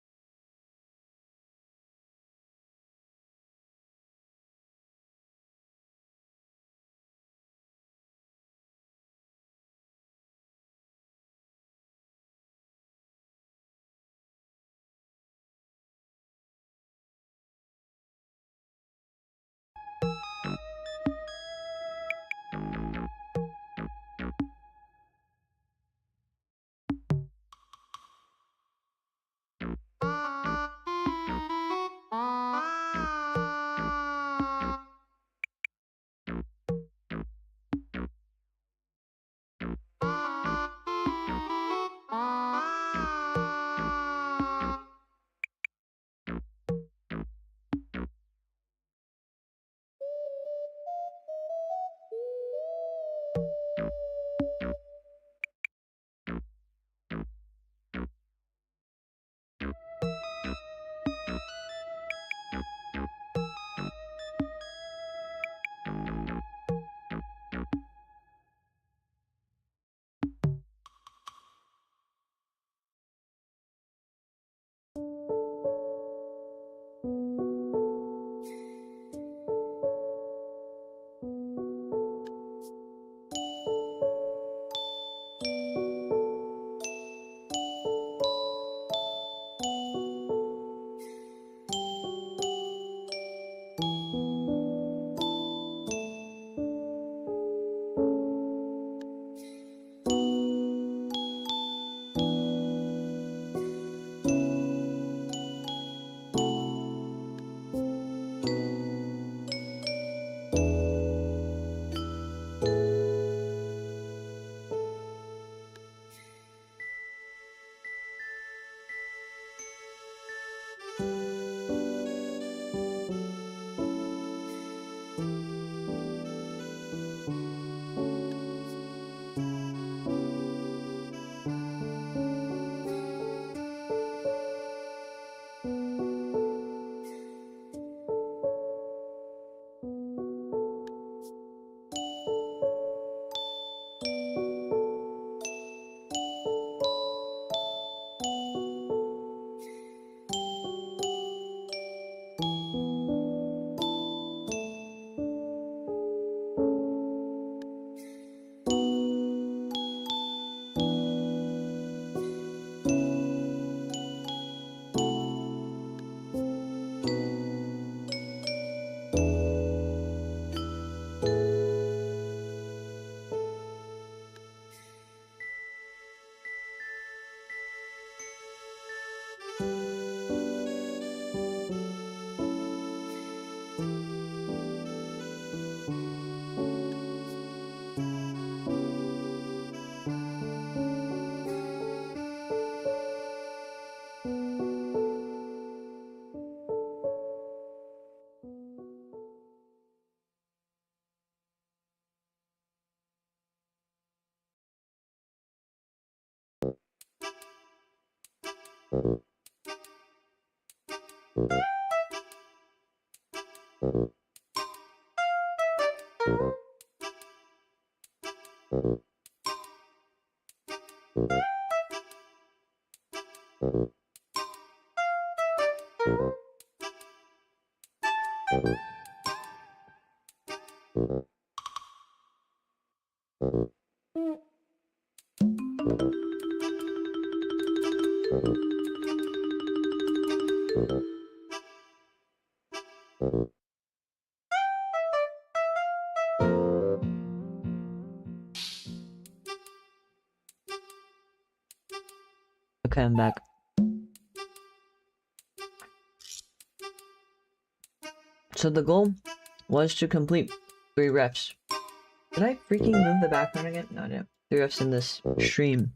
Okay, I'm back. So the goal was to complete 3 refs. Did I freaking move the background again? No, no. 3 refs in this stream.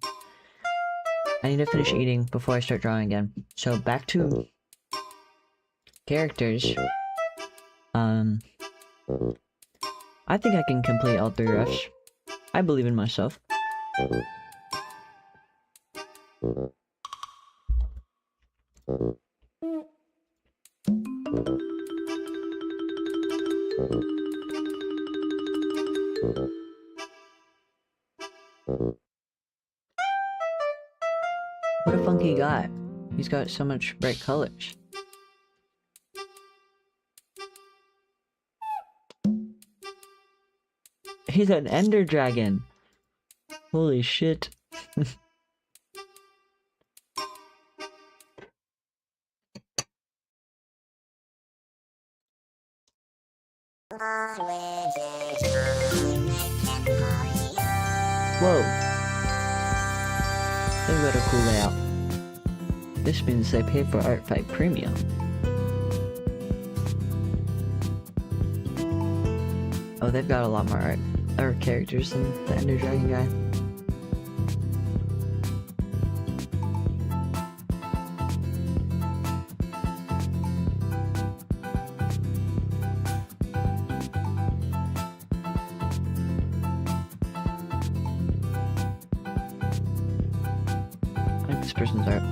I need to finish eating before I start drawing again. So back to characters. I think I can complete all 3 refs. I believe in myself. What a funky guy. He's got so much bright colors. He's an ender dragon. Holy shit. Whoa. They've got a cool layout. This means they pay for Art Fight Premium. Oh, they've got a lot more art characters than the Ender Dragon guy. I like this person's art.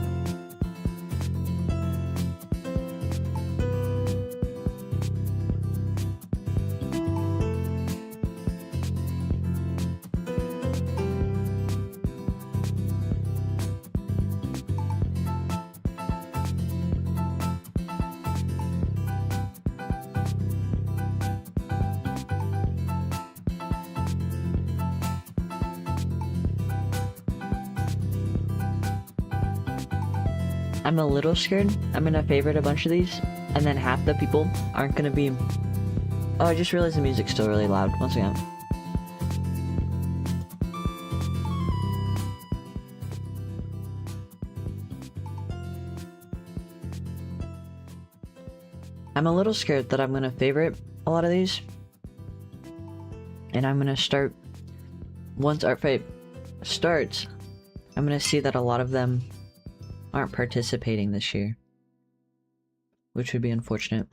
I'm a little scared I'm gonna favorite a bunch of these, and then half the people aren't gonna be... Oh, I just realized the music's still really loud. Once again. I'm a little scared that I'm gonna favorite a lot of these, and I'm gonna start... Once Art Fight starts, I'm gonna see that a lot of them aren't participating this year, which would be unfortunate.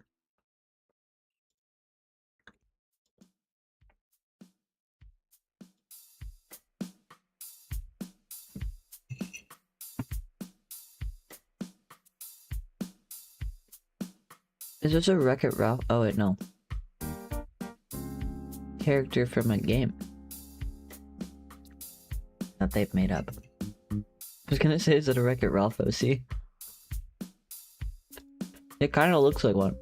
Is this a Wreck-It Ralph? Oh wait, no. Character from a game that they've made up. I was gonna say, is it a Wreck-It Ralph OC? It kinda looks like one.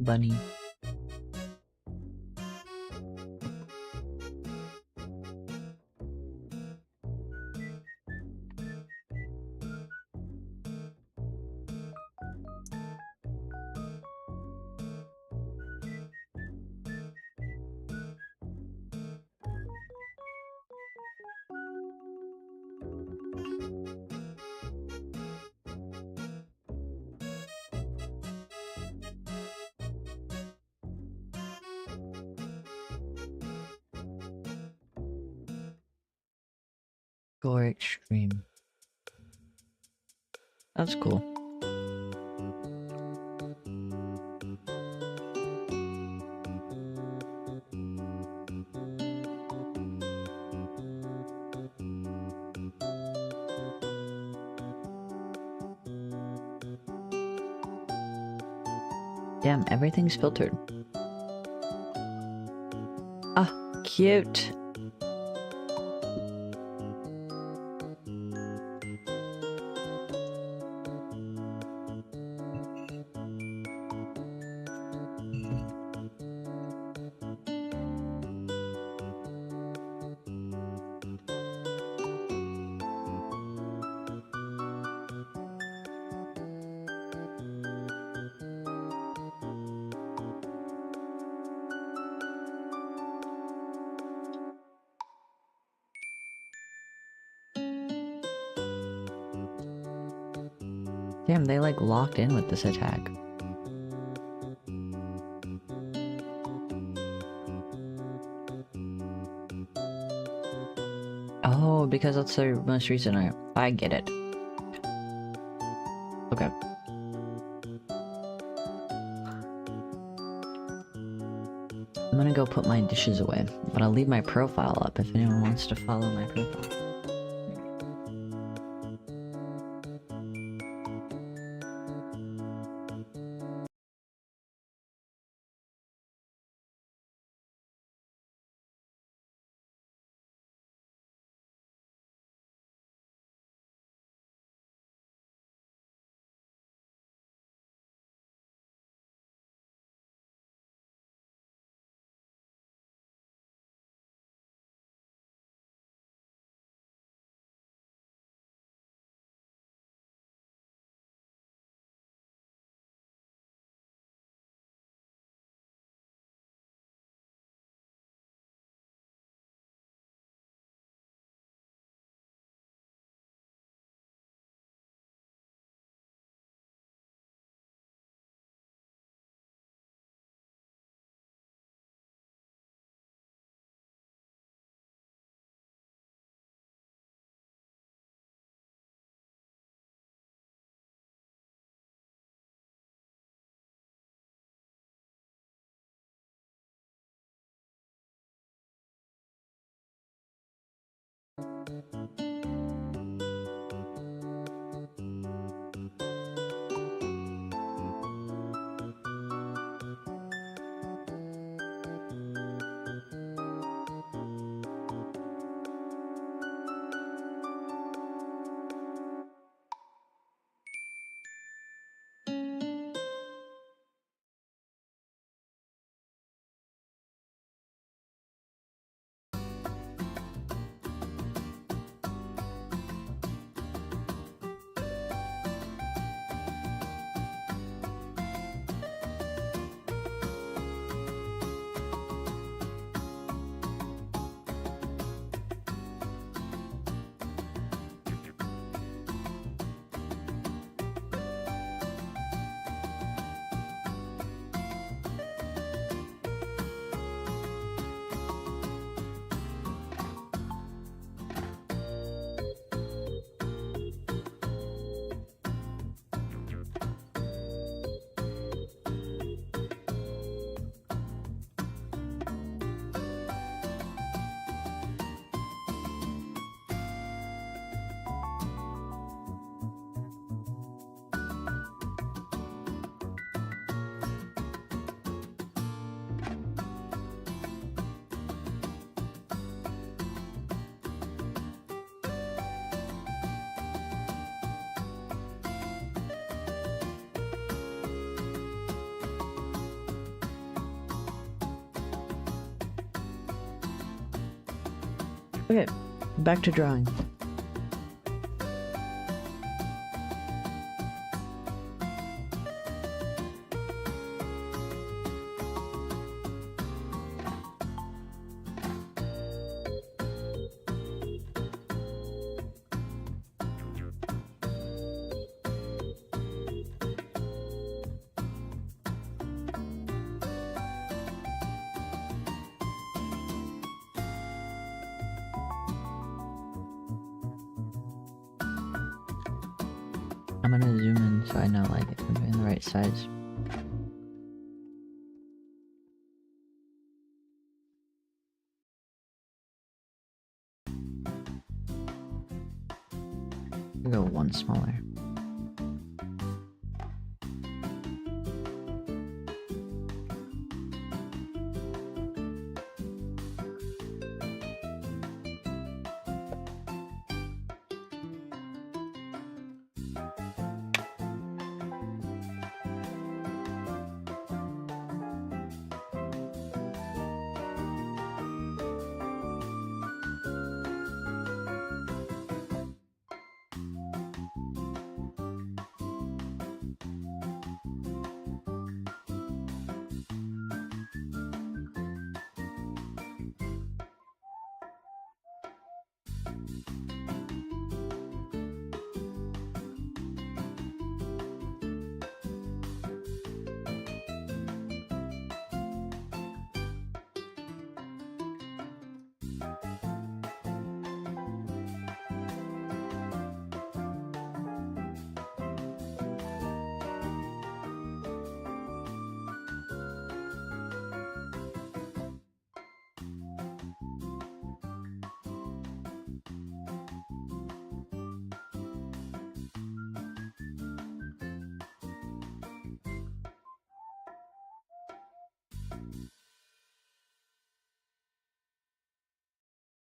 bunny. Gore Extreme. That's cool. Damn, everything's filtered. Ah, cute. Damn, they like locked in with this attack. Oh, because that's their most recent art. I get it. Okay. I'm gonna go put my dishes away, but I'll leave my profile up if anyone wants to follow my profile. Okay, back to drawing. I'm gonna zoom in so I know like if I'm doing the right size. I'll go one smaller.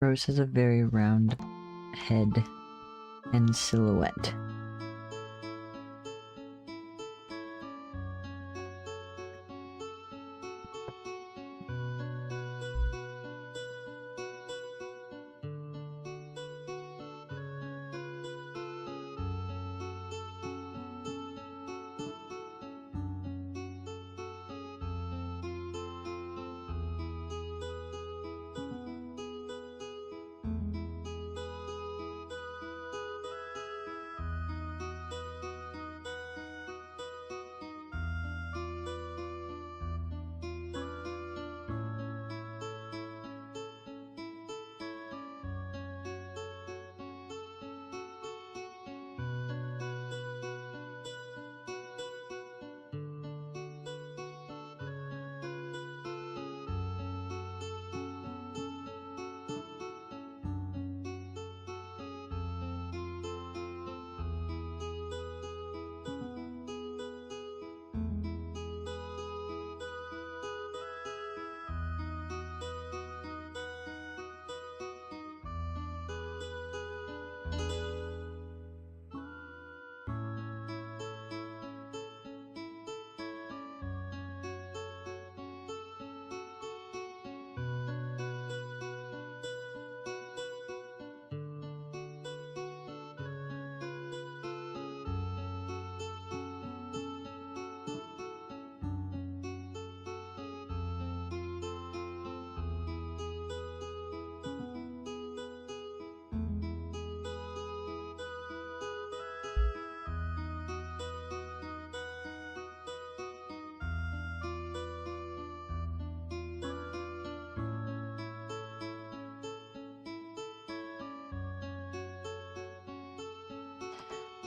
Rose has a very round head and silhouette.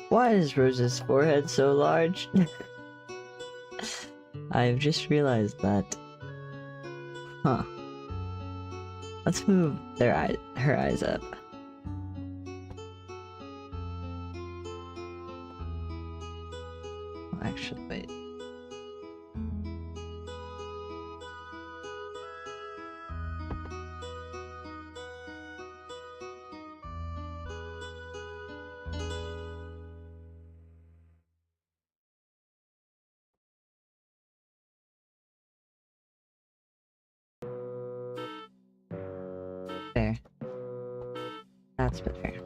Why is Rose's forehead so large? I've just realized that. Huh. Let's move her eyes up. Actually, wait. There. That's a bit fair.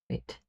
Wait.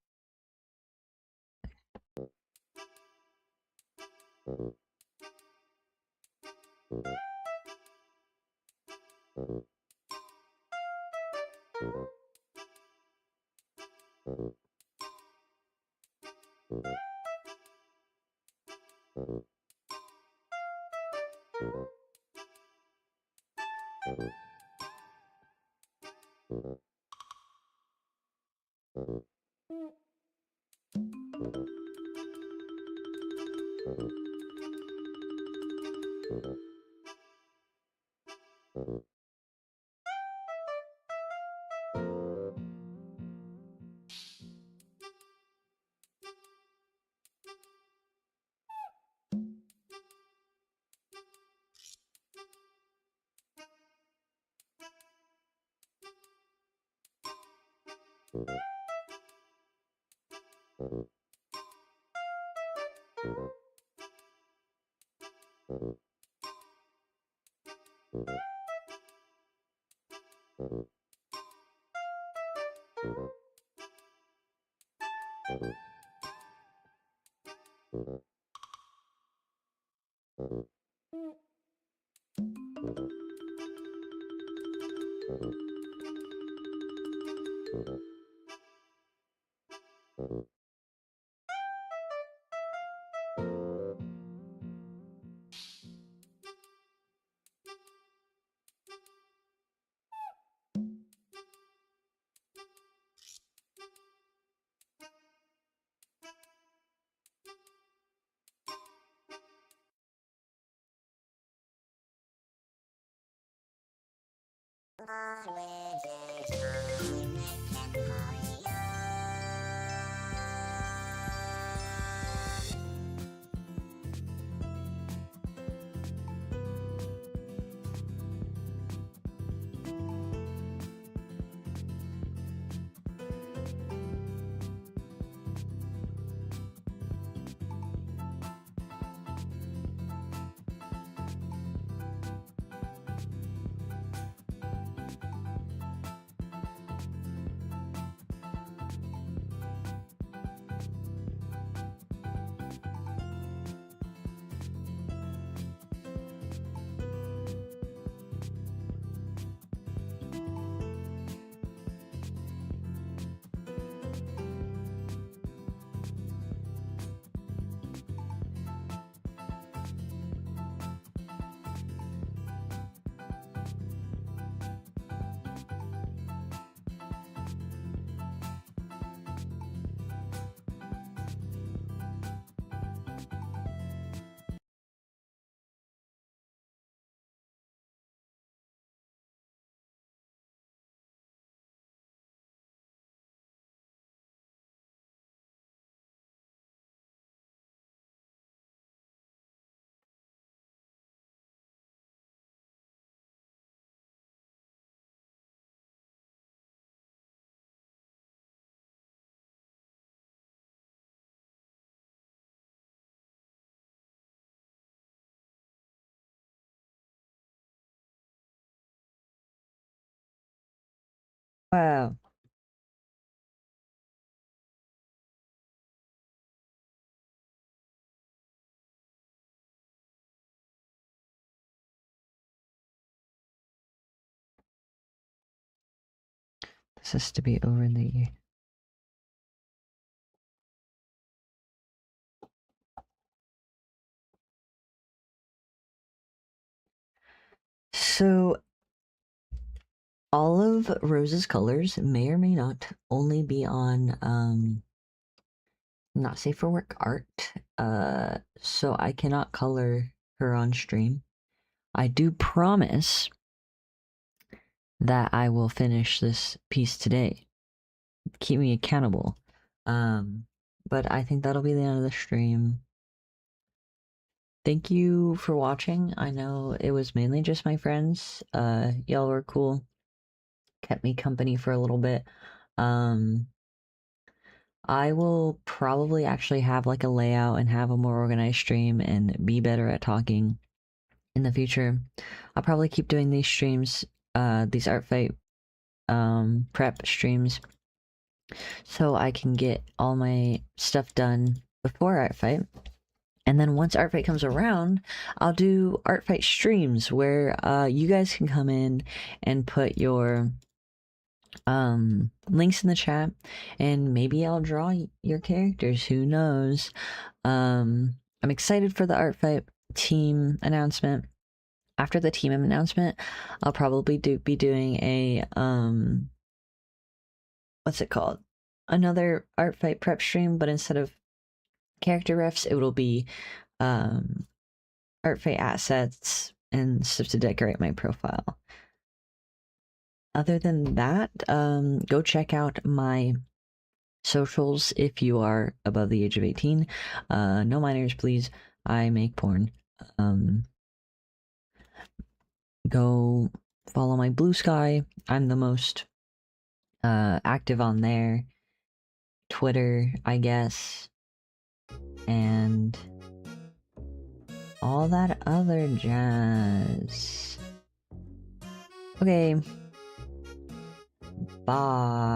Wow. This has to be over the... So, all of Rose's colors may or may not only be on, not safe for work art, so I cannot color her on stream. I do promise that I will finish this piece today. Keep me accountable. But I think that'll be the end of the stream. Thank you for watching. I know it was mainly just my friends. Y'all were cool. Kept me company for a little bit. I will probably actually have like a layout and have a more organized stream and be better at talking in the future. I'll probably keep doing these streams, these art fight prep streams so I can get all my stuff done before Art Fight. And then once Art Fight comes around, I'll do Art Fight streams where you guys can come in and put your links in the chat, and maybe I'll draw your characters. Who knows? I'm excited for the Art Fight team announcement. After the team announcement, I'll probably be doing a what's it called? Another Art Fight prep stream, but instead of character refs, it will be Art Fight assets and stuff to decorate my profile. Other than that, go check out my socials if you are above the age of 18. No minors, please. I make porn. Go follow my Blue Sky. I'm the most active on there. Twitter, I guess. And all that other jazz. Okay. Bye.